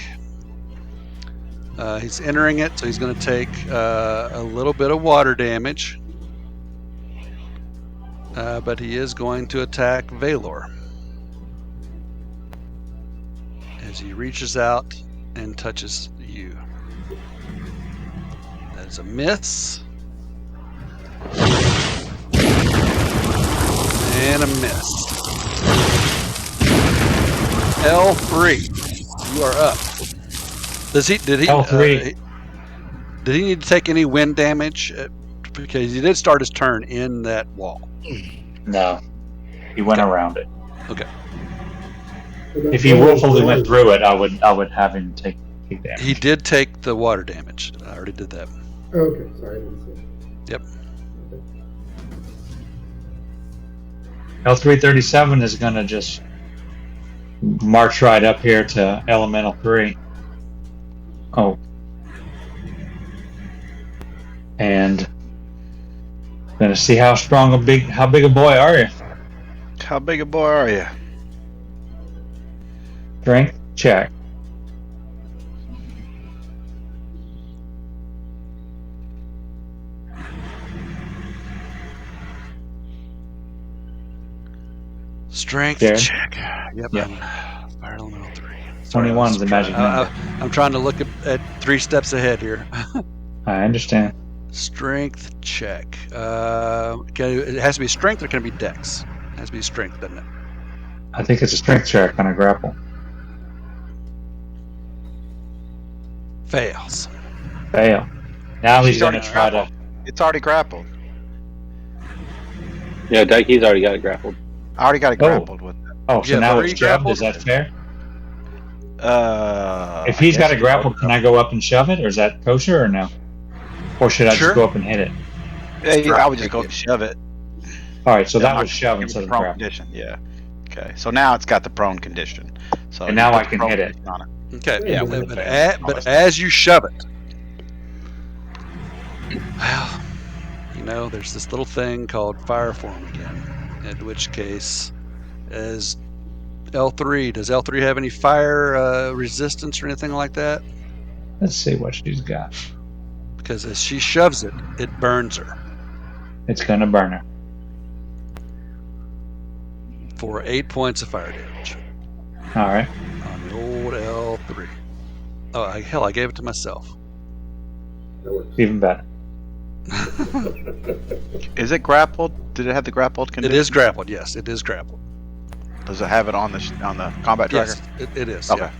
He's entering it, so he's going to take a little bit of water damage. But he is going to attack Valor as he reaches out and touches you. That's a miss. And a miss. L3, you are up. Did he L3. did he need to take any wind damage? Because he did start his turn in that wall. No. He went around it. Okay. If he willfully went through it, I would have him take damage. He did take the water damage. I already did that. Okay, sorry, I didn't see. Yep. L337 is going to just march right up here to Elemental 3. Oh. And going to see how big a boy are you? How big a boy are you? Strength check. Strength Darren? check. Yep. Yeah. Fire elemental 3. 21 is the magic number. I'm trying to look at 3 steps ahead here. I understand. Strength check. It has to be strength or can it be dex? It has to be strength, doesn't it? I think it's a strength check on a grapple. Fails. Fail. Now he's She's going to already try to... grappled. It's already grappled. Yeah, Dikey's already got it grappled. I already got it grappled with it. Oh, so Yeah, now but it's are you shoved? grappled? Is that fair? If I he's got guess it grappled, can I go up and shove it, or is that kosher, or no? Or should I Sure. just go up and hit it? Yeah, I would just go and shove it. All right, so Yeah, that not was shove give it instead the of prone grapple. condition. Yeah. Okay. So now it's got the prone condition. So And you now put I the can prone hit it. condition on it. Okay. Yeah, But as you shove it, well, there's this little thing called fire form again. In which case, as L3, does L3 have any fire resistance or anything like that? Let's see what she's got. Because as she shoves it, it burns her It's going to burn her. for 8 points of fire damage All right. on the old L3. Oh, hell, I gave it to myself. That works. Even better. Is it grappled? Did it have the grappled It condition? is grappled, yes, it is grappled. Does it have it on the combat tracker? Yes, it is. Okay. Yeah.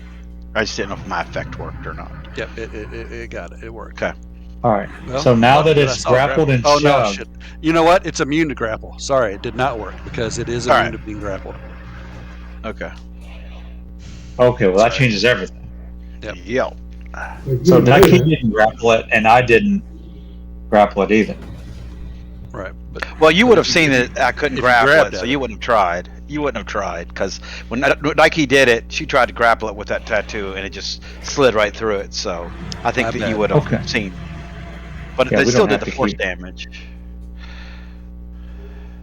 I just didn't know if my effect worked or not. Yep, it got it. It worked. Okay. All right. Well, So now that I it's saw grappled and oh, shoved, no, shit. You know what? It's immune to grapple. Sorry, it did not work because it is All immune right. to being grappled. Okay. okay, well, that Sorry. changes everything. Yep. Yep. Well, you So know Nike that. didn't grapple it, and I didn't grapple it either. Right. But Well, you would have seen it. I couldn't if you grapple grabbed it, so at you it. wouldn't have tried. You wouldn't have tried because when Nike did it, she tried to grapple it with that tattoo, and it just slid right through it. So I think I that bet. you would have Okay. seen. But Yeah, they we still don't did have the to force keep- damage.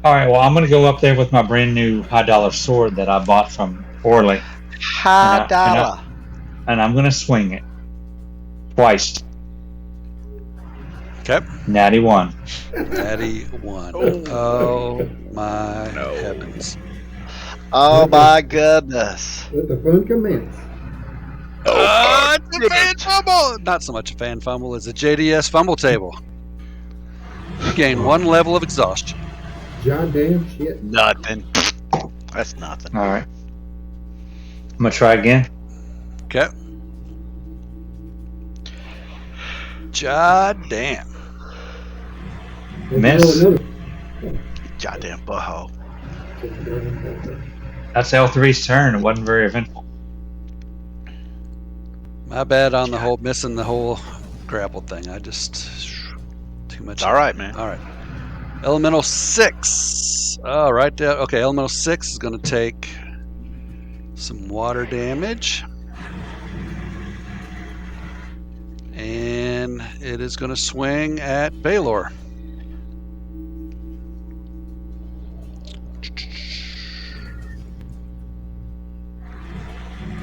All right, well, I'm going to go up there with my brand new $high sword that I bought from Orly, High And dollar. and I'm going to swing it twice. okay. Natty 1. Natty 1. Oh my heavens. Oh my goodness. Let the fun commence. It's a fan fumble. Not so much a fan fumble as a JDS fumble table. You gain 1 level of exhaustion. God damn shit. Nothing. That's nothing. All right. I'm going to try again. Okay. God damn. We'll Miss. roll another. Goddamn butthole. That's L3's turn. It wasn't very eventful. My bad on the whole missing the whole grapple thing. I just too much. It's all right, man. All right. Elemental 6. Oh, right there. Okay, Elemental 6 is going to take some water damage. And it is going to swing at Baylor.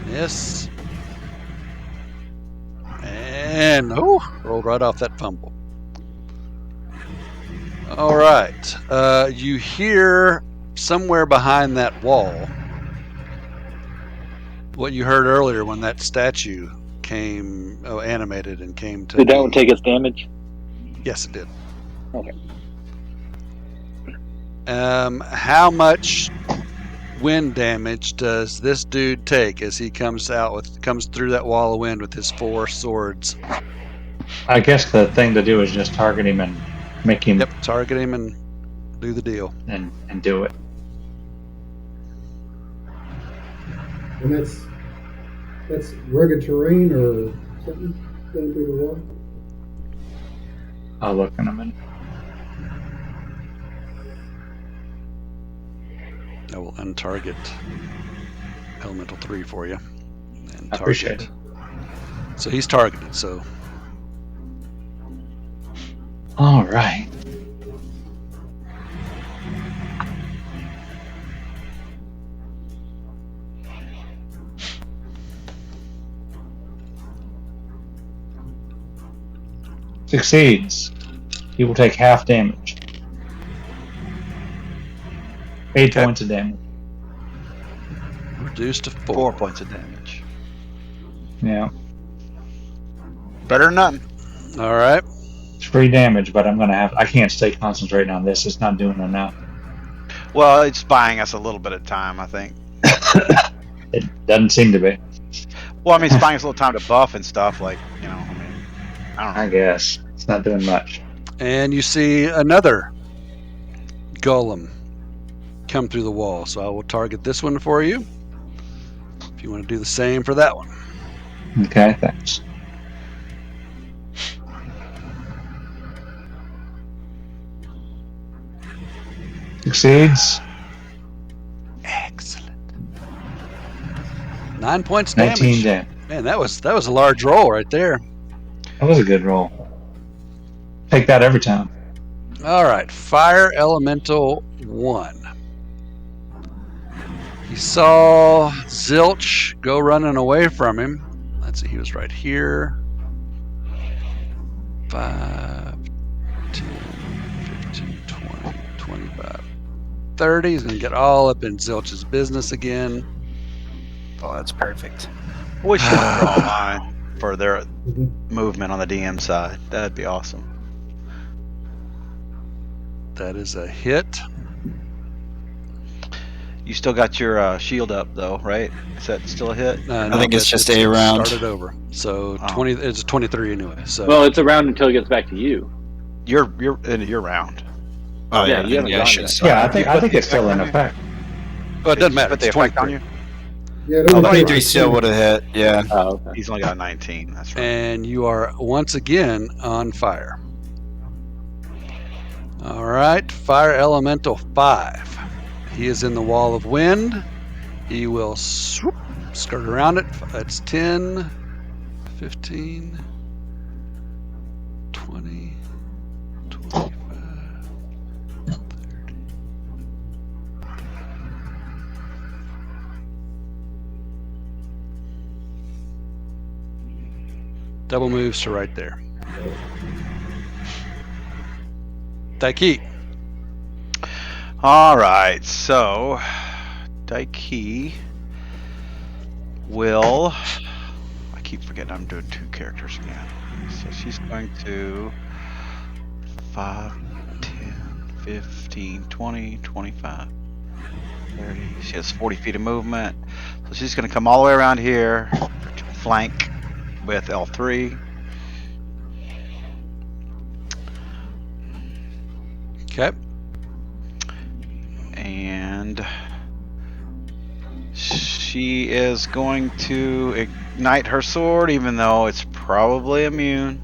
Miss. And rolled right off that fumble. All right. You hear somewhere behind that wall what you heard earlier when that statue came animated and came to. Did that me. one take its damage? Yes, it did. Okay. How much wind damage does this dude take as he comes through that wall of wind with his 4 swords? I guess the thing to do is just target him and make him Yep, target him and do the deal. and do it. And that's rugged terrain or something going through the wall. I'll look in a minute. I will untarget Elemental 3 for you. And I appreciate target. So he's targeted, so. All right. Succeeds. He will take half damage. 8 Okay. points of damage. Reduced to 4. 4 points of damage. Yeah. Better than nothing. All right. It's free damage, but I can't stay concentrating on this. It's not doing enough. Well, it's buying us a little bit of time, I think. It doesn't seem to be. Well, I mean, it's buying us a little time to buff and stuff. Like, you know, I mean, I don't know. I guess. It's not doing much. And you see another golem come through the wall. So I will target this one for you. If you want to do the same for that one. Okay, thanks. Succeeds. Excellent. 9 points 19 damage. damage. Man, that was a large roll right there. That was a good roll. Take that every time. All right, Fire Elemental 1. He saw Zilch go running away from him. Let's see, he was right here. 5, 10, 15, 20, 25, 30. He's going to get all up in Zilch's business again. Oh, that's perfect. We should draw a line for their movement on the DM side. That'd be awesome. That is a hit. You still got your shield up, though, right? Is that still a hit? No, think it's just a round. Started over. So Oh. 20. It's 23 anyway. So Well, it's around until it gets back to you. You're in your round. Oh Yeah, you haven't I gone should yet. start. Yeah, I put think the it's still in effect on effect. well, it doesn't matter. Put the It's effect on 23. you. Yeah, it Oh, only 23 takes still would have hit. Yeah. Oh, okay. He's only got 19. That's right. And you are once again on fire. All right, Fire Elemental 5. He is in the wall of wind. He will swoop, skirt around it. That's 10, 15, 20, 25, 30. Double moves to right there. Daiki. All right, so Daiki will. I keep forgetting I'm doing 2 characters again. So she's going to 5, 10, 15, 20, 25, 30. She has 40 feet of movement. So she's going to come all the way around here, flank with L3. Okay. And she is going to ignite her sword, even though it's probably immune.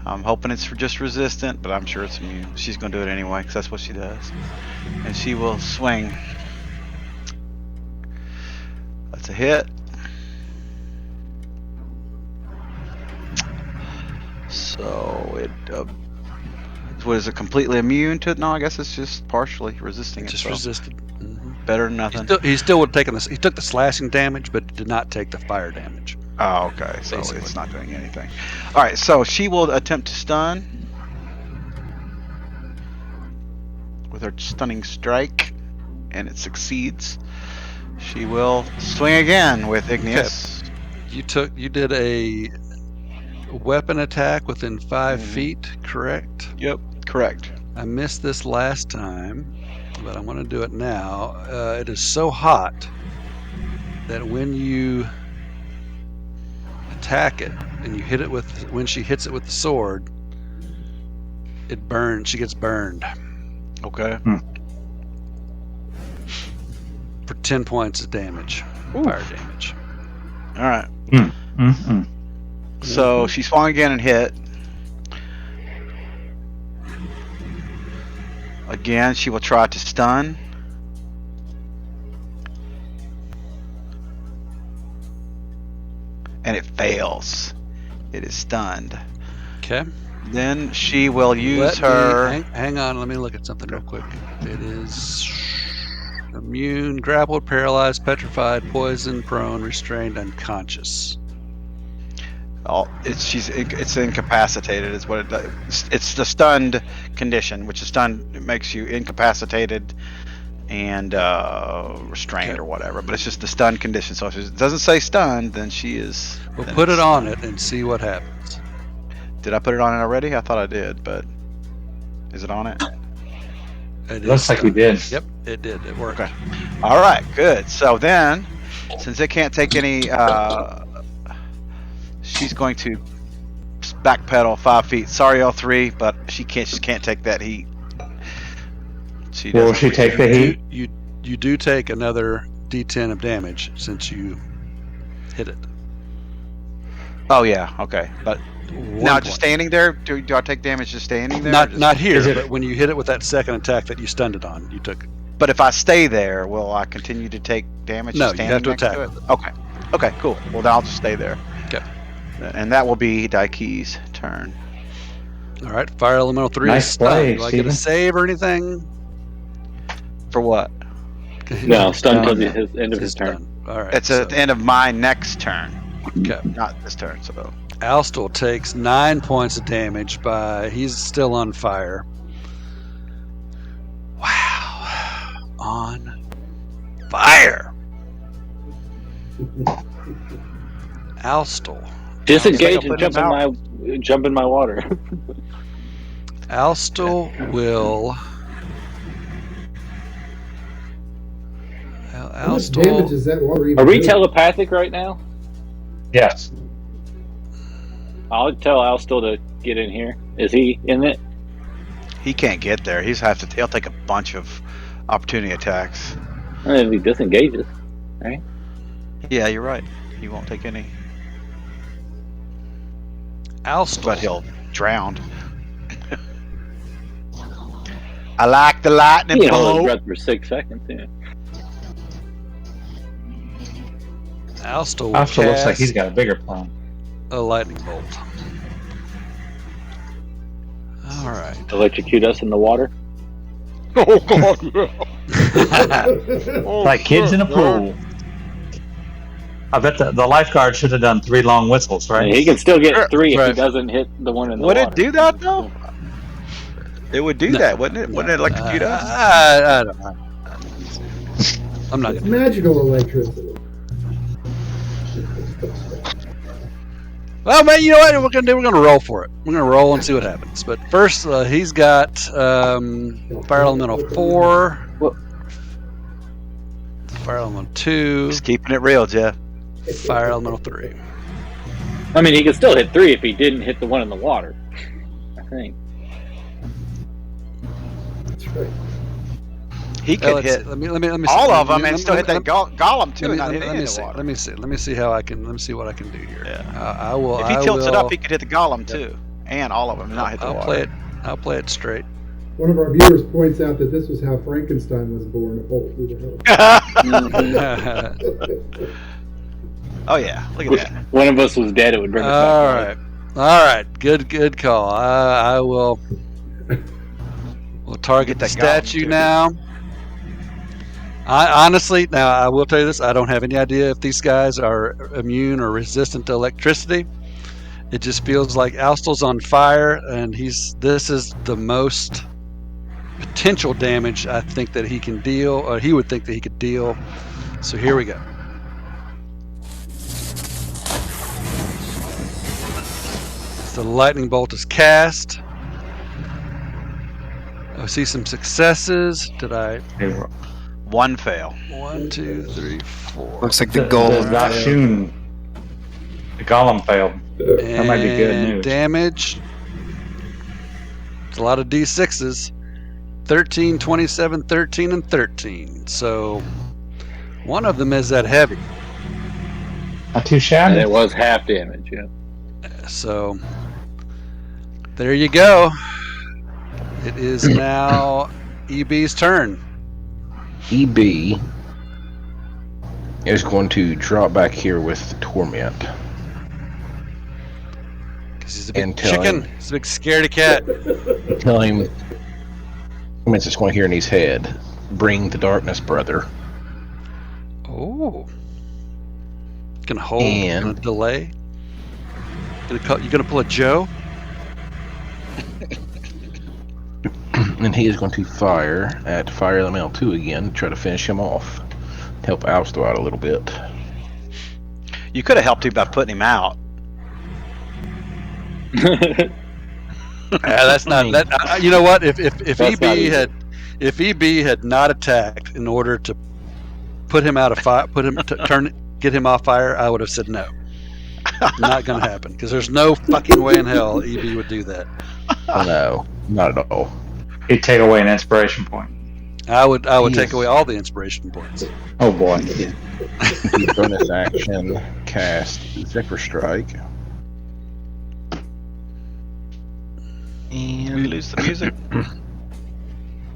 I'm hoping it's just resistant, but I'm sure it's immune. She's going to do it anyway, because that's what she does. And she will swing. That's a hit. So it... what is it, completely immune to it? No, I guess it's just partially resisting it. Just so resisted. Mhm. better than nothing. He still would have taken this. He took the slashing damage, but did not take the fire damage. Oh, okay. So Basically. it's not doing anything. All right. So she will attempt to stun with her stunning strike, and it succeeds. She will swing again with Igneous. You did a weapon attack within 5 feet, correct? Yep, correct. I missed this last time, but I'm going to do it now. It is so hot that when you attack it and you hit it when she hits it with the sword, it burns. She gets burned Okay. for 10 points of damage, fire damage. All right. Mm-hmm. So she swung again and hit. Again, she will try to stun. And it fails. It is stunned. Okay. Then she will use her. Hang on, let me look at something real quick. It is immune, grappled, paralyzed, petrified, poisoned, prone, restrained, unconscious. It's incapacitated. Is what it does. It's the stunned condition, which is stunned. It makes you incapacitated and restrained or whatever. But it's just the stunned condition. So if it doesn't say stunned, then she is. We'll put it on it and see what happens. Did I put it on it already? I thought I did, but is it on it? It Looks like you did. Yep, it did. It worked. Okay. All right, good. So then, since it can't take any, she's going to backpedal 5 feet. Sorry, L3, but she can't take that heat. Will she take the heat? You do take another D10 of damage since you hit it. Oh yeah, okay. But now point. just standing there, do I take damage just standing there? Not here, it- but when you hit it with that second attack that you stunned it on, you took it. But if I stay there, will I continue to take damage? No, just you standing have to next attack. it? Okay. Okay, cool. Well, then I'll just stay there. Okay. And that will be Daiki's turn. All right, fire elemental 3 Nice is stunned. play, Do I get a Steven. save or anything? For what? No, stun till No, the end of his turn. done. All right. It's at the end of my next turn, Okay. not this turn. So Alstel takes 9 points of damage he's still on fire. Wow. On fire. Alstel. Disengage I'll and put jump in my water. Alstel will. How much damage Alstel. is that water even Are we doing? telepathic right now? Yes. I'll tell Al still to get in here. Is he in it? he can't get there. He'll take a bunch of opportunity attacks. And if he disengages. Yeah, you're right. He won't take any, Alstel. but he'll drown. I like the lightning He can hold his bolt. breath for 6 seconds. Yeah. Alstel will Also looks like cast he's got a bigger plan. a lightning bolt. All right. Electrocute us in the water. Oh god, yeah. Like kids in a pool. I bet the lifeguard should have done 3 long whistles, right? He can still get 3 if Right. he doesn't hit the one in the Would water. it do that though? It would do No. that, wouldn't it? Wouldn't it electrocute us? I don't know. I'm not It's gonna. magical electricity. Well, man, you know what we're gonna do? We're gonna roll for it. We're gonna roll and see what happens. But first, he's got fire elemental 4, What? fire elemental 2, Just keeping it real, Jeff. fire elemental 3. I mean, he could still hit 3 if he didn't hit the one in the water. I think. That's right. He Well, could let's hit see. Let me see. all of them Let and me- still hit that golem too, and not hit let any me of the see. water. Let me see. Let me see how I can. Let me see what I can do here. Yeah. I will. If he I tilts it will, up, he could hit the golem too, and all of them, and not hit the I'll water. play it. I'll play it straight. One of our viewers points out that this was how Frankenstein was born, a bolt through the head. Oh yeah, look at that. One of us was dead, it would bring us back. All right. All right. Good call. I will. We'll target the Get that golem, statue too. now. I honestly, now I will tell you this: I don't have any idea if these guys are immune or resistant to electricity. It just feels like Alstel's on fire, and this is the most potential damage I think that he can deal, or he would think that he could deal. So here we go. So the lightning bolt is cast. I see some successes. Did I? One fail. 1, 2, 3, 4. Looks like the The golem. Zashun, the golem failed. That might be good And news. damage. It's a lot of D6s. 13, 27, 13, and 13. So one of them is that heavy. Not too And shabby. it was half damage, yeah. So there you go. It is now EB's turn. EB is going to drop back here with Torment. Because he's a big And tell chicken. him. He's a big scaredy cat. Tell him, Torment's just going to hear in his head, bring the darkness, brother. Oh. Gonna hold And- and delay. You gonna pull a Joe? And he is going to fire at Fire Elemental 2 again to try to finish him off. Help Alsto out a little bit. You could have helped him by putting him out. That's not that. You know what? If That's EB not easy. had not attacked in order to put him out of fire, get him off fire, I would have said no. Not gonna happen because there's no fucking way in hell EB would do that. No, not at all. He'd take away an inspiration point. I would Yes. take away all the inspiration points. Oh boy. The bonus action cast Zephyr Strike. We And lose the music.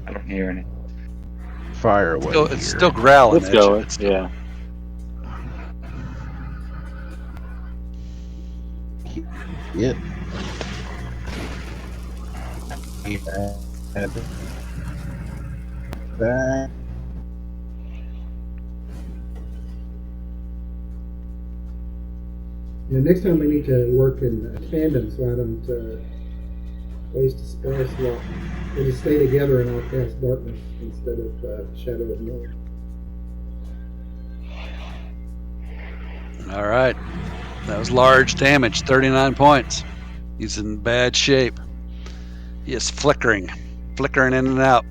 I don't hear any. fire away. It's here. still growling. Let's at go. you. It's still- Yeah. Yep. That. Next time we need to work in tandem so I don't waste a spell slot. We'll just stay together and I'll cast darkness instead of Shadow of North. All right. That was large damage, 39 points. He's in bad shape. He is flickering in and out.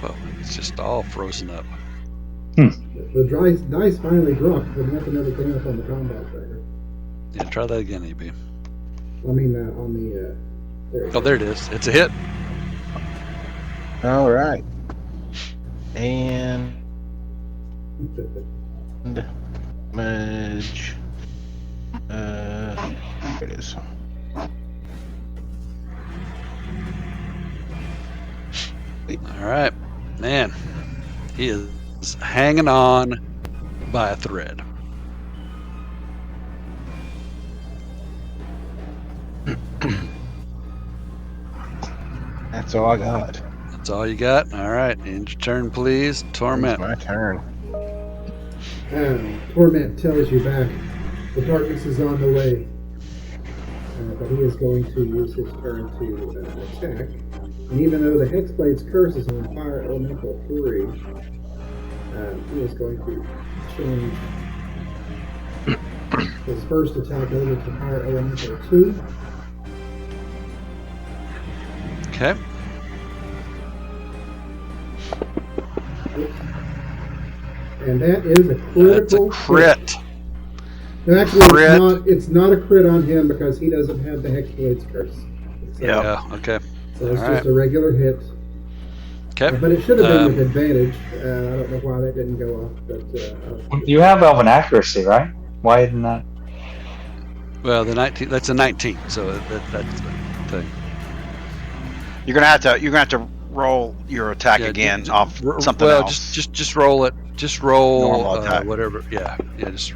Well, it's just all frozen up. The dice finally dropped, but nothing ever came up on the combat tracker. Yeah, try that again, EB. I mean, on the. Oh, there it is. It's a hit. All right. And damage. There it is. All right. Man, he is hanging on by a thread. That's all I got. That's all you got? All right. End your turn, please. It's Torment. my turn. Torment tells you back. The darkness is on the way. But he is going to use his turn to attack. And even though the Hexblade's curse is on Fire Elemental 3, he is going to change his first attack over to Fire Elemental 2. Okay. And that is a critical. That's a crit. No, actually, Crit. it's not a crit on him because he doesn't have the Hexblade's curse. Yeah. Okay. So it's All just a regular hit. Okay. But it should have been with advantage. I don't know why that didn't go off. But You have Elven accuracy, right? Why isn't that? Well, the 19. That's a 19. So that's the thing. You're gonna have to roll your attack Yeah, again ju- off r- something well, else. just roll it. Just roll Normal attack. whatever. Yeah. Just.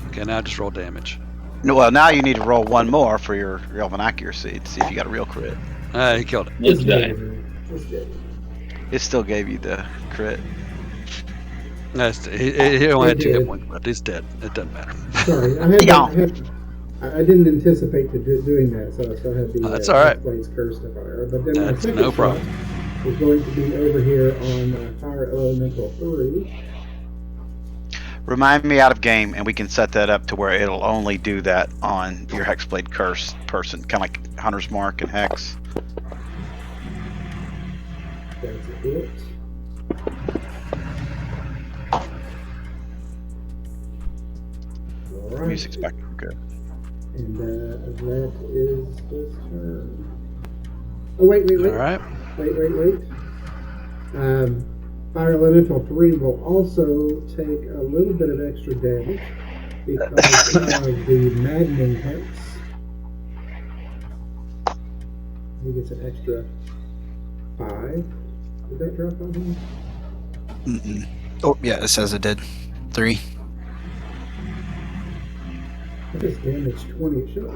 Okay. Now just roll damage. No, well, now you need to roll one more for your Elven accuracy to see if you got a real crit. He killed it. It's die. it's good. It still gave you the crit. He only had 2 did. hit points, but he's dead. It doesn't matter. Sorry, I had, Yeah. I didn't anticipate doing that, so I still had the That's all right. Blaze Curse to fire. But then my That's second no shot problem. is going to be over here on Fire Elemental 3. Remind me out of game, and we can set that up to where it'll only do that on your Hexblade Curse person, kind of like Hunter's Mark and Hex. That's a hit. All right. Music's back good. And that is his turn. Oh, wait. All right. Wait. Fire Elemental 3 will also take a little bit of extra damage because of the Maddening Hex. He gets an extra 5. Did that drop on him? Mm-mm. Oh, yeah, it says it did. 3. That is damage 20. It should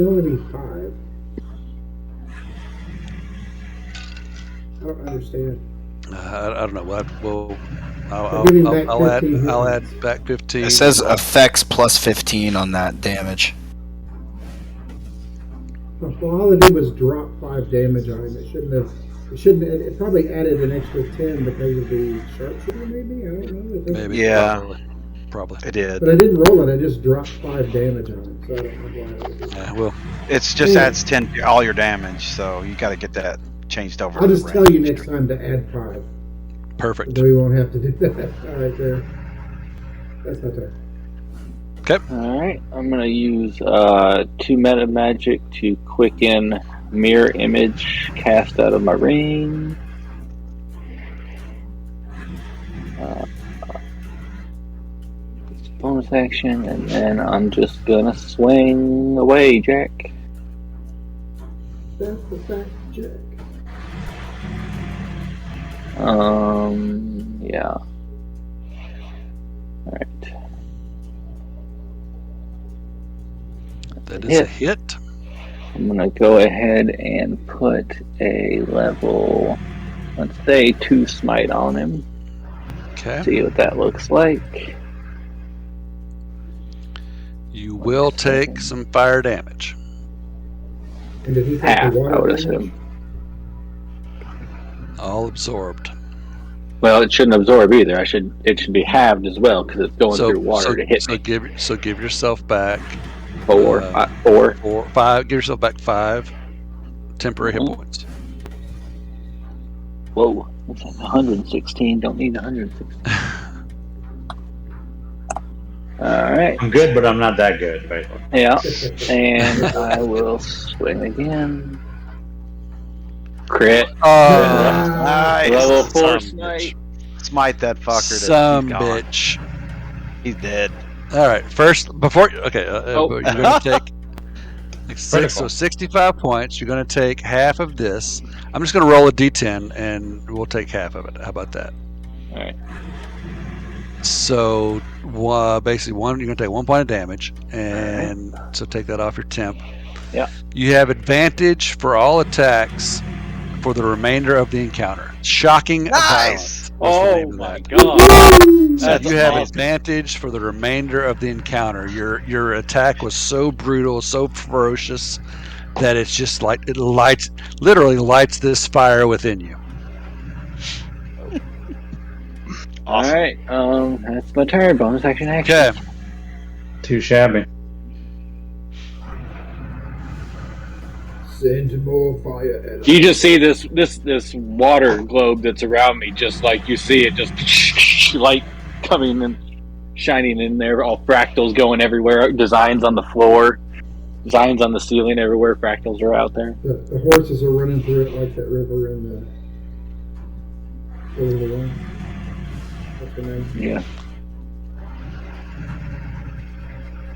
only be 5. I don't understand. I don't know. Give him back I'll add 15 I'll hit add back 15. It says effects plus 15 on that damage. Well, all it did was drop 5 damage on him. It probably added an extra 10 because of the sharpshooter, maybe? I don't know. Maybe. Yeah. Probably. It did. But I didn't roll it. I just dropped 5 damage on him, so I don't know why I would do that. Yeah, well, It's just adds 10 to all your damage, so you got to get that changed over. I'll to just range. tell you next time to add 5. perfect. Then we won't have to do that. All right, there. That's my turn. Alright, I'm going to use 2 meta magic to quicken mirror image cast out of my ring. Bonus action, and then I'm just going to swing away, Jack. That's the fact, Jack. Yeah. Alright. That is a hit. I'm gonna go ahead and put a level, let's say 2 smite on him. Okay. See what that looks like. Oh, You will take some fire damage. And did he take Half, the water I would damage? assume. All absorbed. Well, it shouldn't absorb either. It should be halved as well because it's going through water to hit me. Give yourself back 4. Give yourself back 5 temporary hit points. Whoa, that's like 116. Don't need 116. All right. I'm good, but I'm not that good. Right? Yeah, and I will swing again. Crit. Nice. Level 4 Son of a smite. Smite that fucker. Some He's gone. bitch. He's dead. All right. First, before you're going to take 65 points. You're going to take half of this. I'm just going to roll a d10 and we'll take half of it. How about that? All right. So basically, you're going to take 1 point of damage, and so take that off your temp. Yeah. You have advantage for all attacks for the remainder of the encounter. Shocking violence. was the name of my that. god. So That's you have awesome. advantage for the remainder of the encounter. Your attack was so brutal, so ferocious that it's just like it literally lights this fire within you. All right. That's my turn. Bonus action. Okay. Too shabby. Send more fire at us. You just see this water globe that's around me, just like you see it, just light coming and shining in there. All fractals going everywhere. Designs on the floor, designs on the ceiling everywhere. Fractals are out there. The horses are running through it like that river in the over the one. What's the name? Yeah.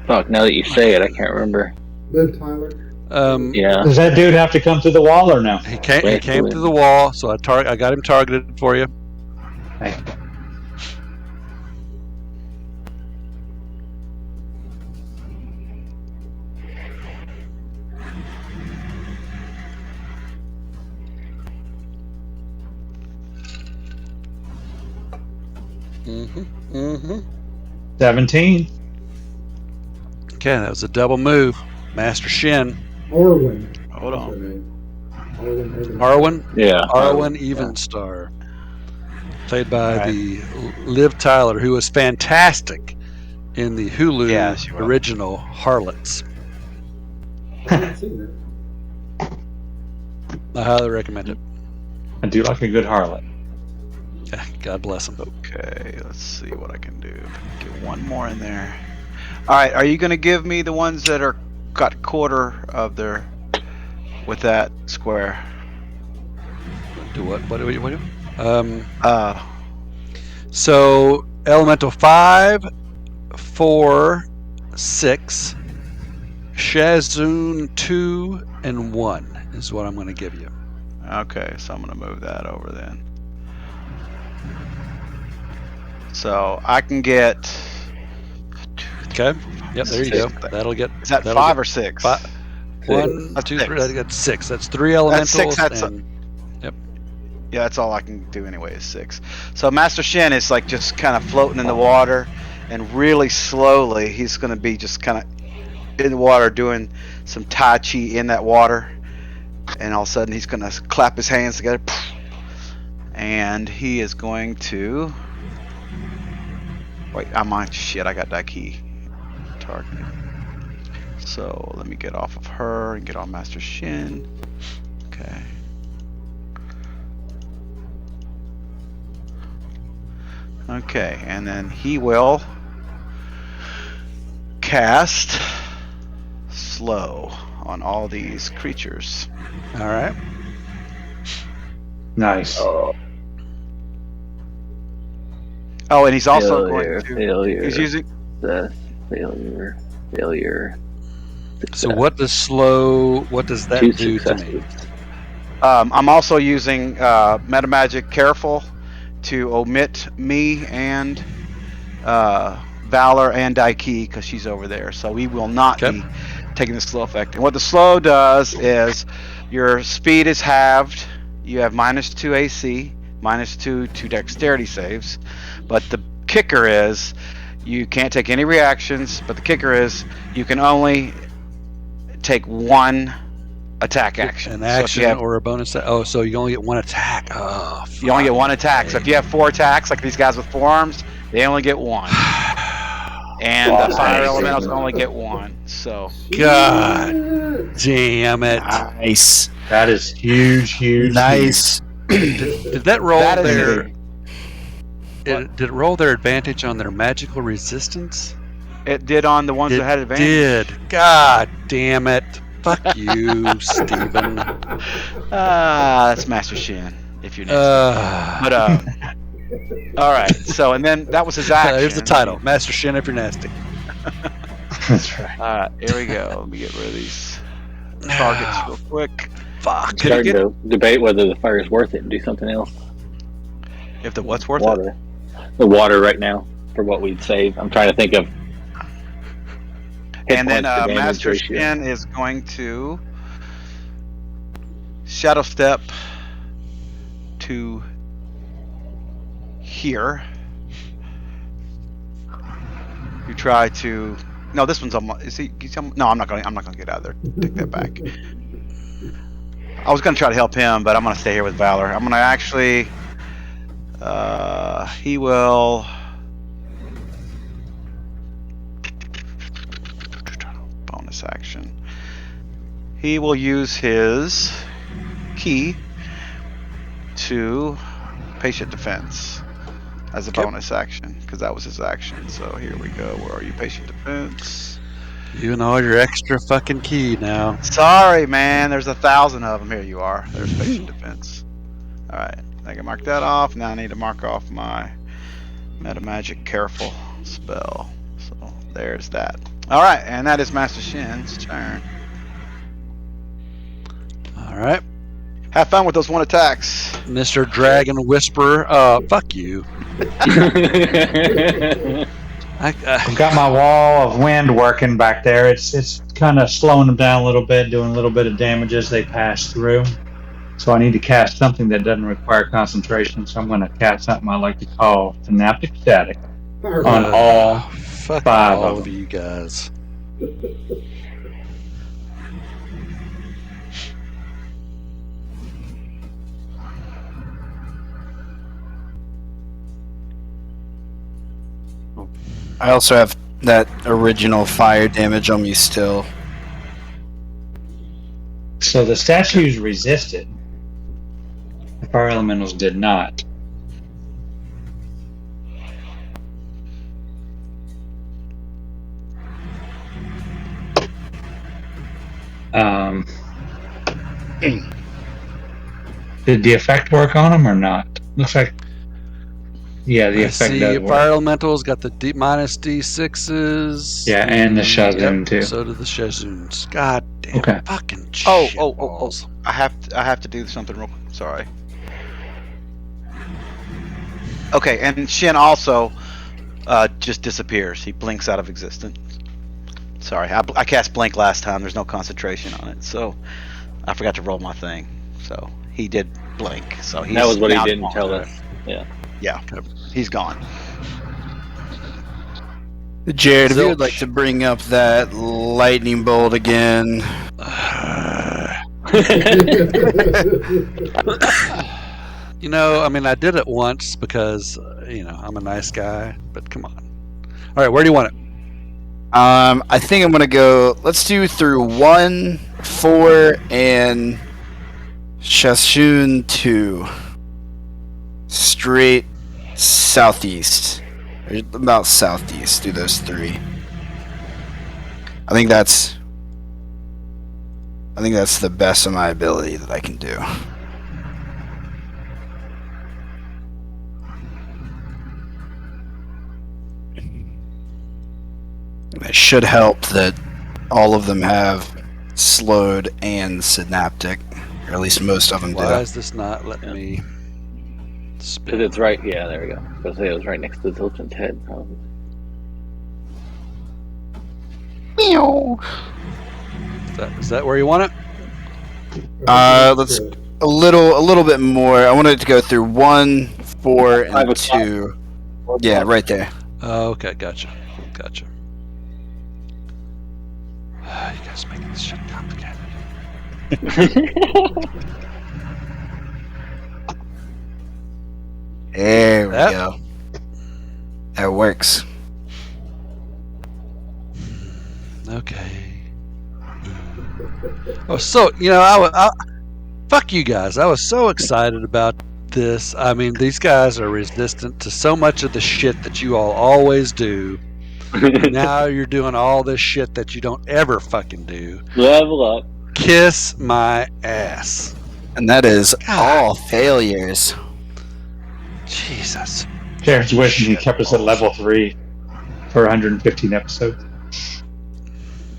Fuck. Now that you say it, I can't remember. Liv Tyler. Yeah. Does that dude have to come through the wall or no? He came to the wall, so I got him targeted for you. Hey. Mm-hmm. 17. Okay, that was a double move. Master Shin. Orwin. Hold What's her on. name? Orwin. Arwen? Yeah. Arwen Yeah. Evenstar. Played by All right. the Liv Tyler, who was fantastic in the Hulu Yeah, she was. original Harlots. I haven't seen that. I highly recommend it. I do like a good harlot. God bless him. Okay, let's see what I can do. Get one more in there. All right, are you going to give me the ones that are got a quarter of their with that square? Do what? What do you do? So Elemental 5, 4, 6, Shazun 2, and 1 is what I'm going to give you. Okay, so I'm going to move that over then. So I can get. Okay. Yep. There you go. That'll get. Is that that'll 5 get or 6? 1, That's 2, 3. 6. I think that's 6. That's 3 elementals. That's 6, that's and Yeah, that's all I can do anyway is 6. So Master Shin is like just kind of floating in the water, and really slowly he's going to be just kind of in the water doing some Tai Chi in that water, and all of a sudden he's going to clap his hands together, and he is going to. Wait, I'm on shit. I got that key targeted. So let me get off of her and get on Master Shin. Okay. Okay, and then he will cast slow on all these creatures. All right. Nice. Oh, and he's also Failure, going to. failure. He's using. Failure. So what does slow? What does that 2 do to me? successes. I'm also using Metamagic Careful to omit me and Valor and Daiki because she's over there. So we will not Okay. be taking the slow effect. And what the slow does is your speed is halved. You have -2 AC, -2 to dexterity saves. But the kicker is you can't take any reactions. But the kicker is you can only take one attack action. An So if action you have- or a bonus? Oh, so you only get one attack. Oh, You only get fuck. one attack. So if you have 4 attacks, like these guys with 4 arms, they only get 1. And the fire elementals only get 1. So God damn it! Nice. That is huge. Nice. Did that roll That is their? big. Did it roll their advantage on their magical resistance? it did on the ones It that had advantage. did. God damn it! Fuck you, Steven. That's Master Shin, if you're nasty. But all right. So and then that was his action. Here's the title: Master Shin if you're nasty. That's right. All right, here we go. Let me get rid of these targets real quick. Fuck. Could it Starting get to debate whether the fire is worth it and do something else. if the what's worth Water. The water right now for what we'd save. I'm trying to think of. hit And then points to damage Master ratio. Shin is going to shadow step to here. You try to. No, this one's on. Is he? No, I'm not going. I'm not going to get out of there. Take that back. I was going to try to help him, but I'm going to stay here with Valor. I'm going to actually. He will. Bonus action. He will use his key to patient defense as a bonus action because that was his action. So here we go. Where are you, patient defense? You and all your extra fucking key now. Sorry, man. There's 1,000 of them. Here you are. There's patient defense. All right. I can mark that off. Now I need to mark off my Metamagic Careful spell. So there's that. All right, and that is Master Shin's turn. All right, Have fun with those 1 attacks. Mr. Dragon Whisperer. Fuck you. I've got my wall of wind working back there. It's kind of slowing them down a little bit, doing a little bit of damage as they pass through. So I need to cast something that doesn't require concentration. So I'm going to cast something I like to call Synaptic Static on all fuck 5 all of of them. you guys. I also have that original fire damage on me still. So the statues resisted. The fire elementals did not. Did the effect work on them or not? Looks like, yeah, the I effect see does work. fire elementals got the minus D6s. Yeah, and the Shazun too. So do the Shazuns. God damn Okay. fucking Oh, shit oh, balls. I have to do something real quick. Sorry. Okay, and Shin also just disappears. He blinks out of existence. Sorry, I cast blink last time. There's no concentration on it, so I forgot to roll my thing. So he did blink. So he's That was what he now didn't gone. tell us. Yeah. Yeah, he's gone. Jared, if you would Zilch. like to bring up that lightning bolt again. You know, I mean, I did it once because, I'm a nice guy, but come on. All right, where do you want it? I think I'm gonna go. Let's do through 1, 4, and Shashun 2. Straight southeast. Or about southeast. Do those 3. I think that's the best of my ability that I can do. It should help that all of them have slowed and synaptic, or at least most of them do. Why is this not letting me Because spin? it's right. Yeah, there we go. I was say it was right next to Zilchin's head. Probably. Is that where you want it? Let's a little bit more. I wanted to go through 1, 4, 5 and o'clock. 2. Yeah, right there. Oh, okay, gotcha. You guys are making this shit complicated. There we Yep. go. That works. Okay. Oh, so I fuck you guys. I was so excited about this. I mean, these guys are resistant to so much of the shit that you all always do. Now you're doing all this shit that you don't ever fucking do. Level up. Kiss my ass. And that is God. all failures. Jesus. Jared's wishing he kept us at level 3 for 115 episodes.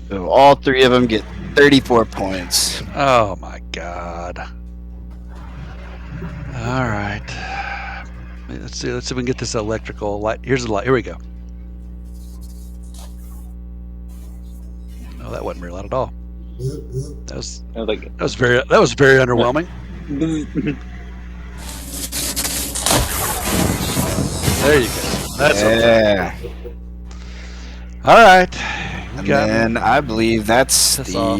So all 3 of them get 34 points. Oh my god. All right. Let's see if we can get this electrical light. Here's the light. Here we go. Oh, that wasn't very loud at all. That was I was like, very underwhelming. There you go. That's okay. Yeah. All right. And Got me. then I believe that's That's I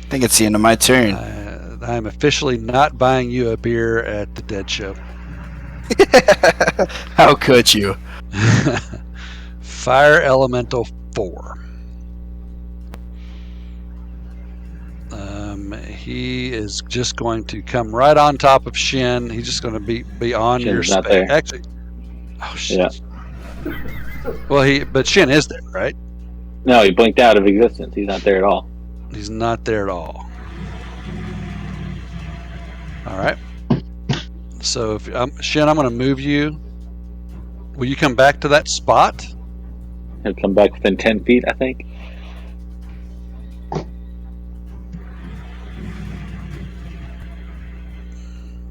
think it's the end of my turn. I'm officially not buying you a beer at the Dead Show. How could you? Fire Elemental 4. He is just going to come right on top of Shin. He's just going to be on your Shin's not space. there. Actually, oh shit. Well, but Shin is there, right? no, he blinked out of existence. He's not there at all. He's not there at all. All right. So, if Shin, I'm going to move you. Will you come back to that spot? He'll come back within 10 feet, I think.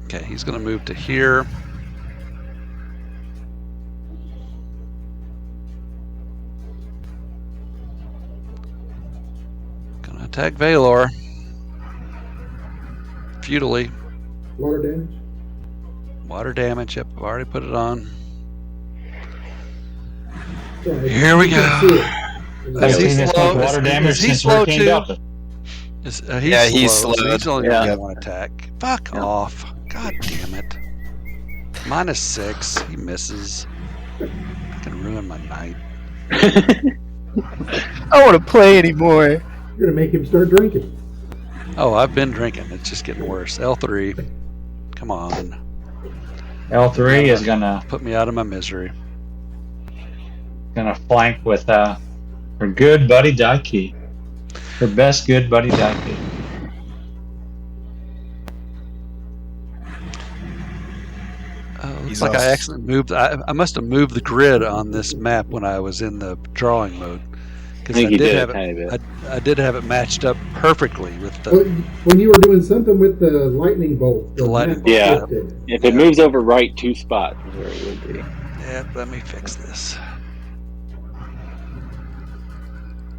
Okay, he's going to move to here. Going to attack Valor. Futilely. Water damage? Water damage. Yep, I've already put it on. Sorry, Here we you can't go. see it. Haven't Is he seen this slow? much water Is- damage is he since slow Hurricane too? Delta. He's slow, so slowed. he's only Yeah. gonna get one attack. Fuck Yeah. off. God damn it. -6. He misses. Fucking ruin my night. I don't want to play anymore. You're gonna make him start drinking. Oh, I've been drinking. It's just getting worse. L3. Come on. L3 is gonna Put me out of my misery. flank with her good buddy Daiki. Her best good buddy Daiki. Looks He's like I off. accidentally moved. I must have moved the grid on this map when I was in the drawing mode. I Because think you did a have tiny bit. I did have it matched up perfectly with the. When you were doing something with the lightning bolt, The lightning map bolt, yeah. shifted. If it moves over right 2 spots is where it would be. Yeah, let me fix this.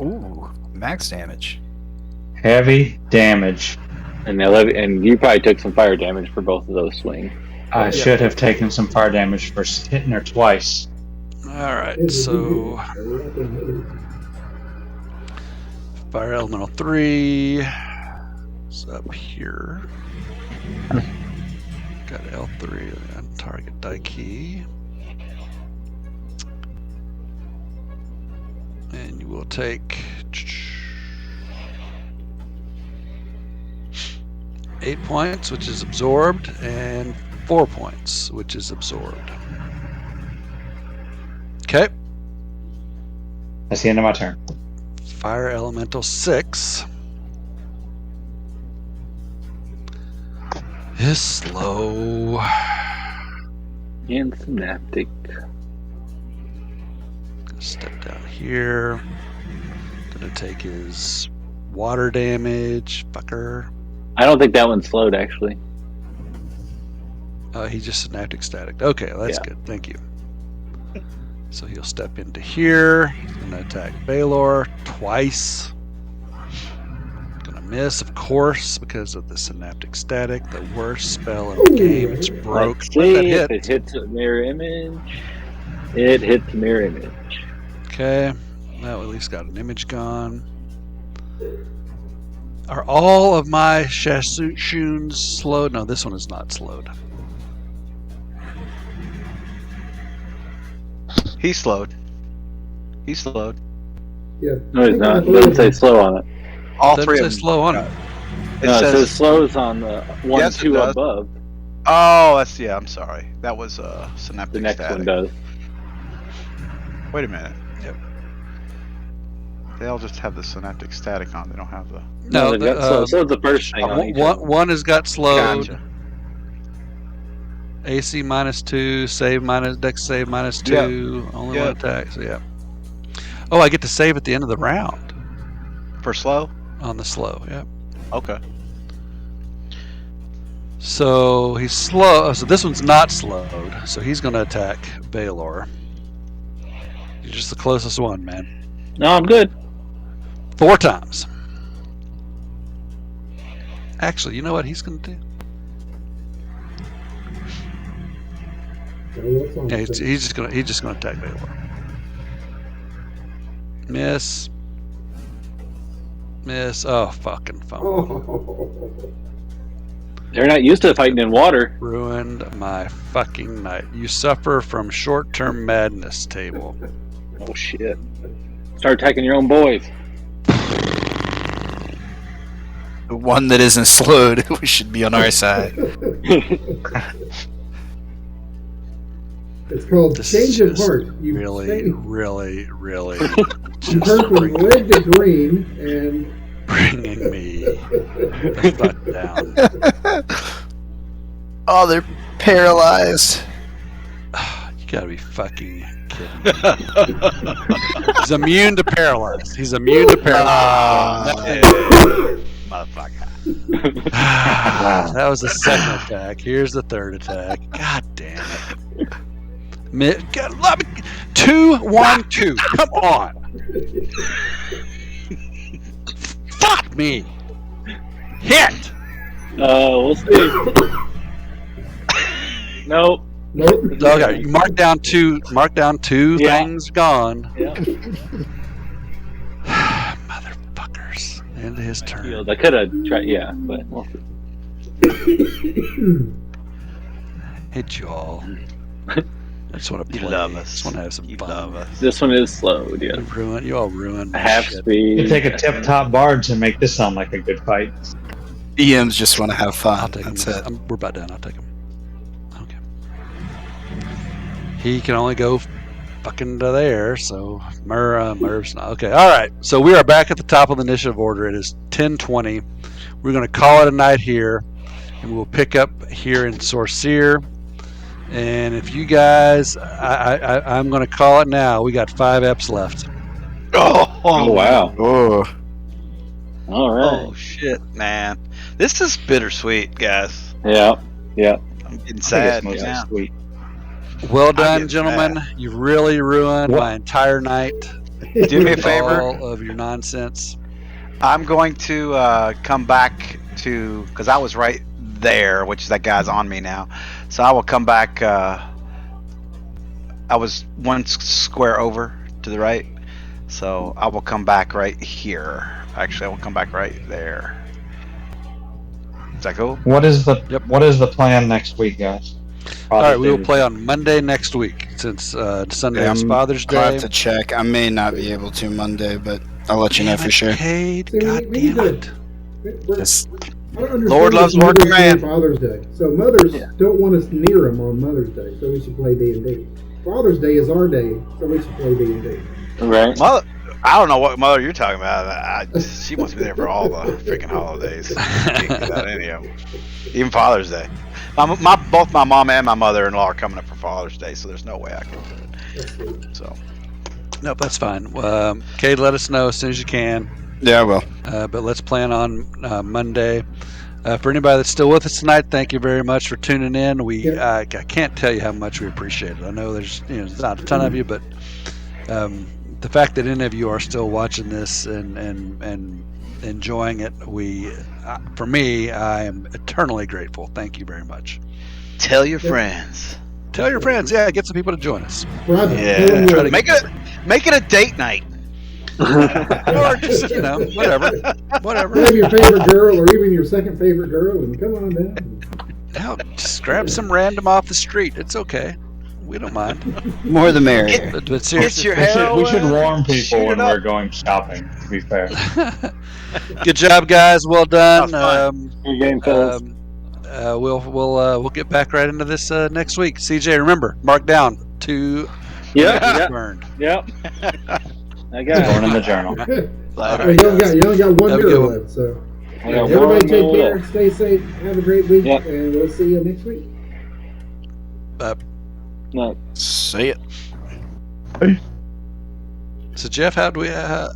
Ooh, max damage. Heavy damage. And you probably took some fire damage for both of those swings. I should have taken some fire damage for hitting her twice. All right, so fire elemental 3 is up here. Got L3 on target die key. And you will take 8 points, which is absorbed, and 4 points, which is absorbed. Okay. That's the end of my turn. Fire elemental 6 is slow. And synaptic. Gonna step down here. Gonna take his water damage. Fucker. I don't think that one's slowed, actually. He just synaptic static. Okay, that's Yeah. good. Thank you. So he'll step into here. He's gonna attack Baylor twice. Gonna miss, of course, because of the synaptic static. The worst spell in the game. It's broke. Let's Let see that if hit. it hits a mirror image. It hits a mirror image. Okay. Now at least got an image gone. Are all of my Shashuns slowed? No, this one is not slowed. He's slowed. He's slowed. Yeah. No, it's not. It doesn't say slow on it. All Doesn't three say of them. slow on it. It No, it says. says slows on the 1, Yes, it 2 does. above. Oh, that's yeah. I'm sorry. That was synaptic The next static. one does. Wait a minute. Yep. They all just have the synaptic static on. They don't have the. No, they've got slow. So it's the first thing on each one. one has got slowed. Gotcha. AC -2, save minus dex save -2, only one Yeah. attack. So yeah. Oh, I get to save at the end of the round For slow. on the slow. Yeah. Okay. So he's slow. So this one's not slowed. So he's going to attack Baylor. You're just the closest one, man. No, I'm good. 4 times. Actually, you know what he's going to do? Yeah, he's just gonna attack Baylor. Miss. Oh, fucking fumble. Oh. They're not used to fighting in water. Ruined my fucking night. You suffer from short-term madness, table. Oh shit! Start attacking your own boys. The one that isn't slowed should be on our side. It's called This change is of just heart. You really turn from red to green, and bringing me the fuck down. Oh, they're paralyzed. You gotta be fucking kidding me. He's immune to paralyze. Motherfucker. That was the second attack. Here's the third attack. God damn it. 2, 1, 2. Come on. Fuck me. Hit. We'll see. Nope. nope. Okay, you mark down two Yeah. things gone. Yeah. Fuckers. End of his turn. I could have tried, yeah, but we'll see. Hit you all. I just want to You play. love I us. just want to have some You fun. love us. This one is slowed, yeah. You all ruined my Half shit. speed. You take a tip-top barge and make this sound like a good fight. EMs just want to have I'll fun. take him. That's it. We're about done. I'll take him. Okay. He can only go fucking to there, so Merv's not. Okay, all right. So we are back at the top of the initiative order. It is 10:20. We're going to call it a night here, and we'll pick up here in Sorceer. And if you guys, I'm going to call it now. We got 5 eps left. Oh, wow. Oh, All right. Oh shit, man. This is bittersweet, guys. Yeah. I'm getting I think sad it's mostly now. sweet. Well get done, gentlemen. You really ruined my entire night. Do me a favor. All of your nonsense. I'm going to come back to, because I was right there, which is that guy's on me now. So I will come back. I was one square over to the right. So I will come back right here. Actually, I will come back right there. Is that cool? What is the Yep. What is the plan next week, guys? All right, we will play on Monday next week since Sunday is Father's I'll Day. have to check. I may not be able to Monday, but I'll let you know for sure. Cade, See, God we need damn to- it. Yes. I don't understand Lord loves this working Mother's Day, man. Father's Day. So mothers don't want us near them on Mother's Day, so we should play D&D. Father's Day is our day, so we should play D&D. Right. Mother, I don't know what mother you're talking about. She wants me there for all the freaking holidays. Can't do that any of them. Even Father's Day. Both my mom and my mother-in-law are coming up for Father's Day, so there's no way I can do it. So Nope, that's fine. Cade, let us know as soon as you can. Yeah, I will. But let's plan on Monday. For anybody that's still with us tonight, thank you very much for tuning in. I can't tell you how much we appreciate it. I know there's not a ton of you, but the fact that any of you are still watching this and enjoying it, for me, I am eternally grateful. Thank you very much. tell your friends. Tell your friends, get some people to join us. Roger, Yeah. tell them Make it a date night. Or just, whatever. grab your favorite girl or even your second favorite girl and come on down. Hell, just grab some random off the street. It's okay. We don't mind. More the merrier. But Get seriously, your We should heroin, warn shoot people it when up. we're going shopping. To be fair. good job, guys. Well done. That was Your game, fellas. We'll get back right into this next week. CJ, remember, mark down 2 Yep. burned. Yep. I got Born it. in the journal. You only got one Have a good mirror one. left, so I got everybody one take more care, left. stay safe, have a great week, Yep. and we'll see you next week. No. See it. So, Jeff, how do we? Well,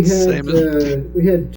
Same as- we had